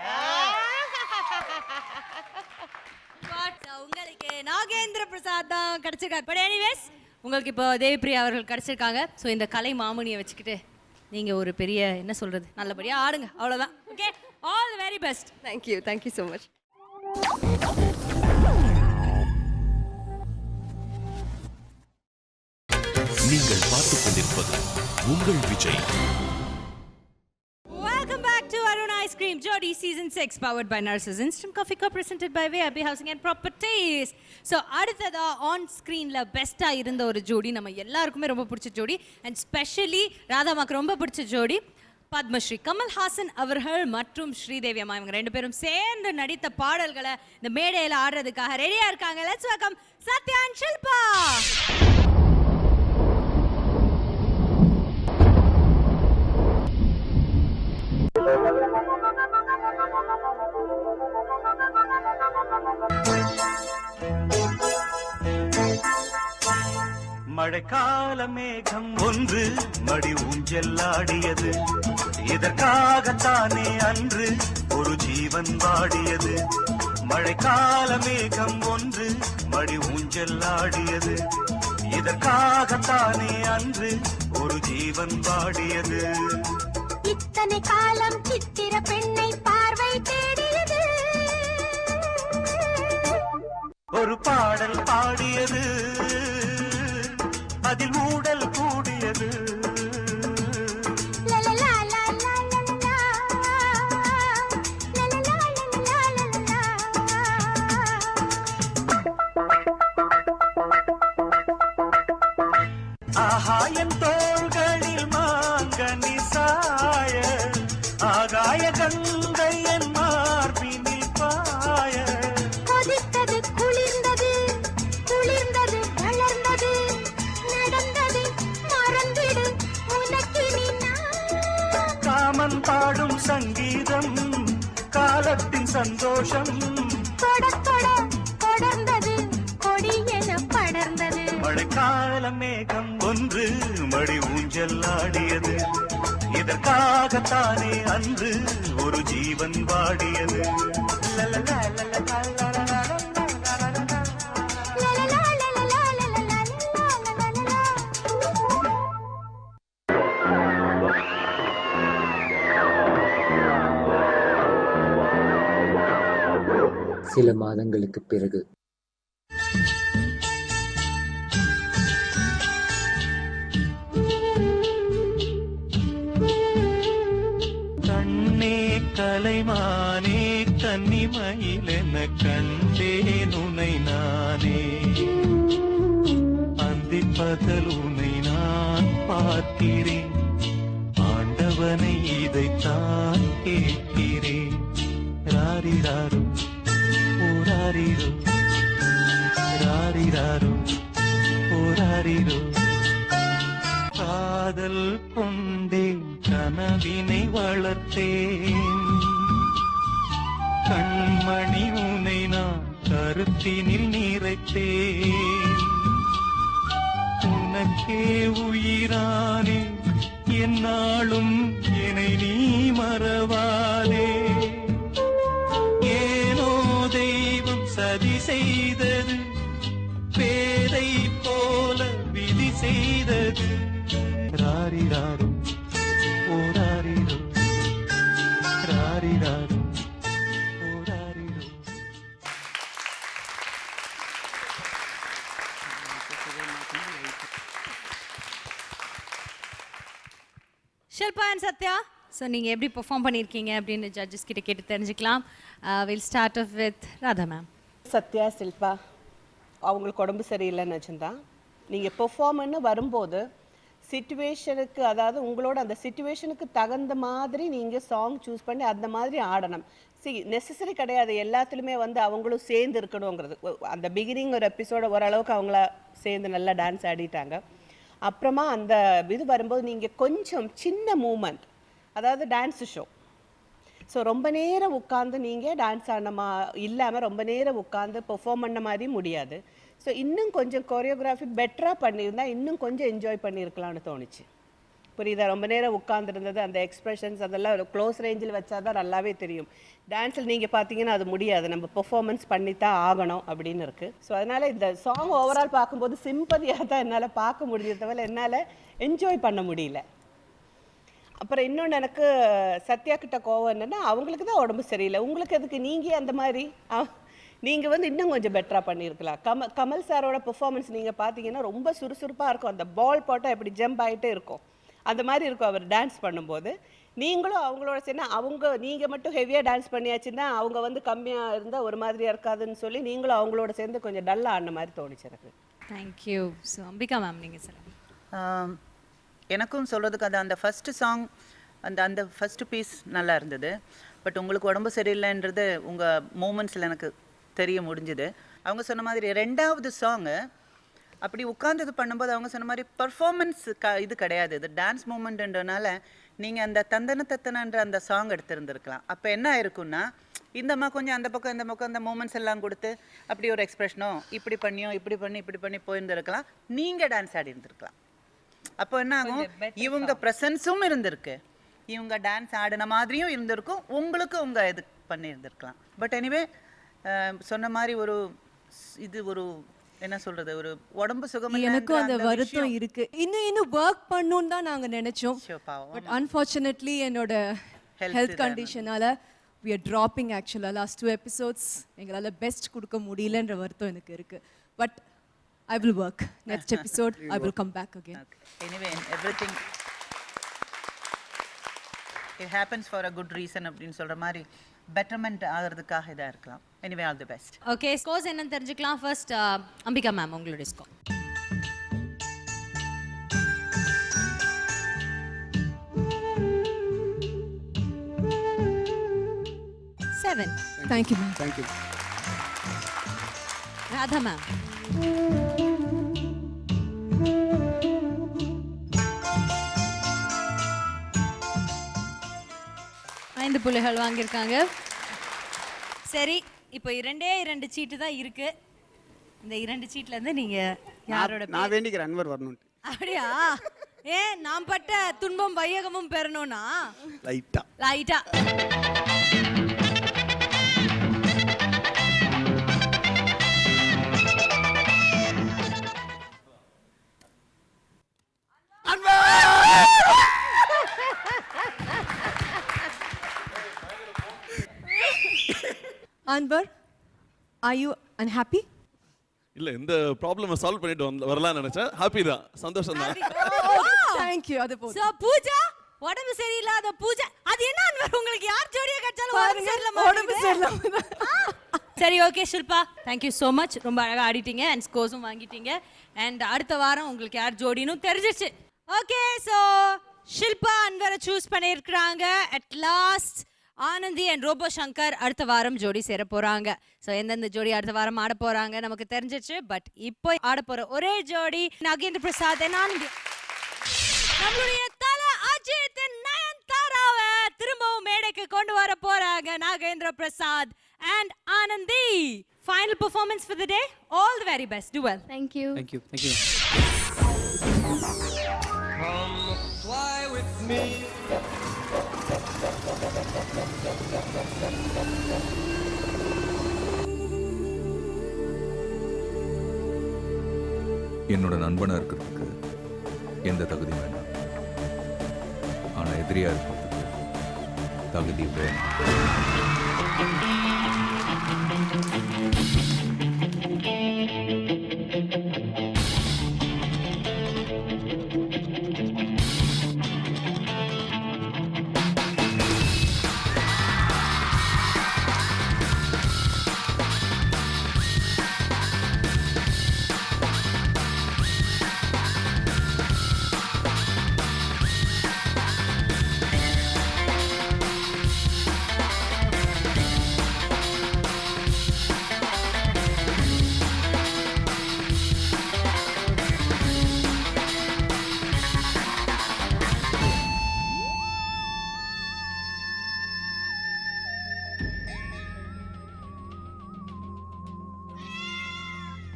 உங்களுக்கு நாகேந்திர பிரசாத் தான் கிடைச்சிருக்காரு. பட் எனிவேஸ், உங்களுக்கு இப்போ தேவி பிரியா அவர்கள் கிடைச்சிருக்காங்க. ஸோ இந்த கலை மாமணியை வச்சுக்கிட்டு நீங்க ஒரு பெரிய என்ன சொல்றது, நல்லபடியா ஆடுங்க, அவ்வளவுதான். Okay, all the very best. Thank you so much. நீங்கள் பார்த்துக் கொண்டிருப்பது உங்கள் Vijay. Welcome back to Arun Ice Cream Jodi Season 6, powered by Narcissus Instant Coffee Cup, presented by VIB Housing and Properties. So அடுத்ததா ஆன் ஸ்க்ரீன்ல பெஸ்டா இருந்த ஒரு ஜோடி, நம்ம எல்லாருக்குமே ரொம்ப பிடிச்ச ஜோடி, அண்ட் ஸ்பெஷலி ராதாமாக்கு ரொம்ப பிடிச்ச ஜோடி, பத்மஸ்ரீ கமல்ஹாசன் அவர்கள் மற்றும் ஸ்ரீதேவி அம்மா. இவங்க ரெண்டு பேரும் சேர்ந்து நடித்த பாடல்களை இந்த மேடையில் ஆடுறதுக்காக ரெடியா இருக்காங்க. Let's welcome Sathya and Shilpa. மழைக்கால மேகம் ஒன்று மடி ஊஞ்செல்லாடியது, இதற்காகத்தானே அன்று ஒரு ஜீவன் வாடியது. மழைக்கால மேகம் ஒன்று மடி ஊஞ்செல்லாடியது, இதற்காகத்தானே அன்று ஒரு ஜீவன் வாடியது. இத்தனை காலம் சித்திர பெண்ணை பார்வை தேடியது, ஒரு பாடல் பாடியது, அதில் ஊடல் கூடியது. ஆகாயம் தோள்களில் மாங்கனி சாய, ஆகாய கங்கை என் மார்பினில் பாய. கொதித்தது குளிர்ந்தது, குளிர்ந்தது வளர்ந்தது, நடந்தது மறந்திடு உனக்கினி நான். காமன் பாடும் சங்கீதம், காலத்தின் சந்தோஷம், தொட தொட தொடர்ந்தது, கொடி என படர்ந்தது. மழைக்கால மேகம் ஒன்று மடி ஊஞ்செல்லாடியது, இதற்காகத்தானே அன்று ஒரு ஜீவன் வாடியது. சில மாதங்களுக்கு பிறகு கண்ணே கலைமானே கன்னிமயிலென கண்டேன் உனை நானே, அந்திப்பகல் உனை நான் பார்க்கிறேன், ஆண்டவனை இதைத்தான் கேட்கிறேன் ராரிராரோ ஓராரிரோ ராரிராரோ ஓராரிரோ காதல் கொண்டேன் கனவினை வளர்த்தேன் கண்மணி உனை நான் கருத்தினில் நிறைத்தேன் உனக்கே உயிரானே என்னாலும் என்னை நீ மறவாதே ஏனோ தெய்வம் சதி செய்தது பேதை போல விதி செய்தது ராரிராரோ ஓராரிரோ ராரிராரோ ஓராரிரோ ஷில்பா அண்ட் சத்யா, ஸோ நீங்கள் எப்படி பெர்ஃபார்ம் பண்ணியிருக்கீங்க அப்படின்னு ஜட்ஜஸ் கிட்ட கேட்டு தெரிஞ்சுக்கலாம். We'll start off with Radha ma'am. Sathya, Shilpa அவங்களுக்கு உடம்பு சரியில்லைன்னு வச்சுருந்தான். நீங்கள் பெர்ஃபார்மன்னு வரும்போது சிச்சுவேஷனுக்கு, அதாவது உங்களோட அந்த சிச்சுவேஷனுக்கு தகுந்த மாதிரி நீங்கள் சாங் சூஸ் பண்ணி அந்த மாதிரி ஆடணும். நெசசரி கிடையாது எல்லாத்துலேயுமே வந்து அவங்களும் சேர்ந்து இருக்கணுங்கிறது. அந்த பிகினிங் ஒரு எபிசோட ஓரளவுக்கு அவங்கள சேர்ந்து நல்லா டான்ஸ் ஆடிட்டாங்க. அப்புறமா அந்த இது வரும்போது நீங்கள் கொஞ்சம் சின்ன மூமெண்ட், அதாவது டான்ஸு ஷோ, ஸோ ரொம்ப நேரம் உட்காந்து நீங்கள் டான்ஸ் ஆடணுமா இல்லாமல் ரொம்ப நேரம் உட்காந்து பெர்ஃபார்ம் பண்ண மாதிரி முடியாது. ஸோ இன்னும் கொஞ்சம் கோரியோகிராஃபி பெட்டராக பண்ணியிருந்தா இன்னும் கொஞ்சம் என்ஜாய் பண்ணியிருக்கலாம்னு தோணுச்சு. புரியுதா? ரொம்ப நேரம் உட்காந்துருந்தது, அந்த எக்ஸ்ப்ரெஷன்ஸ் அதெல்லாம் ஒரு க்ளோஸ் ரேஞ்சில் வச்சா தான் நல்லாவே தெரியும். டான்ஸில் நீங்கள் பார்த்தீங்கன்னா அது முடியாது, நம்ம பெர்ஃபார்மன்ஸ் பண்ணித்தான் ஆகணும் அப்படின்னு இருக்குது. ஸோ அதனால் இந்த சாங் ஓவரால் பார்க்கும்போது சிம்பதியாக தான் என்னால் பார்க்க முடிஞ்சது தவிர என்னால் என்ஜாய் பண்ண முடியல. அப்புறம் இன்னொன்று எனக்கு சத்யா கிட்ட கோவம் என்னென்னா, அவங்களுக்கு தான் உடம்பு சரியில்லை, உங்களுக்கு எதுக்கு நீங்கள் அந்த மாதிரி நீங்கள் வந்து இன்னும் கொஞ்சம் பெட்டராக பண்ணியிருக்கலாம். கமல் சாரோட பெர்ஃபார்மன்ஸ் நீங்கள் பார்த்தீங்கன்னா ரொம்ப சுறுசுறுப்பாக இருக்கும். அந்த பால் போட்டால் எப்படி ஜம்ப் ஆகிட்டே இருக்கும் அந்த மாதிரி இருக்கும் அவர் டான்ஸ் பண்ணும்போது. நீங்களும் அவங்களோட சேர்ந்து நீங்கள் மட்டும் ஹெவியாக டான்ஸ் பண்ணியாச்சுன்னா அவங்க வந்து கம்மியாக இருந்தால் ஒரு மாதிரியாக இருக்காதுன்னு சொல்லி நீங்களும் அவங்களோட சேர்ந்து கொஞ்சம் டல்லாக ஆடின மாதிரி தோணுச்சு எனக்கு. தேங்க்யூ. ஸோ அம்பிகா மேம், நீங்கள் சொல்லுங்கள். எனக்கும் சொல்கிறதுக்கு அது அந்த ஃபஸ்ட்டு சாங், அந்த ஃபஸ்ட்டு பீஸ் நல்லா இருந்தது. பட் உங்களுக்கு உடம்பு சரியில்லைன்றது உங்கள் மூமெண்ட்ஸில் எனக்கு தெரிய முடிஞ்சுது. அவங்க சொன்ன மாதிரி ரெண்டாவது சாங்கு அப்படி உட்காந்து பண்ணும்போது அவங்க சொன்ன மாதிரி பர்ஃபார்மன்ஸ் இது கிடையாது, இது டான்ஸ் மூமெண்ட்ன்றனால நீங்கள் அந்த தத்தனன்ற அந்த சாங் எடுத்துருந்துருக்கலாம். அப்போ என்ன ஆயிருக்குன்னா, இந்தம்மா கொஞ்சம் அந்த பக்கம் இந்த பக்கம் அந்த மூமெண்ட்ஸ் எல்லாம் கொடுத்து அப்படி ஒரு எக்ஸ்பிரஷனோ இப்படி பண்ணி போயிருந்துருக்கலாம். நீங்கள் டான்ஸ் ஆடி இருந்திருக்கலாம். அப்போ என்ன ஆகும், இவங்க ப்ரெசன்ஸும் இருந்திருக்கு, இவங்க டான்ஸ் ஆடின மாதிரியும் இருந்திருக்கும், உங்களுக்கு உங்கள் இது பண்ணியிருந்திருக்கலாம். பட் எனிவே சொன்ன மாதிரி ஒரு இது ஒரு என்ன சொல்றது, ஒரு உடம்பு சுகம். எனக்கும் அந்த வருத்தம் இருக்கு. இன்னும் ஒர்க் பண்ணணும்னு தான் நாங்கள் நினைச்சோம். பட் அன்ஃபார்ச்சுனேட்லி என்னோட ஹெல்த் கண்டிஷனால we are dropping actually last 2 episodes. எங்களால் பெஸ்ட் கொடுக்க முடியலன்ற வருத்தம் எனக்கு இருக்கு. But I will work. Next episode I will come back again. Anyway, everything it happens for a good reason அப்படின்னு சொல்ற மாதிரி பெட்டர்மெண்ட் ஆகிறதுக்காக இதாக இருக்கலாம். Anyway all the best. Okay, scores என்னன்னு தெரிஞ்சுக்கலாம். ஃபர்ஸ்ட் அம்பிகா மேம், உங்களுடைய score. 7. Thank you, ma'am. Thank you. Radha ma'am. 5 புள்ளிகள் வாங்கியிருக்காங்க. சரி, இப்போ 2 சீட்டு தான் இருக்கு. இந்த 2 சீட்ல இருந்து நீங்க யாரோட நான் வேண்டிக்கிறேன் அன்வர் வரணும். அப்படியா? ஏன் நாம் பட்ட துன்பம் வையகமும் பெறணும்னா லைட்டா Anwar, are you unhappy? இல்ல இந்த ப்ராப்ளமை சால்வ் பண்ணிட்டு வரலாம்னு நினைச்சேன். ஹாப்பி தான், சந்தோஷம் தான். Thank you. அது போதும். சோ பூஜா, உடம்பு சரியில்லாத பூஜா, அது என்ன அன்வர் உங்களுக்கு யார் ஜோடியா கிடைச்சாலும் உடம்பு சரியில்லாம. சரி, okay Shilpa, thank you so much. ரொம்ப அழகா ஆடிட்டீங்க அண்ட் ஸ்கோர்ஸும் வாங்கிட்டீங்க. அண்ட் அடுத்த வாரம் உங்களுக்கு யார் ஜோடின்னு தெரிஞ்சிருச்சு. ஓகே, சோ ஷில்பா அன்வரை சூஸ் பண்ணியிருக்கிறாங்க. At last Anandhi and Robo Shankar அடுத்த வாரம் ஜோடி சேர போறாங்க. ஸோ எந்தெந்த ஜோடி அடுத்த வாரம் ஆட போறாங்க நமக்கு தெரிஞ்சிச்சு. பட் இப்போ ஆட போற ஒரே ஜோடி நாகேந்திர பிரசாத் and ஆனந்தி. நம்மளுடைய தல அஜித் நயன்தாராவை திரும்பவும் மேடைக்கு கொண்டு வர போறாங்க Nagendra Prasad and Anandhi. Final performance for the day. All the very best. Do well. Thank you. Thank you. Thank you. Come fly with me. என்னோட நண்பனா இருக்கிறதுக்கு எந்த தகுதி வேண்டாம், ஆனா எதிரியா இருக்கிறதுக்கு தகுதி வேணும்.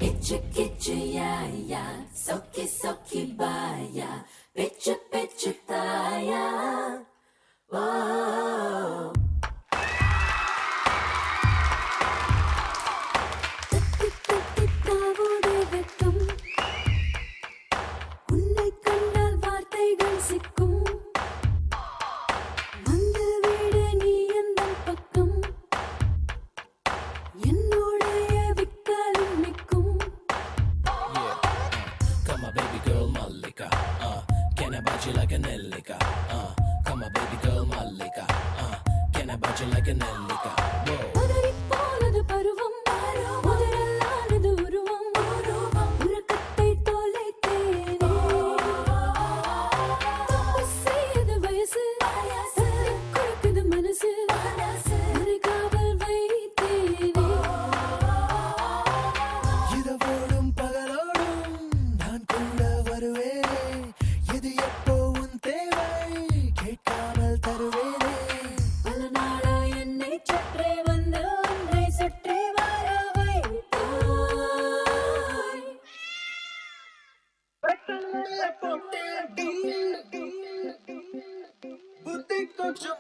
Kitchu kitchu ya ya, soki soki baya, pitchu pitchu taya. Whoa. தத்தி தத்தி தாவோடு வெட்கம், உன்னை கண்டால் வார்த்தைகள் சிக்கும். வந்து விடு நீ எந்தன் பக்கம், என்னோடைய விக்காலும் நிற்கும். Come on, baby girl, Malika. Can I bite you like a Nellika? Come on, baby girl, Malika. Can I bite you like a Nellika? Whoa. உதறிப் போனது பருவம், உதறலானது உருவம், உறக்கத்தை தொலைத்தேனே. தப்பு செய்யுது வயசு, தட்டிக் கொடுக்குது மனசு, உன்னை காவல் வைத்தேனே. இரவோடும் பகலோடும் நான் கூட வருவேனே, இது எப்போ உன் தேவை கேட்காமல் தருவேனே. பல நாளா என்னை சுற்றி வந்து உன்னை சுற்றி வர வைத்தாய். புத்தி கொஞ்சம்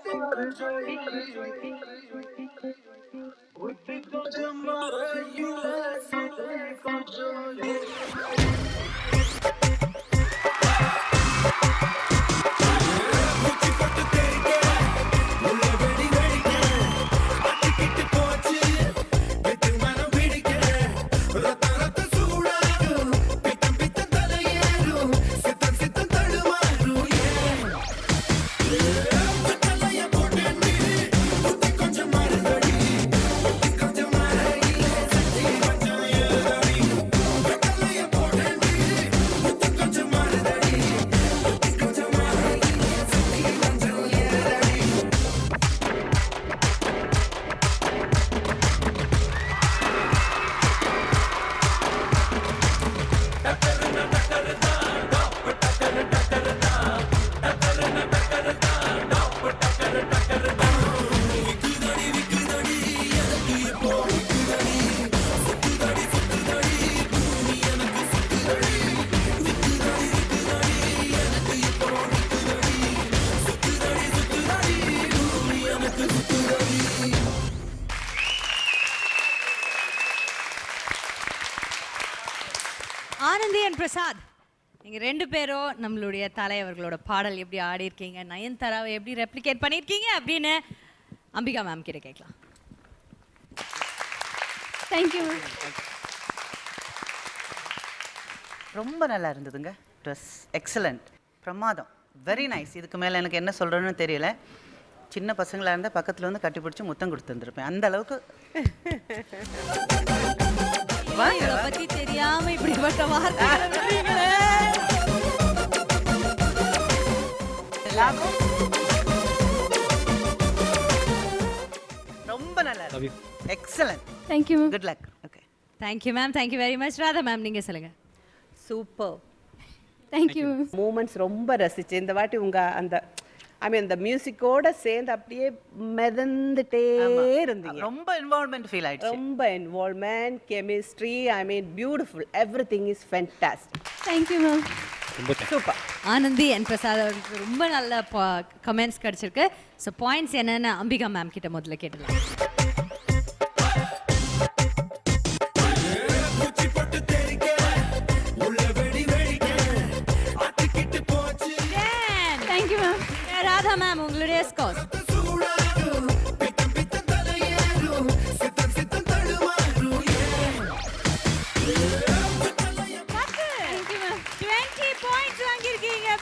ஆனந்தி அண்ட் பிரசாத், நீங்க ரெண்டு பேரும் நம்மளுடைய தலைவர்களோட பாடல் எப்படி ஆடி இருக்கீங்க, நயன்தாராவை எப்படி ரெப்ளிகேட் பண்ணியிருக்கீங்க அப்படின்னு அம்பிகா மேம் கிட்ட கேட்கலாம். Thank you. ரொம்ப நல்லா இருந்ததுங்க. இட் வாஸ் எக்ஸலண்ட், பிரமாதம், வெரி நைஸ். இதுக்கு மேலே எனக்கு என்ன சொல்கிறேன்னு தெரியல. சின்ன பசங்களாக இருந்தால் பக்கத்தில் வந்து கட்டி பிடிச்சி முத்தம் கொடுத்து வந்துருப்பேன். அந்த அளவுக்கு இதை பத்தி தெரியாம இப்படிப்பட்ட வார்த்தைகளை விடுறீங்களே. நல்லா இருக்கு. Excellent. Thank you. Good luck. Okay. Thank you ma'am, thank you very much. Radha ma'am நீங்க சொல்லுங்க. Super thank you. மூமெண்ட்ஸ் ரொம்ப ரசிச்சு இந்த வாட்டி உங்க அந்த அந்த மியூசிக்கோட சேர்ந்து அப்படியே மிதந்துட்டே இருந்தீங்க. ரொம்ப இன்வால்வ்மெண்ட் ஃபீல் ஆயிடுச்சு. ரொம்ப involvement, chemistry, beautiful, everything is fantastic. Thank you ma'am. Super. Anandhi and Prasad அவர்களுக்கு ரொம்ப நல்ல கமெண்ட்ஸ் கிடைச்சிருக்கு. ஸோ பாயிண்ட்ஸ் என்னன்னு அம்பிகா மேம் கிட்ட முதல்ல கேட்டலாம். Thank you ma'am. ராதா மேம் உங்களுடைய ஸ்கோர்.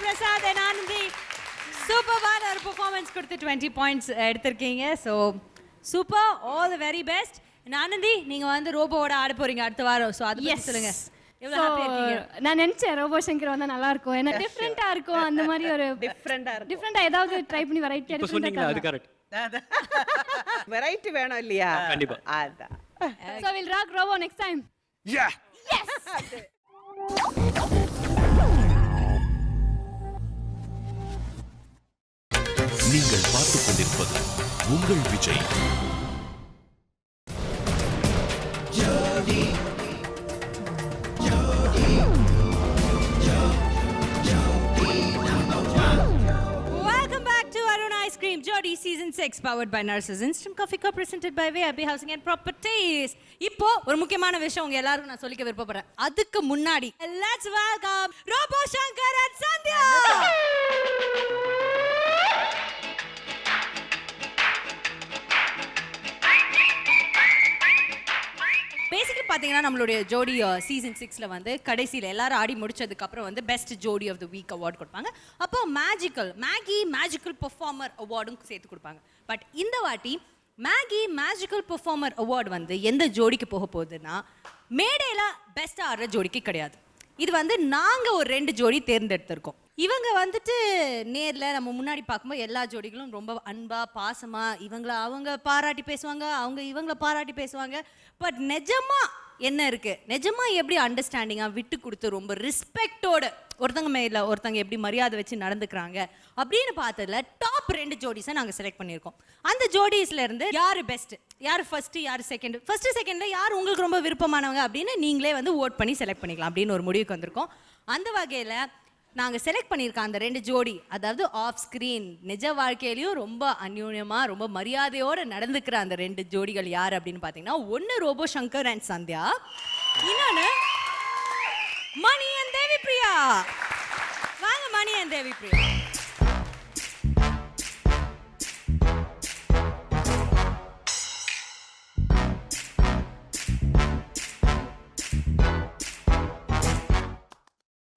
பிரசாத் and ஆனந்தி சூப்பரான ஒரு பெர்ஃபார்மன்ஸ் கொடுத்து 20 பாயிண்ட்ஸ் எடுத்திருக்கீங்க. So super, all the very best. Anandhi நீங்க வந்து ரோபோவோட ஆட போறீங்க அடுத்த வாரம். ஸோ அதை பத்தி சொல்லுங்க. எவ்வளவு ஹாப்பியா இருக்கீங்க? நான் நினைச்சேன் ரோபோ சங்கர் வந்தா நல்லா இருக்கும், ஏன்னா டிஃப்ரெண்டா இருக்கும், அந்த மாதிரி ஒரு டிஃப்ரெண்டா ஏதாவது ட்ரை பண்ணி வெரைட்டியா இப்போ சொன்னீங்களா அது கரெக்ட். வெரைட்டி வேணும் இல்லையா? கண்டிப்பா. அதான். So we'll rock Robo next time. Yeah. Yes. நீங்கள் பார்த்துக் கொண்டிருப்பது உங்கள் Vijay. Welcome back to Arun Ice Cream Jodi Season 6 powered by Nurses Instant Coffee Co presented by VIP Housing and Properties. இப்போ ஒரு முக்கியமான விஷயம் உங்க எல்லாருக்கும் நான் சொல்லிக்க விருப்பப்படுறேன். அதுக்கு முன்னாடி let's welcome Robo Shankar and Sandhya. Basically பார்த்தீங்கன்னா நம்மளுடைய ஜோடி சீசன் 6ல வந்து கடைசியில் எல்லாரும் ஆடி முடிச்சதுக்கு அப்புறம் வந்து பெஸ்ட் ஜோடி ஆஃப் த வீக் அவார்ட் கொடுப்பாங்க. அப்போ மேஜிக்கல் பெர்ஃபார்மர் அவார்டும் சேர்த்து கொடுப்பாங்க. பட் இந்த வாட்டி மேஜிக்கல் பெர்ஃபார்மர் அவார்டு வந்து எந்த ஜோடிக்கு போக போகுதுன்னா மேடையில் பெஸ்ட்டாக ஆடுற ஜோடிக்கு கிடையாது. இது வந்து நாங்கள் ஒரு 2 ஜோடி தேர்ந்தெடுத்திருக்கோம். இவங்க வந்துட்டு நேரில் நம்ம முன்னாடி பார்க்கும்போது எல்லா ஜோடிகளும் ரொம்ப அன்பா பாசமாக அவங்க பாராட்டி பேசுவாங்க, அவங்க இவங்கள பாராட்டி பேசுவாங்க. பட் நிஜமா என்ன இருக்கு, நிஜமா எப்படி அண்டர்ஸ்டாண்டிங்காக விட்டு கொடுத்து ரொம்ப ரெஸ்பெக்டோட ஒருத்தங்க மேல ஒருத்தங்க எப்படி மரியாதை வச்சு நடந்துக்கிறாங்க அப்படின்னு பார்த்ததுல டாப் 2 ஜோடிஸை நாங்கள் செலக்ட் பண்ணியிருக்கோம். அந்த ஜோடிஸ்ல இருந்து யாரு பெஸ்ட், யார் ஃபர்ஸ்ட், யார் செகண்ட், ஃபர்ஸ்ட் செகண்ட்ல யார் உங்களுக்கு ரொம்ப விருப்பமானவங்க அப்படின்னு நீங்களே வந்து ஓட் பண்ணி செலக்ட் பண்ணிக்கலாம் அப்படின்னு ஒரு முடிவுக்கு வந்திருக்கோம். அந்த வகையில் நாங்கள் செலக்ட் பண்ணியிருக்கோம் அந்த 2 ஜோடி, அதாவது ஆஃப் ஸ்க்ரீன் நிஜ வாழ்க்கையிலையும் ரொம்ப அந்யூன்யமாக ரொம்ப மரியாதையோடு நடந்துக்கிற அந்த 2 ஜோடிகள் யார் அப்படின்னு பார்த்தீங்கன்னா, ஒன்று ரோபோ சங்கர் அண்ட் சந்தியா, இன்னொன்று மணி அண்ட் தேவி பிரியா. வாங்க மணி அண்ட் தேவி பிரியா.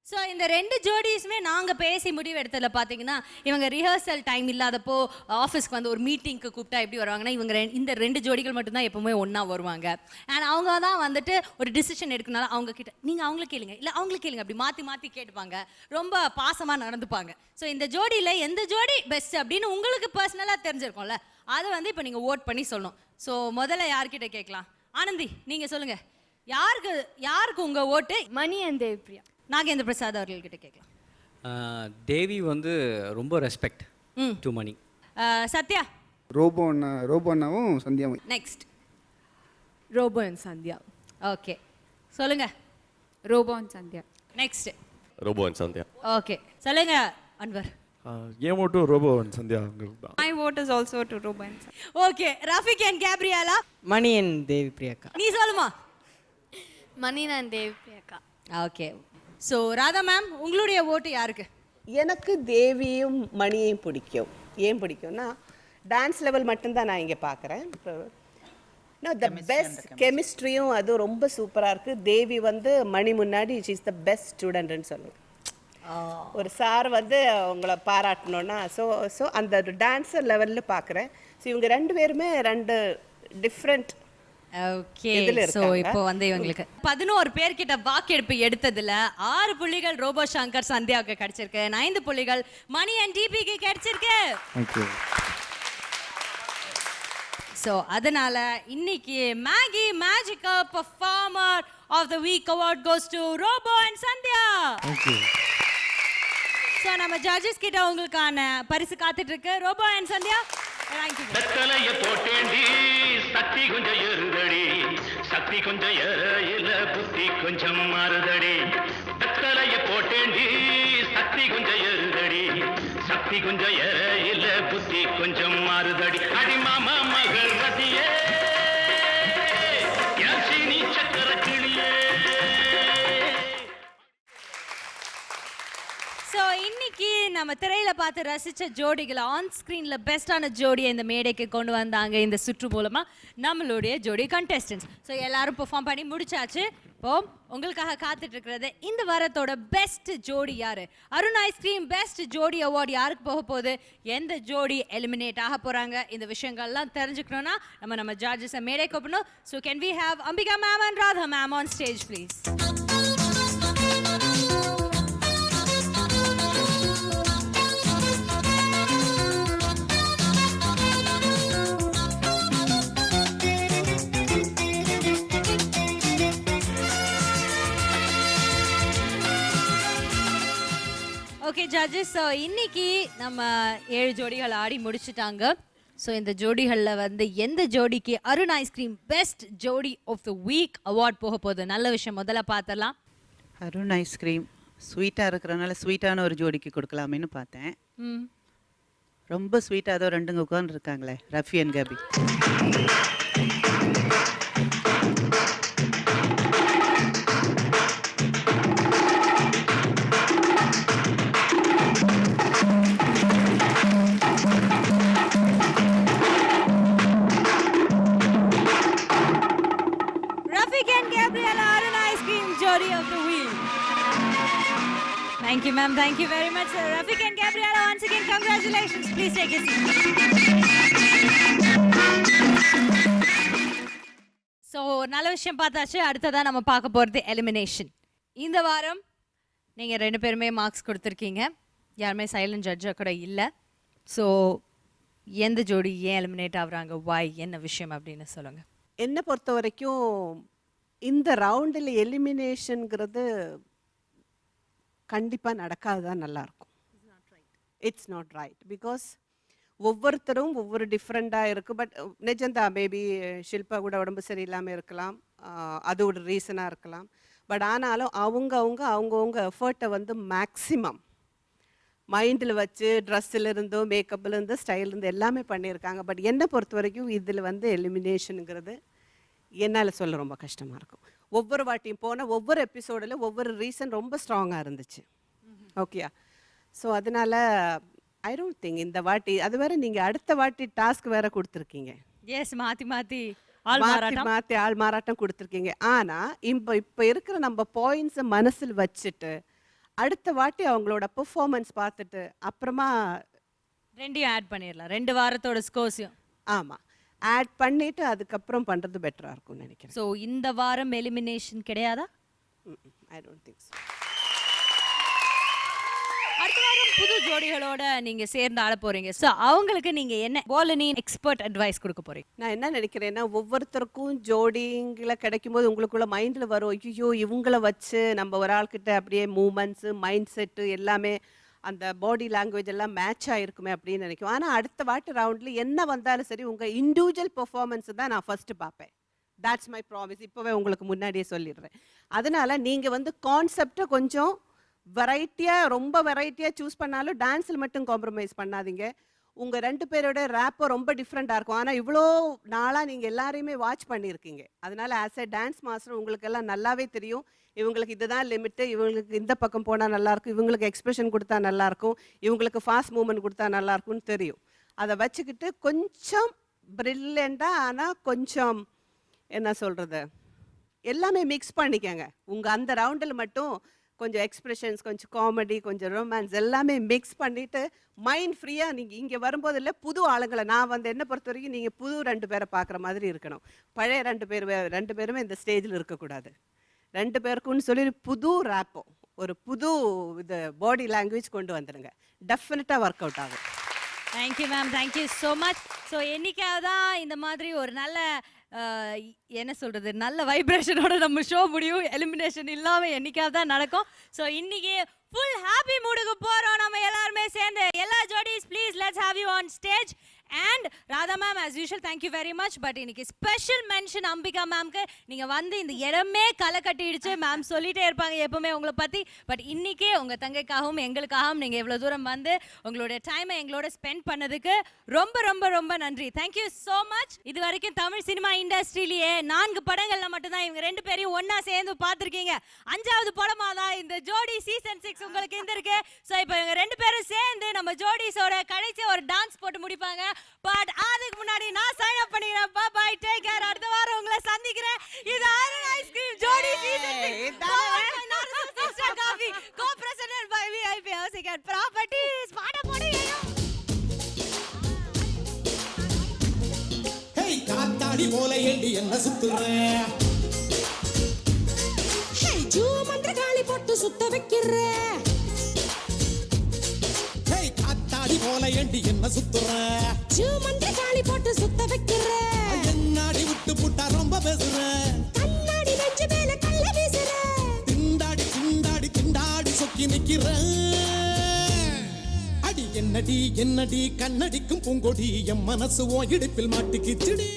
ஸோ இந்த 2 ஜோடிஸுமே நாங்கள் பேசி முடிவு எடுத்ததில் பார்த்தீங்கன்னா, இவங்க ரிஹர்சல் டைம் இல்லாதப்போ ஆஃபீஸ்க்கு வந்து ஒரு மீட்டிங்க்கு கூப்பிட்டா எப்படி வருவாங்கன்னா, இந்த 2 ஜோடிகள் மட்டும்தான் எப்பவுமே ஒன்றா வருவாங்க. அண்ட் அவங்க தான் வந்துட்டு ஒரு டிசிஷன் எடுக்கனால அவங்க கிட்ட நீங்கள் அவங்கள கேளுங்க, இல்லை அவங்கள கேளுங்க, அப்படி மாற்றி கேட்டுப்பாங்க, ரொம்ப பாசமாக நடந்துப்பாங்க. ஸோ இந்த ஜோடியில் எந்த ஜோடி பெஸ்ட் அப்படின்னு உங்களுக்கு பர்சனலாக தெரிஞ்சிருக்கோம்ல, அதை வந்து இப்போ நீங்கள் ஓட் பண்ணி சொல்லணும். ஸோ முதல்ல யார்கிட்ட கேட்கலாம்? ஆனந்தி நீங்கள் சொல்லுங்கள், யாருக்கு உங்கள் ஓட்டு? மணி அண்ட் தேவி பிரியா. நாகேந்திர பிரசாத் அவர்கள்கிட்ட கேட்கலாம். தேவி வந்து ரொம்ப respect to Mani. Sathya. Robo அண்ணாவும் சந்தியாவும். Next Robo and Sandhya. Okay சொல்லுங்க. Robo and Sandhya. Next Robo and Sandhya. Okay சொல்லுங்க அன்வர். ஏன் ஓட்டும் Robo and Sandhya. My vote is also to Robo and Sandhya. Okay Rafiq and Gabriella. Mani and Devi பிரியாக்கா. நீ சொல்லுமா. மணி அண்ட் தேவி பிரியாக்கா. ஓகே ஸோ ராதா மேம் உங்களுடைய ஓட்டு யாருக்கு? எனக்கு தேவியும் மணியையும் பிடிக்கும். ஏன் பிடிக்கும்னா டான்ஸ் லெவல் மட்டும்தான் நான் இங்கே பார்க்குறேன். த பெஸ்ட் கெமிஸ்ட்ரியும் அது ரொம்ப சூப்பராக இருக்குது. தேவி வந்து மணி முன்னாடி ஷீ இஸ் த பெஸ்ட் ஸ்டூடெண்ட்னு சொல்லுவேன். ஒரு சார் வந்து உங்களை பாராட்டணுன்னா ஸோ அந்த டான்ஸர் லெவலில் பார்க்குறேன். ஸோ இவங்க 2 பேருமே 2 டிஃப்ரெண்ட். ஓகே ஸோ இப்போ வந்து இவங்களுக்கு 11 பேர்கிட்ட வாக்கெடுப்பு எடுத்ததுல 6 புள்ளிகள் ரோபோ சங்கர் சந்தியாவுக்கு கிடைச்சிருக்கு, 5 புள்ளிகள் மணி அண்ட் டிபிக்கு கிடைச்சிருக்கு. ஸோ அதனால இன்னைக்கு Maggi magical performer of the week award goes to Robo and Sandhya. So நம்ம ஜட்ஜஸ் கிட்ட உங்களுக்கான பரிசு காத்துட்டு இருக்கு. ரோபோ அண்ட் சந்தியா, வெத்தலைய போட்டேண்டி சக்தி கொஞ்சம் ஏறுதடி, சக்தி கொஞ்சம் ஏற புத்தி கொஞ்சம் மாறுதடி. வெத்தலைய போட்டேண்டி சக்தி கொஞ்சம் ஏறுதடி, சக்தி கொஞ்சம் ஏற புத்தி கொஞ்சம் மாறுதடி. அடி மாமா மகள் ரதியே யாசினி சக்கர கிளியே. ஸோ இன்னைக்கு நம்ம திரையில பார்த்து ரசிச்ச ஜோடிகளை ஆன் ஸ்க்ரீன்ல பெஸ்டான ஜோடியை இந்த மேடைக்கு கொண்டு வந்தாங்க இந்த சுற்று மூலமா நம்மளுடைய ஜோடி கண்டெஸ்டன்ஸ். ஸோ எல்லாரும் பெர்ஃபார்ம் பண்ணி முடிச்சாச்சு. இப்போ உங்களுக்காக காத்துட்டு இருக்கிறது இந்த வாரத்தோட பெஸ்ட் ஜோடி யாரு, அருண் ஐஸ்கிரீம் பெஸ்ட் ஜோடி அவார்டு யாருக்கு போக போகுது, எந்த ஜோடி எலிமினேட் ஆக போறாங்க, இந்த விஷயங்கள்லாம் தெரிஞ்சுக்கணும்னா நம்ம ஜட்ஜஸை மேடை கூப்பிடணும். So can we have Ambika ma'am and Radha ma'am on stage please. Okay judges, so இன்னைக்கு நம்ம 7 ஜோடிகள் ஆடி முடிச்சுட்டாங்க. ஸோ இந்த ஜோடிகளில் வந்து எந்த ஜோடிக்கு அருண் ஐஸ்கிரீம் பெஸ்ட் ஜோடி ஆஃப் த வீக் அவார்ட் போக போகுது, நல்ல விஷயம் முதல்ல பார்த்துடலாம். அருண் ஐஸ்கிரீம் ஸ்வீட்டாக இருக்கிறனால ஸ்வீட்டான ஒரு ஜோடிக்கு கொடுக்கலாமேன்னு பார்த்தேன். ரொம்ப ஸ்வீட்டாக அதோ ரெண்டுங்க உட்கார்ந்து இருக்காங்களே, Rafi and Kabi. Thank you, ma'am. Thank you very much, sir. Rafiq and Gabriella, once again, congratulations. Please take a seat. So, நல்ல விஷயம் பார்த்தாச்சு. அடுத்ததான் நம்ம பார்க்க போகிறது எலிமினேஷன். இந்த வாரம் நீங்கள் 2 பேருமே மார்க்ஸ் கொடுத்துருக்கீங்க. யாருமே சைலண்ட் ஜட்ஜாக கூட இல்லை. ஸோ எந்த ஜோடி ஏன் எலிமினேட் ஆகுறாங்க, வாய், என்ன விஷயம் அப்படின்னு சொல்லுங்கள். என்னை பொறுத்த வரைக்கும் இந்த ரவுண்டில் எலிமினேஷனுங்கிறது கண்டிப்பாக நடக்காது தான் நல்லாயிருக்கும். இட்ஸ் நாட் ரைட் பிகாஸ் ஒவ்வொருத்தரும் ஒவ்வொரு டிஃப்ரெண்ட்டாக இருக்குது. பட் நிஜந்தான், மேபி ஷில்பா கூட உடம்பு சரியில்லாமல் இருக்கலாம், அது ஒரு ரீசனாக இருக்கலாம். பட் ஆனாலும் அவங்கவுங்க எஃபர்ட்டை வந்து மேக்ஸிமம் மைண்டில் வச்சு ட்ரெஸ்ஸிலிருந்தோ மேக்கப்லேருந்து ஸ்டைல்லேருந்து எல்லாமே பண்ணியிருக்காங்க. பட் என்னை பொறுத்த வரைக்கும் இதில் வந்து எலிமினேஷனுங்கிறது என்னால் சொல்ல ரொம்ப கஷ்டமாக இருக்கும். ஒவ்வொரு வாட்டியும் போன ஒவ்வொரு எபிசோடில் ஒவ்வொரு ரீசன் ரொம்ப ஸ்ட்ராங்காக இருந்துச்சு. ஓகேயா? ஸோ அதனால் ஐ டோன்ட் திங்க் இந்த வாட்டி, அது வேறு நீங்கள் அடுத்த வாட்டி டாஸ்க் வேறு கொடுத்துருக்கீங்க. எஸ், மாற்றி ஆள் மாறாட்டம் கொடுத்துருக்கீங்க. ஆனால் இப்போ இருக்கிற நம்ம பாயிண்ட்ஸை மனசில் வச்சுட்டு அடுத்த வாட்டி அவங்களோட பெர்ஃபார்மன்ஸ் பார்த்துட்டு அப்புறமா 2யும் ஆட் பண்ணிடலாம், 2 வாரத்தோட ஸ்கோர்ஸையும். ஆமாம், ஆட் பண்ணிவிட்டு அதுக்கப்புறம் பண்ணுறது பெட்டராக இருக்கும்னு நினைக்கிறேன். ஸோ இந்த வாரம் எலிமினேஷன் கிடையாதா? I don't think so. அடுத்த வாரம் புது ஜோடிகளோட நீங்கள் சேர்ந்து ஆட போகிறீங்க. ஸோ அவங்களுக்கு நீங்கள் என்ன பாலினி எக்ஸ்பர்ட் அட்வைஸ் கொடுக்க போகிறீங்க? நான் என்ன நினைக்கிறேன்னா, ஒவ்வொருத்தருக்கும் ஜோடிங்களை கிடைக்கும்போது உங்களுக்குள்ள மைண்டில் வரும், ஐயோ இவங்கள வச்சு நம்ம ஒரு ஆள்கிட்ட அப்படியே மூமெண்ட்ஸு, மைண்ட் செட்டு எல்லாமே அந்த பாடி லாங்குவேஜ் எல்லாம் மேட்ச் ஆகிருக்குமே அப்படின்னு நினைக்கும். ஆனால் அடுத்த வாட்டி ரவுண்டில் என்ன வந்தாலும் சரி உங்கள் இண்டிவிஜுவல் பெர்ஃபார்மன்ஸை தான் நான் ஃபஸ்ட்டு பார்ப்பேன். That's my promise. இப்போவே உங்களுக்கு முன்னாடியே சொல்லிடுறேன். அதனால் நீங்கள் வந்து கான்செப்டை கொஞ்சம் ரொம்ப வெரைட்டியாக சூஸ் பண்ணாலும் டான்ஸில் மட்டும் காம்ப்ரமைஸ் பண்ணாதீங்க. உங்கள் 2 பேரோட ரேப்போ ரொம்ப டிஃப்ரெண்ட்டாக இருக்கும். ஆனால் இவ்வளோ நாளாக நீங்கள் எல்லாரையுமே வாட்ச் பண்ணியிருக்கீங்க. அதனால் ஆஸ் எ டான்ஸ் மாஸ்டர் உங்களுக்கெல்லாம் நல்லாவே தெரியும், இவங்களுக்கு இதுதான் லிமிட்டு, இவங்களுக்கு இந்த பக்கம் போனால் நல்லாயிருக்கும், இவங்களுக்கு எக்ஸ்பிரஷன் கொடுத்தா நல்லாயிருக்கும், இவங்களுக்கு ஃபாஸ்ட் மூமெண்ட் கொடுத்தா நல்லாயிருக்கும்னு தெரியும். அதை வச்சுக்கிட்டு கொஞ்சம் ப்ரில்லியண்ட்டாக, ஆனால் கொஞ்சம் என்ன சொல்கிறது, எல்லாமே மிக்ஸ் பண்ணிக்கங்க. உங்கள் அந்த ரவுண்டில் மட்டும் கொஞ்சம் எக்ஸ்பிரஷன்ஸ், கொஞ்சம் காமெடி, கொஞ்சம் ரொமான்ஸ் எல்லாமே மிக்ஸ் பண்ணிவிட்டு மைண்ட் ஃப்ரீயாக நீங்கள் இங்கே வரும்போது இல்லை புது ஆளுங்களை, நான் வந்து என்னை பொறுத்த வரைக்கும் நீங்கள் புது 2 பேரை பார்க்குற மாதிரி இருக்கணும். பழைய 2 பேருமே இந்த ஸ்டேஜில் இருக்கக்கூடாது. 2 பேருக்குன்னு சொல்லி புது ரேப்போ, ஒரு புது இது பாடி லாங்குவேஜ் கொண்டு வந்துடுங்க. டெஃபினட்டாக ஒர்க் அவுட் ஆகும். Thank you ma'am, thank you so much. So என்னைக்காவது தான் இந்த மாதிரி ஒரு நல்ல என்ன சொல்றது, நல்ல வைப்ரேஷனோட நம்ம ஷோ முடியும். எலிமினேஷன் இல்லாம என்னைக்காவது தான் நடக்கும். ஸோ இன்னைக்கு ஃபுல் ஹாப்பி மூடுக்கு போறோம் நம்ம எல்லாருமே சேர்ந்து. எல்லா ஜோடிஸ் please let's have you on stage. And Radha ma'am as usual thank you very much. But இன்னைக்கு ஸ்பெஷல் மென்ஷன் அம்பிகா மேம்க்கு. நீங்கள் வந்து இந்த இடமே களை கட்டிடுச்சு. மேம் சொல்லிட்டே இருப்பாங்க எப்பவுமே உங்களை பற்றி. பட் இன்னைக்கே உங்கள் தங்கைக்காகவும் எங்களுக்காகவும் நீங்கள் இவ்வளோ தூரம் வந்து உங்களுடைய டைமை எங்களோட ஸ்பெண்ட் பண்ணதுக்கு ரொம்ப ரொம்ப ரொம்ப நன்றி. Thank you so much. இது வரைக்கும் தமிழ் சினிமா இண்டஸ்ட்ரியிலேயே 4 படங்கள்ல மட்டும்தான் இவங்க 2 பேரையும் ஒன்னா சேர்ந்து பார்த்துருக்கீங்க. 5வது படமா தான் இந்த ஜோடி சீசன் 6 உங்களுக்கு இருந்திருக்கு. ஸோ இப்போ இவங்க 2 பேரும் சேர்ந்து நம்ம ஜோடிஸோட கடைசி ஒரு டான்ஸ் போட்டு முடிப்பாங்க. பட் அதுக்கு முன்னாடி நான் சைன் அப் பண்ணிக்கிறேன். Bye bye, take care. அடுத்த வாரம் உங்களை சந்திக்கிறேன். இது ஆரன் ஐஸ்கிரீம் ஜோடி சீசன் 6 காஃபி co-presented by VIP housing and properties. பாட போடுங்க. ஹே காத்தாடி போல ஏண்டி என்ன சுத்துற? ஹே ஜூ மந்திர காளி போட்டு சுத்த வைக்கிற. ஹே காத்தாடி போல ஏண்டி என்ன சுத்துற? ஜூ மந்திர காளி போட்டு சுத்த வைக்கிற. என்னாடி விட்டு புட்டா ரொம்ப பேசுற. கண்ணாடி நெஞ்சு மேல கல்ல வீசுற. திண்டாடி திண்டாடி திண்டாடி சொக்கி நிக்கிற. அடி என்னடி என்னடி கண்ணடிக்கும் பூங்கொடி என் மனசு உன் இடுப்பில் மாட்டிக்கிச்சுடி.